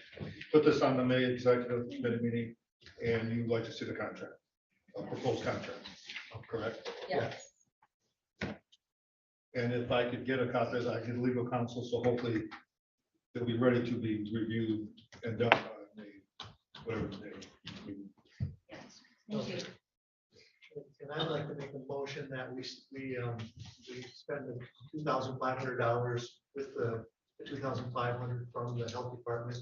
Put this on the May executive committee meeting, and you'd like to see the contract, a proposed contract, correct? Yes. And if I could get a copy, I get legal counsel, so hopefully it'll be ready to be reviewed and done on the, whatever the day. Yes. Thank you. And I'd like to make a motion that we spend the $2,500 with the $2,500 from the health department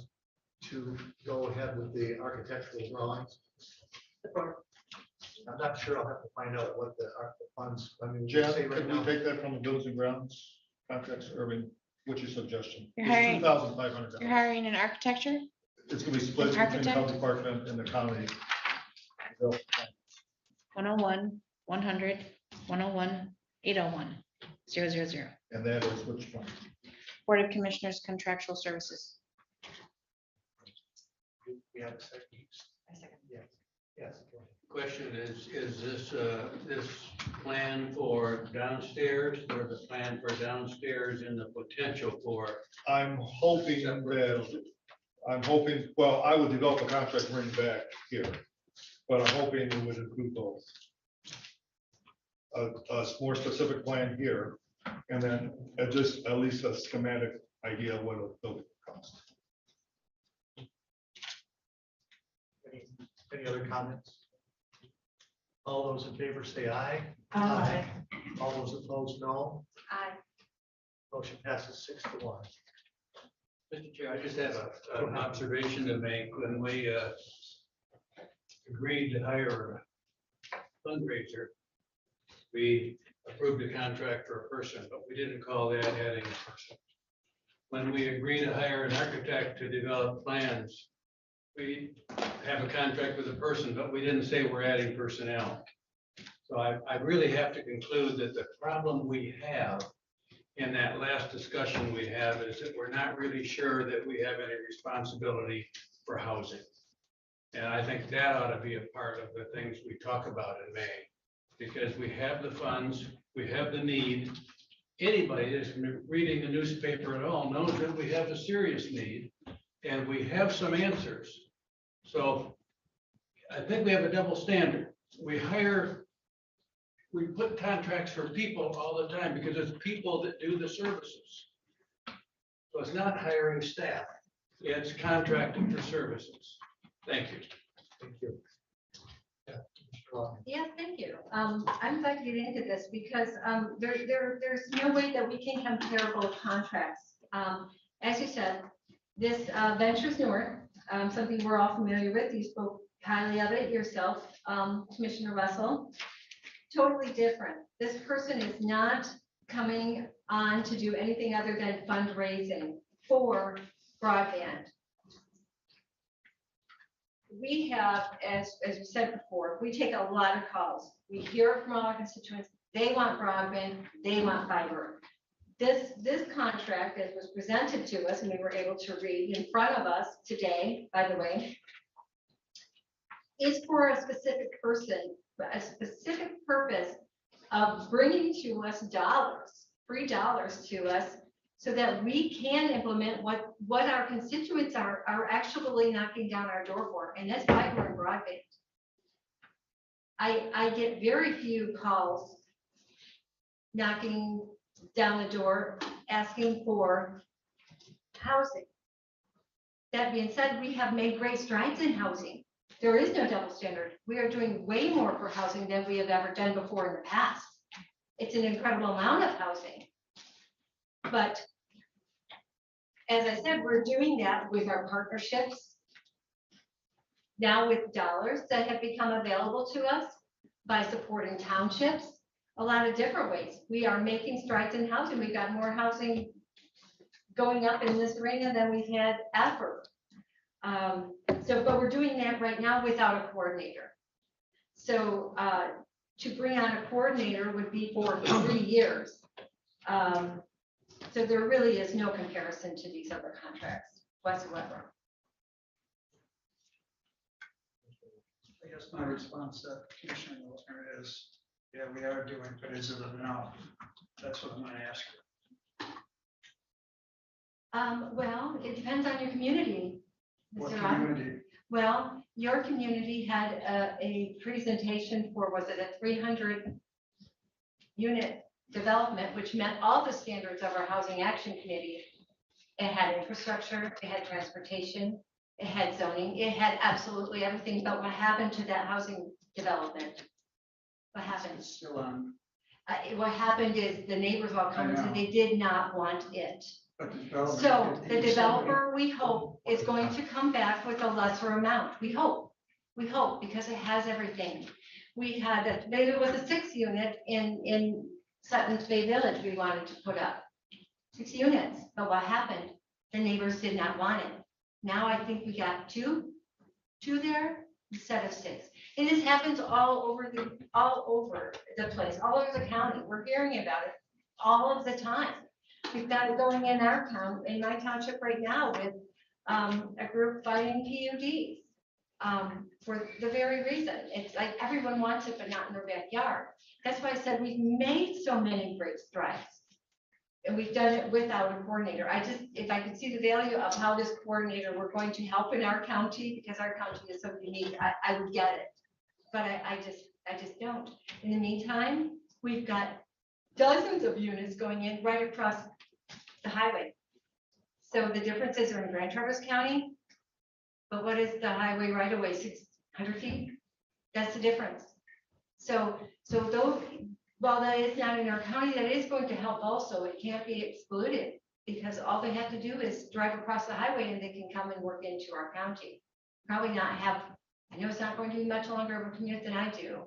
to go ahead with the architectural drawings. I'm not sure. I'll have to find out what the funds, I mean. Jeff, say right could we now. take that from the buildings and grounds contracts, Irving? What's your suggestion? You're It's hiring- $2,500. You're hiring an architecture? It's gonna be split between the Architect? health department and the county. 101, 100, 101, 801, 000. And that is which one? Board of Commissioners Contractual Services. We have a second. Yes, yes. Question is this plan for downstairs or the plan for downstairs and the potential for? I'm hoping well, I would develop a contract and bring it back here, but I'm hoping it would include both. A more specific plan here, and then just at least a schematic idea of what a building costs. Any other comments? All those in favor say aye. Aye. All those opposed, no. Aye. Motion passes 6-1. Mr. Chair, I just have an observation to make. When we agreed to hire a fundraiser, we approved a contract for a person, but we didn't call that adding a person. When we agree to hire an architect to develop plans, we have a contract with a person, but we didn't say we're adding personnel. So I really have to conclude that the problem we have in that last discussion we have is that we're not really sure that we have any responsibility for housing. And I think that ought to be a part of the things we talk about in May, because we have the funds, we have the need. Anybody that's reading the newspaper at all knows that we have a serious need and we have some answers. So I think we have a double standard. We put contracts for people all the time because it's people that do the services. So it's not hiring staff, it's contracting for services. Thank you. Thank you. Yeah, Mr. Long. Yeah, thank you. I'm glad to get into this because there's no way that we can compare both contracts. As you said, this venture is newer, something we're all familiar with. You spoke highly of it yourself, Commissioner Russell. Totally different. This person is not coming on to do anything other than fundraising for broadband. We have, as we said before, we take a lot of calls. We hear it from all our constituents. They want broadband, they want fiber. This contract, as was presented to us, and we were able to read in front of us today, by the way, is for a specific person, a specific purpose of bringing to us dollars, free dollars to us, so that we can implement what our constituents are actually knocking down our door for, and that's fiber and broadband. I get very few calls knocking down the door asking for housing. That being said, we have made great strides in housing. There is no double standard. We are doing way more for housing than we have ever done before in the past. It's an incredible amount of housing. But as I said, we're doing that with our partnerships. Now with dollars that have become available to us by supporting townships, a lot of different ways. We are making strides in housing. We've got more housing going up in this arena than we've had ever. But we're doing that right now without a coordinator. So to bring on a coordinator would be for 3 years. So there really is no comparison to these other contracts whatsoever. I guess my response to Commissioner Wilson is, yeah, we are doing, but is it enough? That's what I'm going to ask you. Well, it depends on your community. What Mr. Roth. community? Well, your community had a presentation for, was it a 300 unit development, which met all the standards of our Housing Action Committee. It had infrastructure, it had transportation, it had zoning, it had absolutely everything. But what happened to that housing development? What happened? It's still on. What happened is the neighbors all come and said they did not want it. But the development So did the 87. developer, we hope, is going to come back with a lesser amount. We hope, because it has everything. We had, maybe it was a 6 unit in Sutton's Bay Village we wanted to put up. 6 units. But what happened? The neighbors did not want it. Now I think we got two there instead of 6. And this happens all over the place, all over the county. We're hearing about it all of the time. We've got it going in our town, in my township right now with a group fighting PUDs for the very reason. It's like everyone wants it, but not in their backyard. That's why I said we've made so many great strides. And we've done it without a coordinator. If I could see the value of how this coordinator were going to help in our county, because our county is so unique, I would get it. But I just don't. In the meantime, we've got dozens of units going in right across the highway. So the differences are in Grand Traverse County. But what is the highway right away? 600 feet? That's the difference. So those, while that is not in our county, that is going to help also. It can't be excluded because all they have to do is drive across the highway and they can come and work into our county. Probably not have, I know it's not going to be much longer of a commute than I do.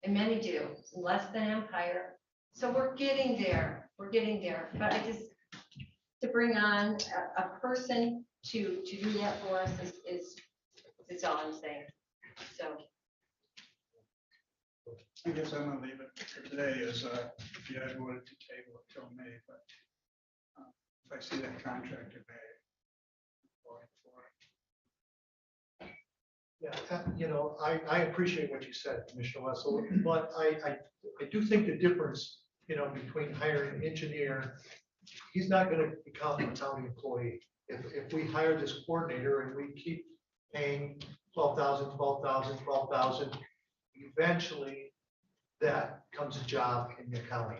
And many do, less than Empire. So we're getting there. We're getting there. But I just, to bring on a person to do that for us is all I'm saying. So. I guess I'm gonna leave it for today as, if you had wanted to table it till May, but if I see that contract in May. going for it. Yeah, you know, I appreciate what you said, Commissioner Wessel, but I do think the difference, you know, between hiring an engineer, he's not gonna become a county employee. If we hire this coordinator and we keep paying 12,000, 12,000, 12,000, eventually that becomes a job in the county.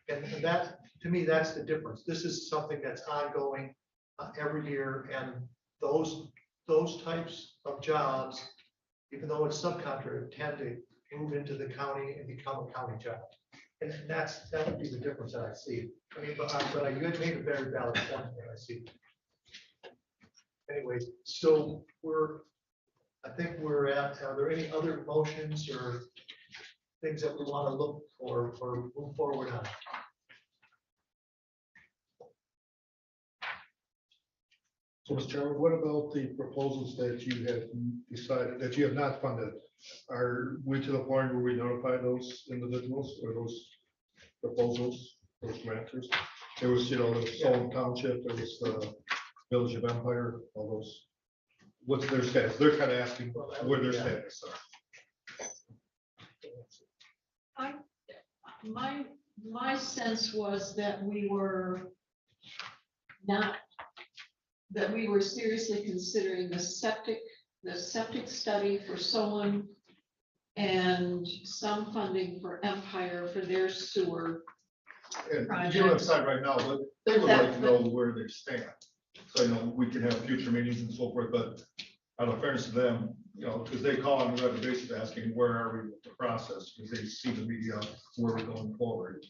And that, to me, that's the difference. This is something that's ongoing every year, and those types of jobs, even though it's subcontractor, tend to move into the county and become a county job. And that would be the difference that I see. I mean, but you had made a very valid point that I see. Anyway, so I think we're at, are there any other motions or things that we want to look for or move forward on? So, Mr. Chairman, what about the proposals that you have decided, that you have not funded? Are we to the point where we notify those individuals or those proposals, those grantors? There was, you know, the Solon Township, there was the Village of Empire, all those. What's their status? They're kind of asking where their status are. My sense was that we were seriously considering the septic study for Solon and some funding for Empire for their sewer. And you don't have side right now, but they would like to know where they stand. So, you know, we can have future meetings and so forth, but out of fairness to them, you know, because they call on the reservations asking, where are we with the process? Because they see the media, where we're going forward.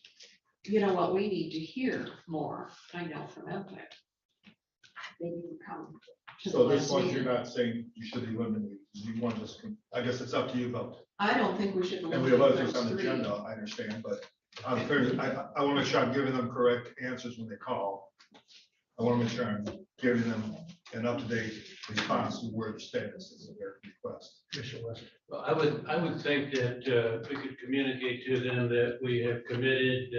You know what, we need to hear more, I know, from Empire. They didn't come. to So the this last one, you're meeting. not saying you should eliminate, you want to just, I guess it's up to you, but. I don't think we should. And we have other things eliminate on the those three. agenda, I understand, but I'm fair, I want to make sure I'm giving them correct answers when they call. I want to make sure I'm giving them an up-to-date response to where the status is of their request. Well, I would think that we could communicate to them that we have committed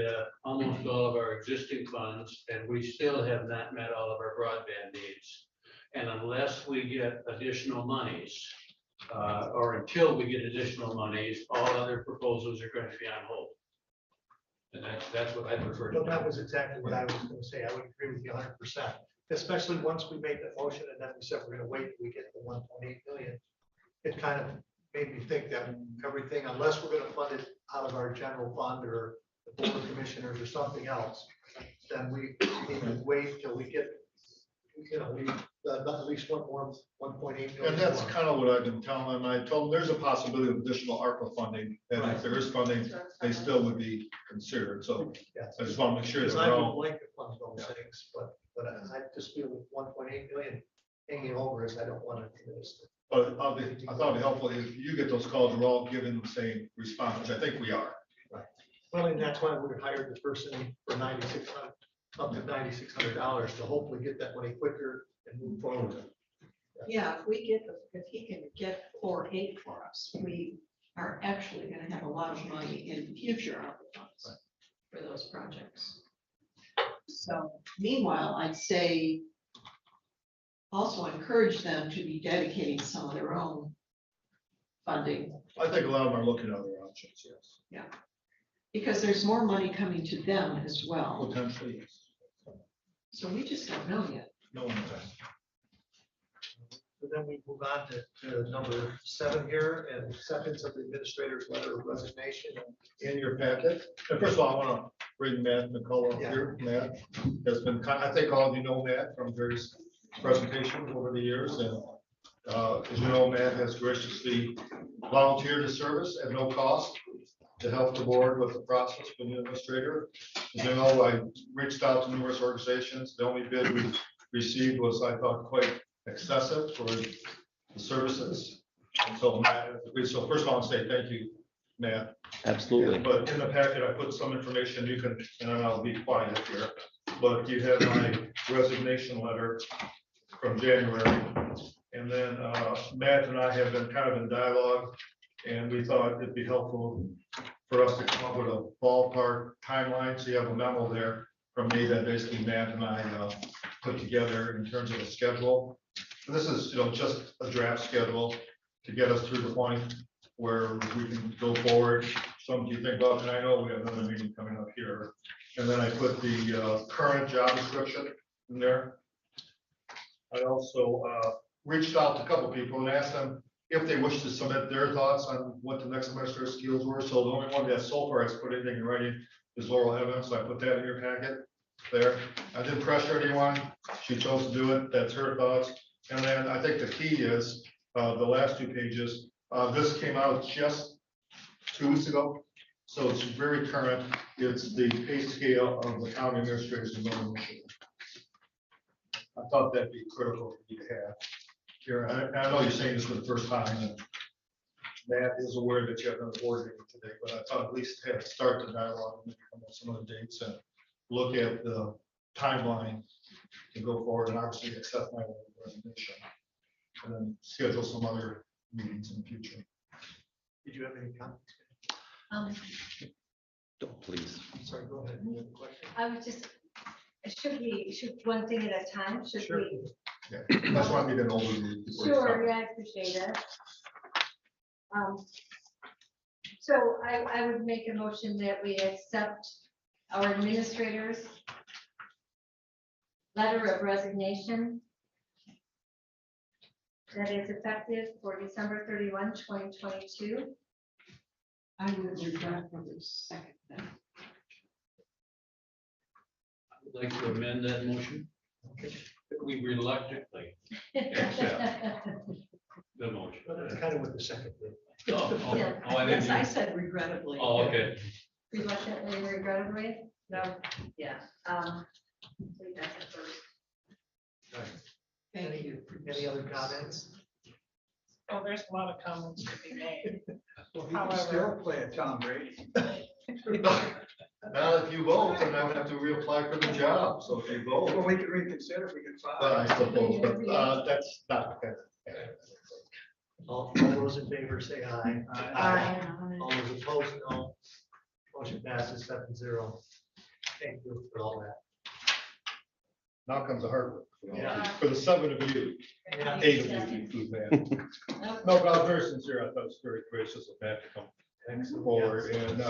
almost all of our existing funds, and we still have not met all of our broadband needs. And unless we get additional monies, or until we get additional monies, all other proposals are going to be on hold. And that's what I prefer to Well, do. that was exactly what I was going to say. I would agree with you 100%, especially once we made that motion and then we said we're going to wait till we get the 1.8 million. It kind of made me think that everything, unless we're going to fund it out of our general fund or the board of commissioners or something else, then we need to wait till we get, you know, we at least one more 1.8 million. And that's kind of what I've been telling them. I told them there's a possibility of additional ARPA funding, and if there is funding, they still would be considered. So I just want to make sure that Because I we're don't all. like to fund those things, but I just feel with 1.8 million hanging over us, I don't want to do this. But I thought it'd be helpful if you get those calls, we're all giving the same response, which I think we are. Right. Well, and that's why we hired the person for 9,600. up to $9,600 to hopefully get that money quicker and move forward. Yeah, if he can get 4.8 for us, we are actually gonna have a lot of money in future ARPA funds for those projects. So meanwhile, I'd say also encourage them to be dedicating some of their own funding, I think a lot of them are looking at other options, yes. because there's more money coming to them as well. Potentially, yes. So we just don't know yet. No one knows. So then we move on to number 7 here, and acceptance of the administrator's letter of resignation. In your packet, and first of all, I want to bring Matt McCullough up here. Matt has been, I think all of you know Matt from various presentations over the years, and as you know, Matt has graciously volunteered his service at no cost to help the board with the process for the administrator. As you know, I reached out to numerous organizations. The only bid we received was, I thought, quite excessive for the services. And so Matt has agreed. So first of all, I want to say thank you, Matt. Absolutely. But in the packet, I put some information you can, and then I'll be quiet here, but you have my resignation letter from January. And then Matt and I have been kind of in dialogue, and we thought it'd be helpful for us to come up with a ballpark timeline. So you have a memo there from me that basically Matt and I put together in terms of a schedule. And this is, just a draft schedule to get us through the point where we can go forward. Some you think, well, and I know we have another meeting coming up here. And then I put the current job description in there. I also reached out to a couple people and asked them if they wish to submit their thoughts on what the next semester's skills were. So the only one that so far has put anything in writing is Laurel Evans. So I put that in your packet there. I didn't pressure anyone. She chose to do it. That's her thoughts. And then I think the key is the last 2 pages. This came out just 2 weeks ago. So it's very current. It's the pay scale of the county administrators in Northern Michigan. I thought that'd be critical for you to have here. I know you're saying this for the first time, and Matt is aware that you have another board meeting today, but I thought at least have start the dialogue and come up with some of the dates and look at the timeline to go forward and obviously accept my resignation and then schedule some other meetings in the future. Did you have any comments? Don't, please. Sorry, go ahead. You have a question? I was just, should one thing at a time, should Sure. we? Yeah, that's why I need an overview. before you Sure, start. yeah, I appreciate it. So I would make a motion that we accept our administrator's letter of resignation that is effective for December 31, 2022. I would regret for the second then. I would like to amend that motion. We reluctantly accept the motion. But that's kind of what the second did. Yeah. I didn't Yes, I use- said regrettably. Oh, okay. Reluctantly, regrettably? No, yeah. I think that's the first. All right. Thank you. Any other comments? Oh, there's a lot of comments to be made. Well, you can still play a Tom Brady. Now, if you vote, then I would have to reapply for the job. So if you Well, vote, we could reconsider if we get I five. suppose, but that's not. All those in favor say aye. Aye. All those opposed, no. Motion passes 7-0. Thank you for all that. Now comes the hard work. Yeah. For the 7 of you, Yeah. 8 of you, food man. No, but I was very sincere. I thought it was very gracious of Matt to come forward, and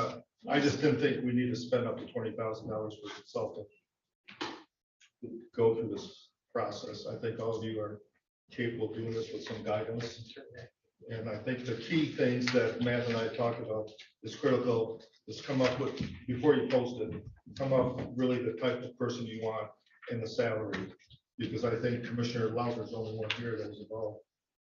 I just didn't think we need to spend up to $20,000 for a consultant to go through this process. I think all of you are capable of doing this with some guidance. And I think the key things that Matt and I talked about is critical, is come up with, before you post it, come up with really the type of person you want and the salary. Because I think Commissioner Lauter's the only one here that was involved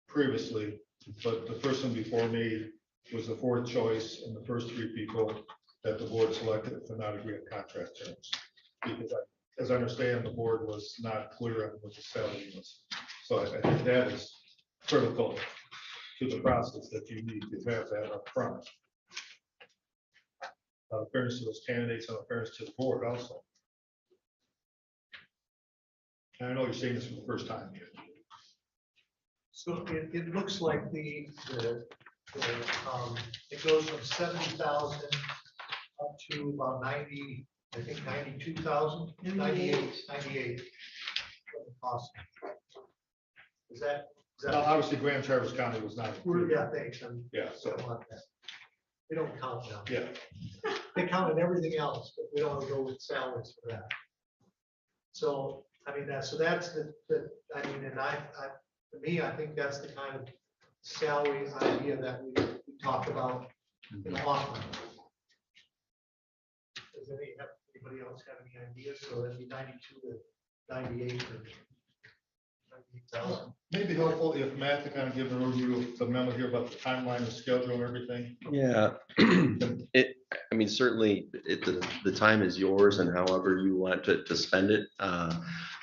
previously, but the person before me was the 4th choice and the first 3 people that the board selected to not agree on contract terms. Because as I understand, the board was not clear on what the salary was. So I think that is critical to the process that you need to have that up front. Fairness to those candidates and fairness to the board also. And I know you're seeing this for the first time. So it looks like it goes from 70,000 up to about 90, I think 92,000, 98. What the cost. Is that? Now, obviously, Grand Traverse County was not. Yeah, thanks. Yeah, so, We don't count them. yeah. They counted everything else, but we don't want to go with salaries for that. So, I mean, that's I mean, and to me, I think that's the kind of salary idea that we talked about in often. Does anybody else have any ideas? So that'd be 92 to 98 or 98,000. Maybe helpful if Matt to kind of give an overview of the memo here about the timeline, the schedule and everything. Yeah, I mean, certainly the time is yours and however you want to spend it.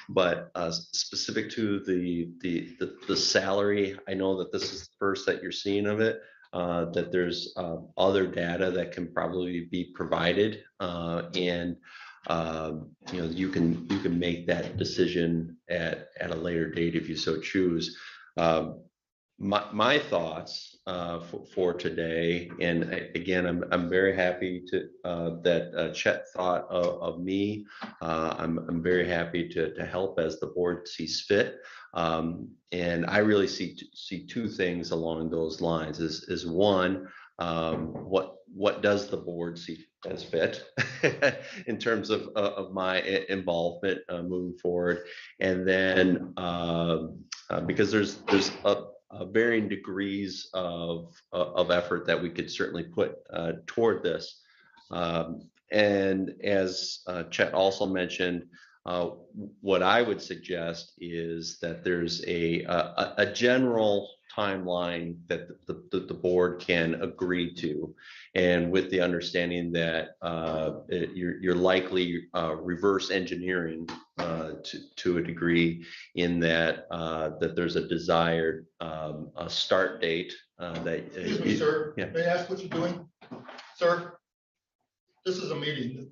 But specific to the salary, I know that this is the first that you're seeing of it, that there's other data that can probably be provided. And you know, you can make that decision at a later date if you so choose. My thoughts for today, and again, I'm very happy to that Chet thought of me. I'm very happy to help as the board sees fit. And I really see two things along those lines. Is one, what does the board see as fit in terms of my involvement moving forward, and then because there's varying degrees of effort that we could certainly put toward this. And as Chet also mentioned, what I would suggest is that there's a general timeline that the board can agree to, and with the understanding that you're likely reverse engineering to a degree, in that that there's a desired a start date that. Excuse me, sir. Yeah. May I ask what you're doing? Sir, this is a meeting.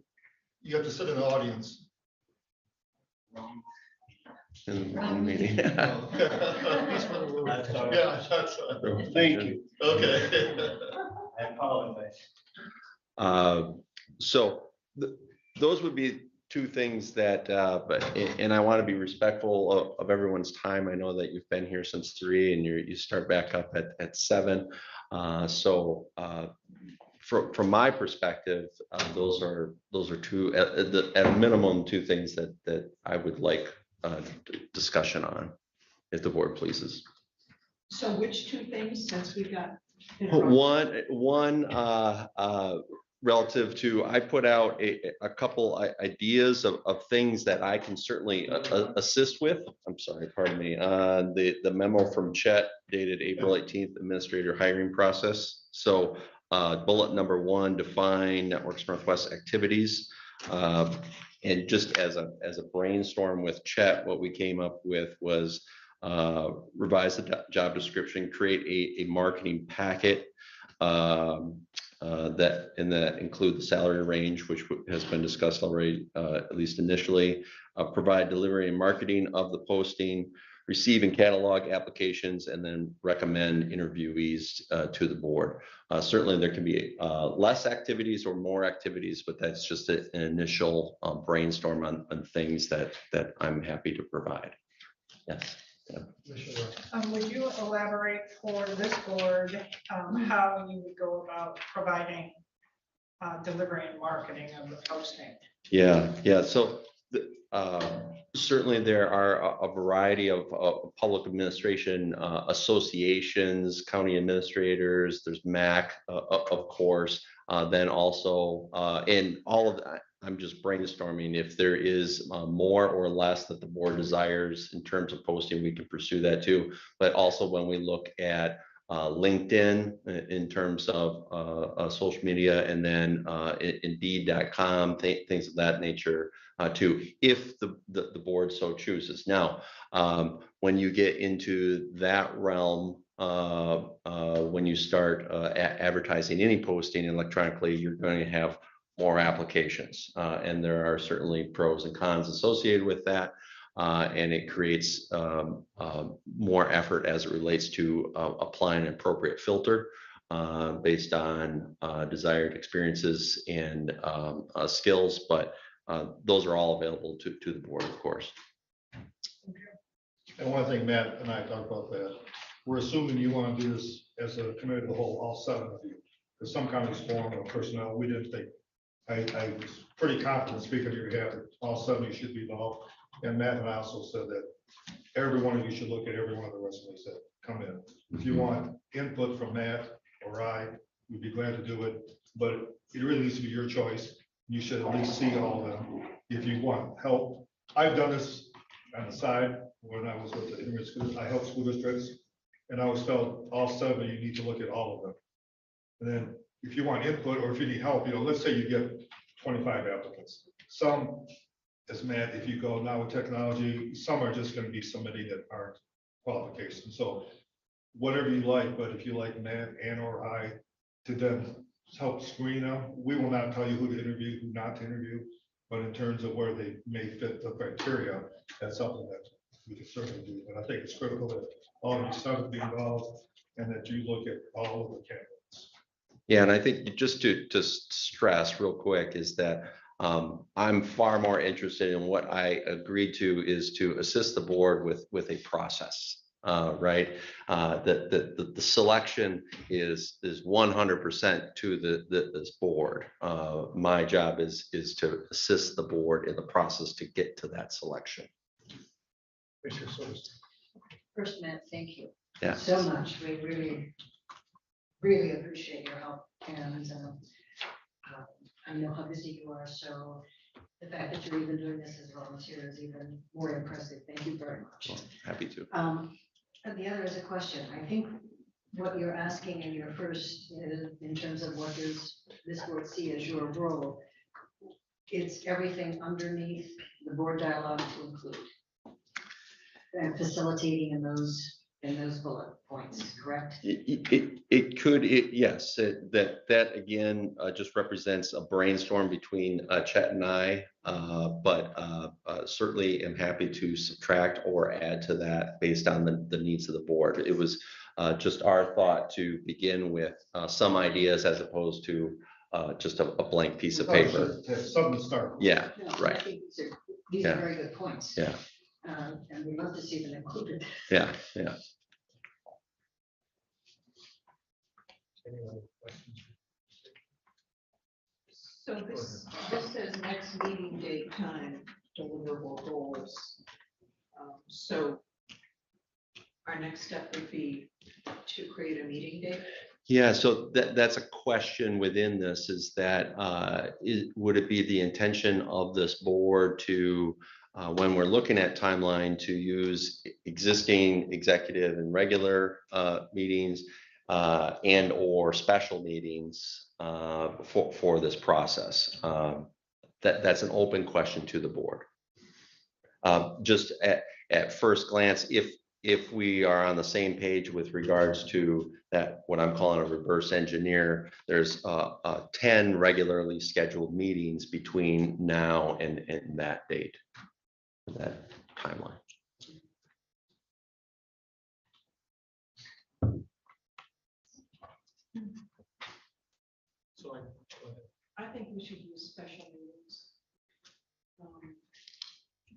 You have to sit in the audience. in meeting. Yeah, that's Thank you. okay. I apologize. So those would be two things that, and I want to be respectful of everyone's time. I know that you've been here since 3 and you start back up at 7. So from my perspective, those are two, at a minimum, two things that I would like discussion on, if the board pleases. So which two things, since we got? One relative to, I put out a couple ideas of things that I can certainly assist with. I'm sorry, pardon me. The memo from Chet dated April 18th, administrator hiring process. So bullet number 1, define Networks Northwest activities. And just as a brainstorm with Chet, what we came up with was revise the job description, create a marketing packet that include the salary range, which has been discussed already, at least initially, provide delivery and marketing of the posting, receive and catalog applications, and then recommend interviewees to the board. Certainly there can be less activities or more activities, but that's just an initial brainstorm on things that I'm happy to provide. Yes. Yeah. Would you elaborate for this board how you would go about providing delivery and marketing of the posting? Yeah. So certainly there are a variety of public administration associations, county administrators. There's MAC, of course. Then also, and all of that, I'm just brainstorming. If there is more or less that the board desires in terms of posting, we can pursue that too. But also when we look at LinkedIn in terms of social media, and then Indeed.com, things of that nature too, if the board so chooses. Now, when you get into that realm, when you start advertising any posting electronically, you're going to have more applications, and there are certainly pros and cons associated with that. And it creates more effort as it relates to applying an appropriate filter based on desired experiences and skills, but those are all available to the board, of course. And one thing Matt and I talked about that, we're assuming you want to do this as a committee of the whole, all 7 of you. Because some counties form of personnel, we didn't think, I was pretty confident speaking on your behalf that all 7 of you should be involved. And Matt and I also said that every one of you should look at every one of the resumes that come in. If you want input from Matt or I, we'd be glad to do it, but it really needs to be your choice. You should at least see all of them. If you want help, I've done this on the side when I was with the immigrant schools. I helped school districts, and I always felt all 7 of you need to look at all of them. And then if you want input or if you need help, let's say you get 25 applicants. Some, as Matt, if you go now with technology, some are just going to be submitting that aren't qualifications. So whatever you like, but if you like Matt and or I to then help screen them, we will not tell you who to interview, who not to interview, but in terms of where they may fit the criteria, that's something that we can certainly do. But I think it's critical that all of you start to be involved and that you look at all of the candidates. Yeah, and I think just to stress real quick is that I'm far more interested in what I agreed to is to assist the board with a process, right? The selection is 100% to this board. My job is to assist the board in the process to get to that selection. First, Matt, thank you Yeah. so much. We really appreciate your help, and I know how busy you are, so the fact that you're even doing this as a volunteer is even more impressive. Thank you very much. Well, happy to. And the other is a question. I think what you're asking in your first, in terms of what does this board see as your role, it's everything underneath the board dialogue to include and facilitating in those bullet points, correct? It could, yes, that again just represents a brainstorm between Chet and I, but certainly am happy to subtract or add to that based on the needs of the board. It was just our thought to begin with some ideas as opposed to just a blank piece of paper. Something to start. Yeah, No, I right. think these are very good points. Yeah. And we'd love to see them included. Yeah. So this says next meeting date, time, deliverable goals. So our next step would be to create a meeting date. Yeah, so that's a question within this is that would it be the intention of this board to, when we're looking at timeline, to use existing executive and regular meetings and or special meetings for this process? That's an open question to the board. Just at first glance, if we are on the same page with regards to that, what I'm calling a reverse engineer, there's 10 regularly scheduled meetings between now and that date, that timeline. So I think we should use special meetings.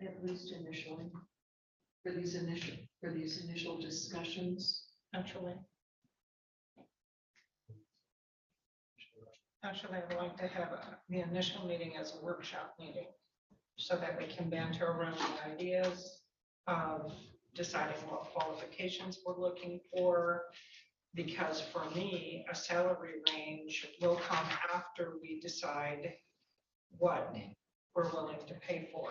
At least initially, for these initial discussions. Actually, I'd like to have the initial meeting as a workshop meeting so that we can banter around the ideas of deciding what qualifications we're looking for. Because for me, a salary range will come after we decide what we're willing to pay for.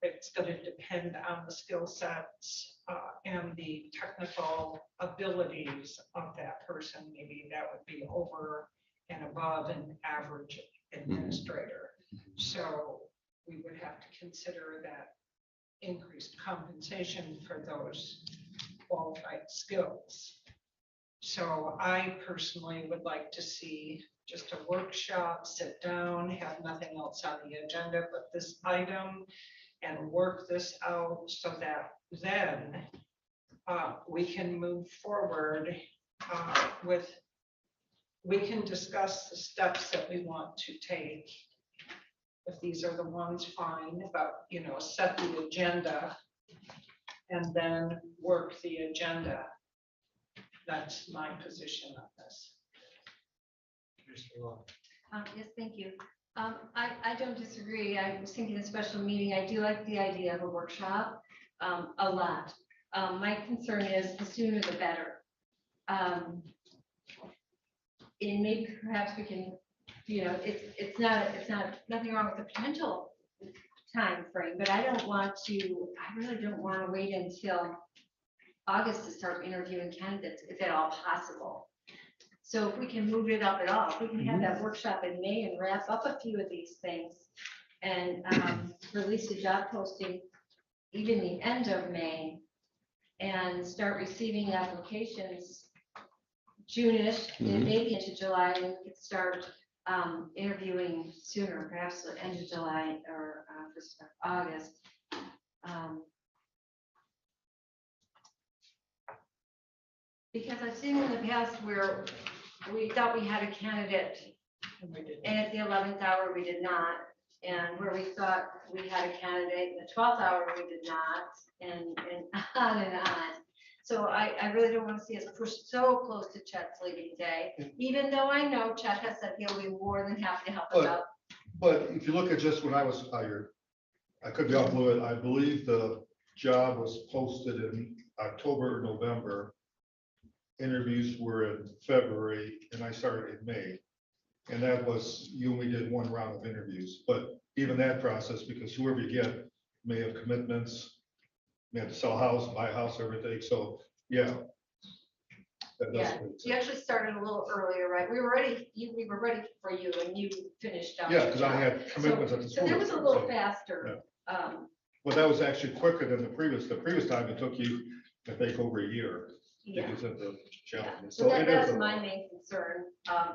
It's going to depend on the skill sets and the technical abilities of that person. Maybe that would be over and above an average administrator. So we would have to consider that increased compensation for those qualified skills. So I personally would like to see just a workshop, sit down, have nothing else on the agenda but this item, and work this out so that then we can move forward we can discuss the steps that we want to take. If these are the ones, fine, but, set the agenda and then work the agenda. That's my position on this. Yes, thank you. I don't disagree. I was thinking a special meeting. I do like the idea of a workshop a lot. My concern is the sooner the better. And maybe perhaps we can, it's not nothing wrong with the potential time frame, but I really don't want to wait until August to start interviewing candidates, if at all possible. So if we can move it up at all, if we can have that workshop in May and wrap up a few of these things and release a job posting even the end of May and start receiving applications June-ish, and maybe into July, and we could start interviewing sooner, perhaps the end of July or first of August. Because I've seen in the past where we thought we had a candidate and at the 11th hour we did not, and where we thought we had a candidate in the 12th hour we did not, and on and on. So I really don't want to see us push so close to Chet's leaving day, even though I know Chet has said he'll be more than happy to help us out. But if you look at just when I was hired, I could be off fluid, I believe the job was posted in October or November. Interviews were in February and I started in May. And that was, you only did one round of interviews, but even that process, because whoever you get may have commitments, may have to sell a house, buy a house, everything, so, yeah. That does Yeah, make sense. you actually started a little earlier, right? We were ready for you and you finished up. Yeah, because I had commitments at the So school. there was a little so, faster. Well, that was actually quicker than the previous time it took you, I think, over a year. Yeah. Because of the challenges. So it is that's a- my main concern,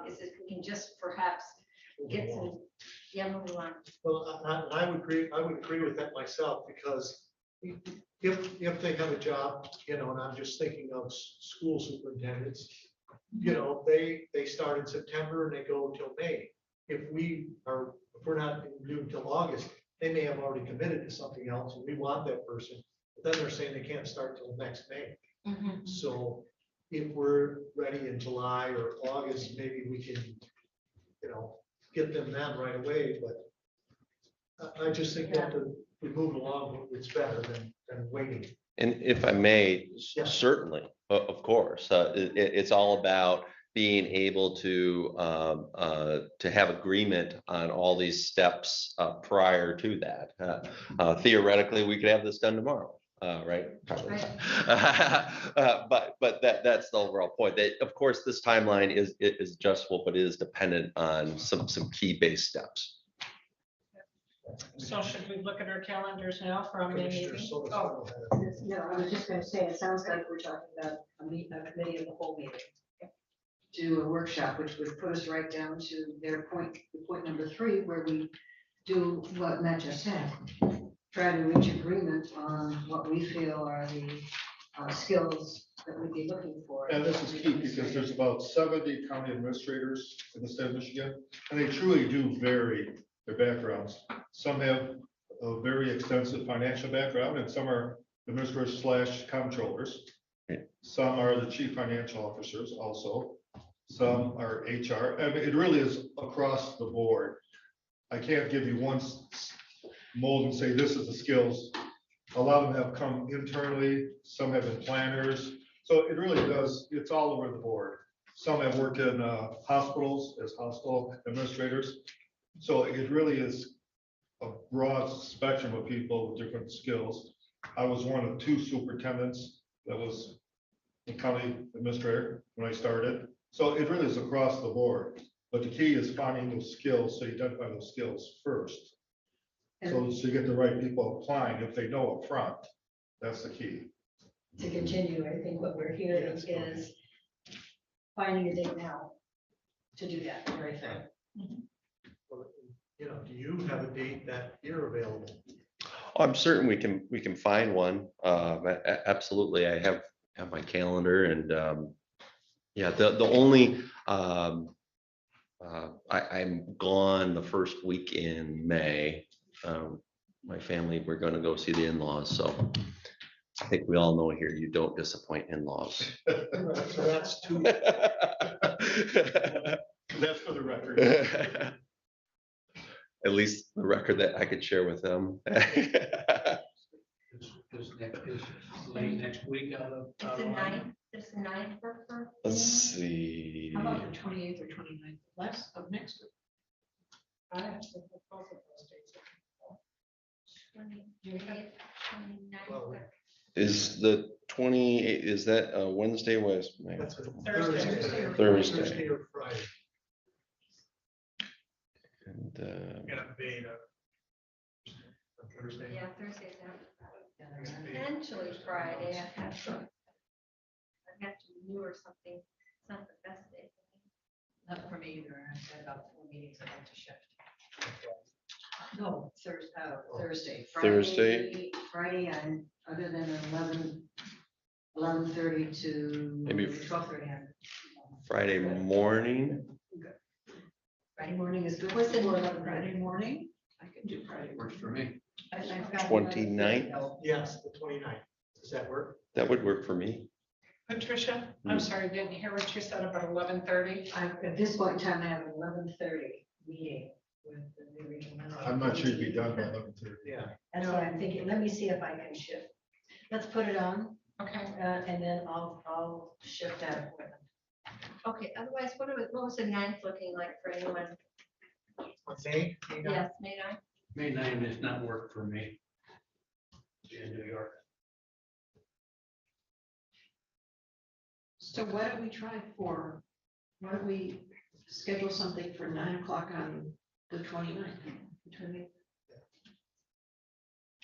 is if we can just perhaps get some, move on. Well, I would agree with that myself, because if they have a job, and I'm just thinking of school superintendents, they start in September and they go till May. If we're not due until August, they may have already committed to something else, and we want that person, but then they're saying they can't start till next May. So if we're ready in July or August, maybe we can, get them then right away, but I just think that we move along, it's better than waiting. And if I may, Yeah. certainly, of course, it's all about being able to have agreement on all these steps prior to that. Theoretically, we could have this done tomorrow. Right? Probably. But that's the overall point. That, of course, this timeline is adjustable, but it is dependent on some key base steps. So should we look at our calendars now for a meeting? Oh. No, I was just gonna say, it sounds like we're talking about a committee of the whole meeting. Do a workshop, which would put us right down to their point number 3, where we do what Matt just said. Try to reach agreement on what we feel are the skills that we'd be looking for. And this is key because there's about 70 county administrators in the state of Michigan, and they truly do vary their backgrounds. Some have a very extensive financial background, and some are administrators / comptrollers. Some are the chief financial officers also. Some are HR. I mean, it really is across the board. I can't give you one mold and say this is the skills. A lot of them have come internally, some have been planners. So it really does, it's all over the board. Some have worked in hospitals as hospital administrators. So it really is a broad spectrum of people with different skills. I was one of 2 superintendents that was the county administrator when I started. So it really is across the board. But the key is finding those skills, so you identify those skills first. So you get the right people applying if they know up front. That's the key. To continue, I think what we're hearing is finding a date now to do that very thing. Do you have a date that you're available? I'm certain we can find one. Absolutely. I have my calendar and, yeah, the only, I'm gone the first week in May. My family, we're gonna go see the in-laws, so I think we all know here, you don't disappoint in-laws. So that's two. That's for the record. At least the record that I could share with them. Is late next week out of? It's the ninth, it's the ninth for. Let's see. How about the 28th or 29th, less of next week? I have to propose it those days. 28th, 29th. Is the 28th, is that Wednesday, was? That's a Thursday. Thursday. Or Friday. And, Gonna be Thursday. Yeah, Thursday's out. Potentially Friday, I have to renew or something. It's not the best day. Not for me either. I've got about 4 meetings I'd like to shift. No, Thursday. Thursday? Friday, I'm, other than 11:30 to Maybe 12:30. Friday morning. Friday morning is good. What's the Friday morning? I can do Friday. Works for me. I've got 29th? Yes, the 29th. Does that work? That would work for me. Patricia, I'm sorry, didn't hear what you said about 11:30. At this point in time, I have an 11:30 meeting with the new regional manager. I'm not sure you'd be done by 11:30. Yeah. That's what I'm thinking. Let me see if I can shift. Let's put it on, Okay. and then I'll shift that appointment. Okay, otherwise, what was the ninth looking like for anyone? What day? Yes, May 9th. May 9 does not work for me. In New York. So why don't we schedule something for 9 o'clock on the 29th?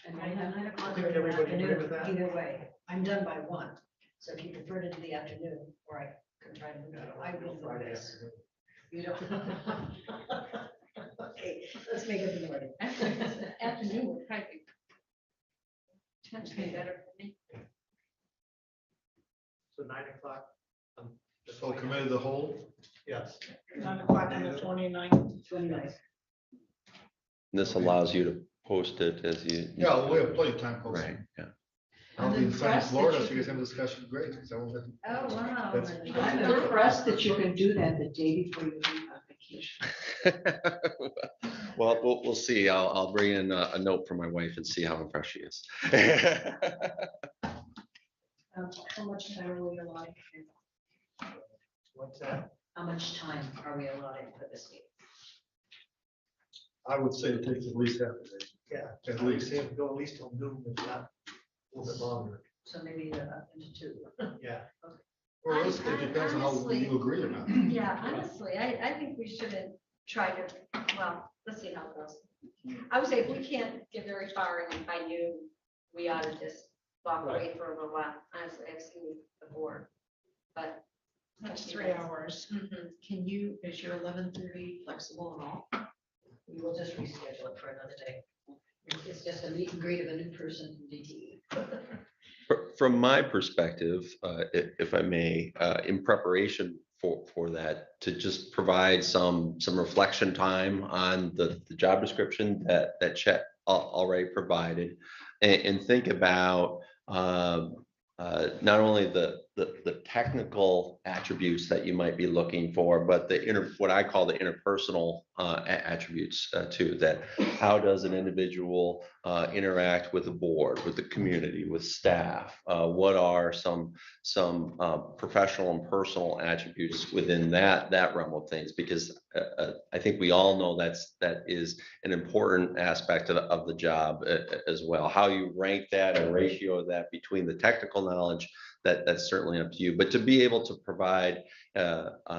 And I have 9 o'clock I think in the everybody agree afternoon, with that? either way. I'm done by 1. So if you prefer to do the afternoon, or I can try to move it, I will do Friday this. afternoon. You don't. Okay, let's make it the morning. Afternoon would probably be potentially better for me. So 9 o'clock. on the So committed the whole. Yes. 9 o'clock on the 29th. 29th. This allows you to post it as you. Yeah, we have plenty of time. Posted. Right, yeah. I'll be in sunny impressed that Florida, you so you guys have a discussion. Great. 'Cause I won't have to- Oh, wow. That's- I'm impressed that you can do that the day before you leave on vacation. Well, we'll see. I'll bring in a note from my wife and see how impressed she is. How much time are we allotted? What's that? How much time are we allotted for this meeting? I would say it takes at least half a day. Yeah. At least. Say go at least till noon, if not a little bit longer. So maybe up into 2. Yeah. Or else it depends on how Honestly- you agree or not. Yeah, honestly, I think we shouldn't try to, well, let's see how it goes. I would say if we can't get very far and by noon, we ought to just walk away for a little while. Honestly, I've seen the board, but. That's 3 hours. Is your 11:30 flexible at all? We will just reschedule it for another day. It's just a meet and greet of a new person from DTE. From my perspective, if I may, in preparation for that, to just provide some reflection time on the job description that Chet already provided, and think about not only the technical attributes that you might be looking for, but what I call the interpersonal attributes too. That how does an individual interact with the board, with the community, with staff? What are some professional and personal attributes within that realm of things? Because I think we all know that is an important aspect of the job as well. How you rank that and ratio that between the technical knowledge, that's certainly up to you. But to be able to provide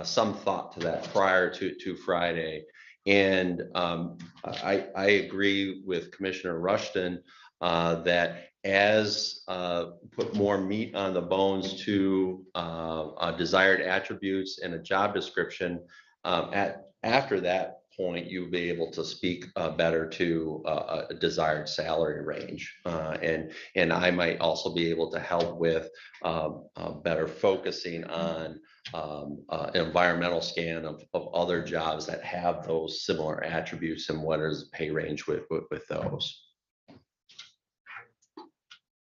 some thought to that prior to Friday. And I agree with Commissioner Rushton that as put more meat on the bones to desired attributes and a job description, after that, point, you'll be able to speak better to a desired salary range. And I might also be able to help with better focusing on an environmental scan of other jobs that have those similar attributes and what is the pay range with those.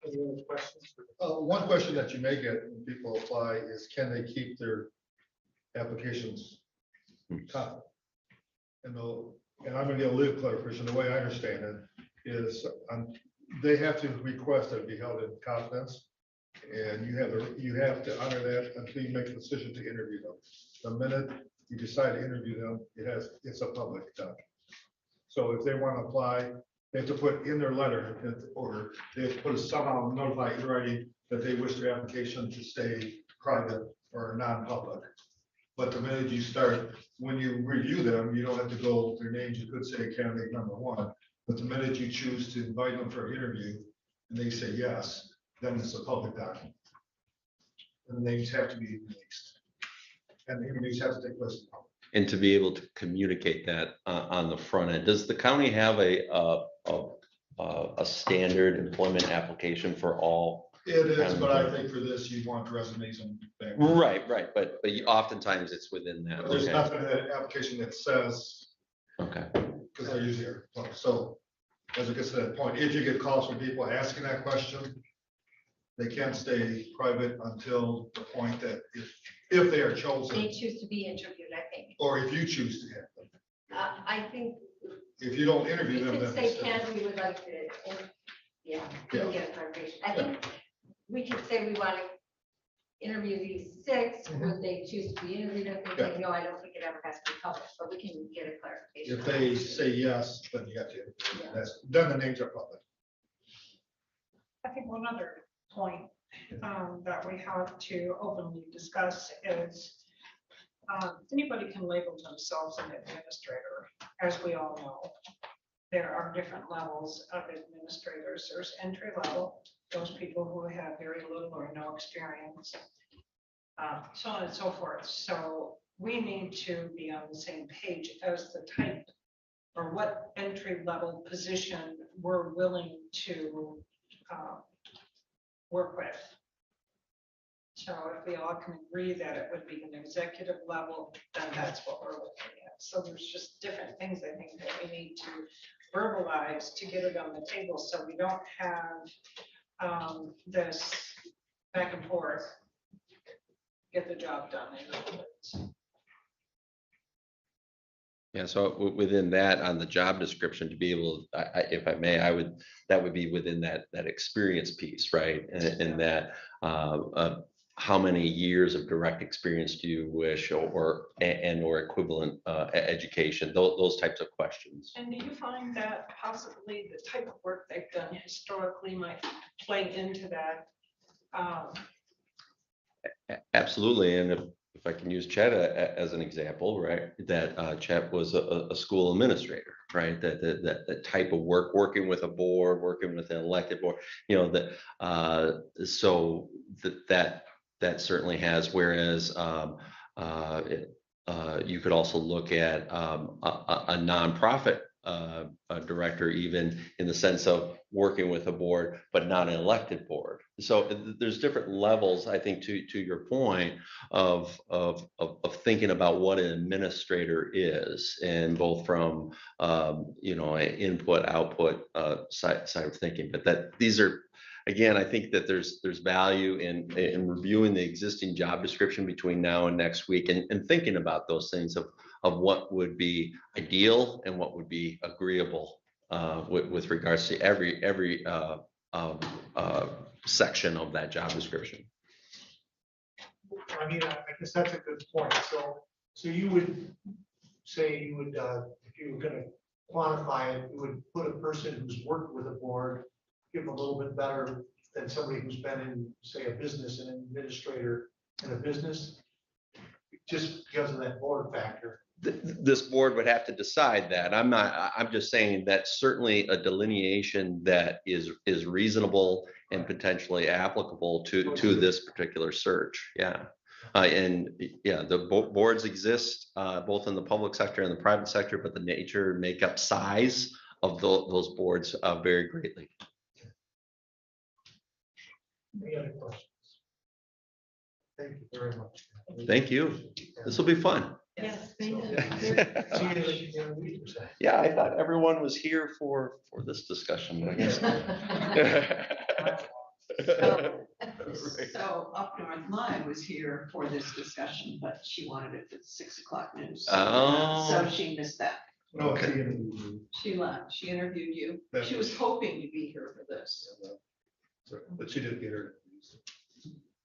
Any other questions? One question that you may get when people apply is, can they keep their applications confidential? And I'm gonna get a little clarification. The way I understand it is, they have to request that it be held in confidence. And you have to honor that until you make a decision to interview them. The minute you decide to interview them, it's a public document. So if they want to apply, they have to put in their letter, or they have to put somehow notify in writing that they wish their application to stay private or non-public. But the minute you start, when you review them, you don't have to go their names. You could say candidate number one, but the minute you choose to invite them for an interview and they say yes, then it's a public document. And the names have to be released. And the interviews have to take place in public. And to be able to communicate that on the front end, does the county have a standard employment application for all? It is, but I think for this, you want resumes and. Right, but oftentimes it's within that. There's Okay. nothing in that application that says. Okay. Because I usually are. So as it gets to that point, if you get calls from people asking that question, they can't stay private until the point that if they are chosen, They choose to be interviewed, I think. or if you choose to have them. I think If you don't interview we them, could then. say, can we would like to, yeah, we can get a clarification. I think we could say we want to interview these 6, would they choose to be interviewed? If they say, no, I don't think it ever has to be published, but we can get a clarification. If they say yes, then you have to. Then the names are public. I think one other point that we have to openly discuss is anybody can label themselves an administrator, as we all know. There are different levels of administrators. There's entry level, those people who have very little or no experience, so on and so forth. So we need to be on the same page as the type or what entry level position we're willing to work with. So if we all can agree that it would be an executive level, then that's what we're looking at. So there's just different things I think that we need to verbalize to get it on the table, so we don't have this back and forth, get the job done. Yeah, so within that, on the job description, to be able, if I may, that would be within that experience piece, right? And that, how many years of direct experience do you wish, or equivalent education, those types of questions. And do you find that possibly the type of work they've done historically might play into that? Absolutely, and if I can use Chet as an example, right, that Chet was a school administrator, right, that type of work, working with a board, working with an elected board, you know, so that certainly has, whereas you could also look at a nonprofit director, even in the sense of working with a board, but not an elected board. So there's different levels, I think, to your point of thinking about what an administrator is, and both from you know, an input output side of thinking. But that these are, again, I think that there's value in reviewing the existing job description between now and next week, and thinking about those things of what would be ideal and what would be agreeable with regards to every section of that job description. I mean, I guess that's a good point. So you would say if you were gonna quantify it, you would put a person who's worked with a board, give them a little bit better than somebody who's been in, say, a business, an administrator in a business, just because of that board factor. This board would have to decide that. I'm just saying that certainly a delineation that is reasonable and potentially applicable to this particular search. Yeah. And yeah, the boards exist both in the public sector and the private sector, but the nature, makeup, size of those boards vary greatly. Any other questions? Thank you very much. Thank you. This will be fun. Yes, thank you. See you in a week or so. Yeah, I thought everyone was here for this discussion, but I guess not. So Up North Line was here for this discussion, but she wanted it for the 6 o'clock news. Oh. So she missed that. No, Okay. She left. She interviewed you. That She was hoping to be here for this. But she did get her.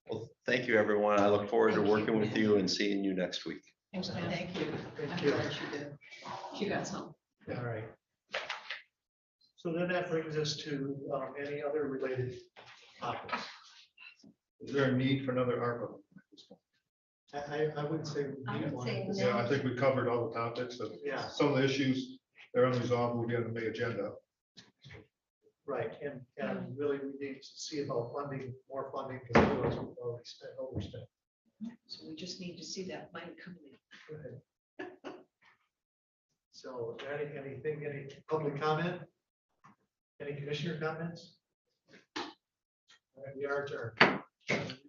Well, thank you, everyone. I look forward to working with you and seeing you next week. Thank you. I'm Thank you. glad she did. She got some. All right. So then that brings us to any other related topics. Is there a need for another ARPA? I would say. we I need would one. say Yeah, I think we covered all the topics. Yeah. Some of the issues that are unresolved will be on the May agenda. Right, and really we need to see about funding, more funding, because otherwise we've already spent, overspent. So we just need to see that money coming in. So anything, any public comment? Any commissioner comments? All right, we are adjourned.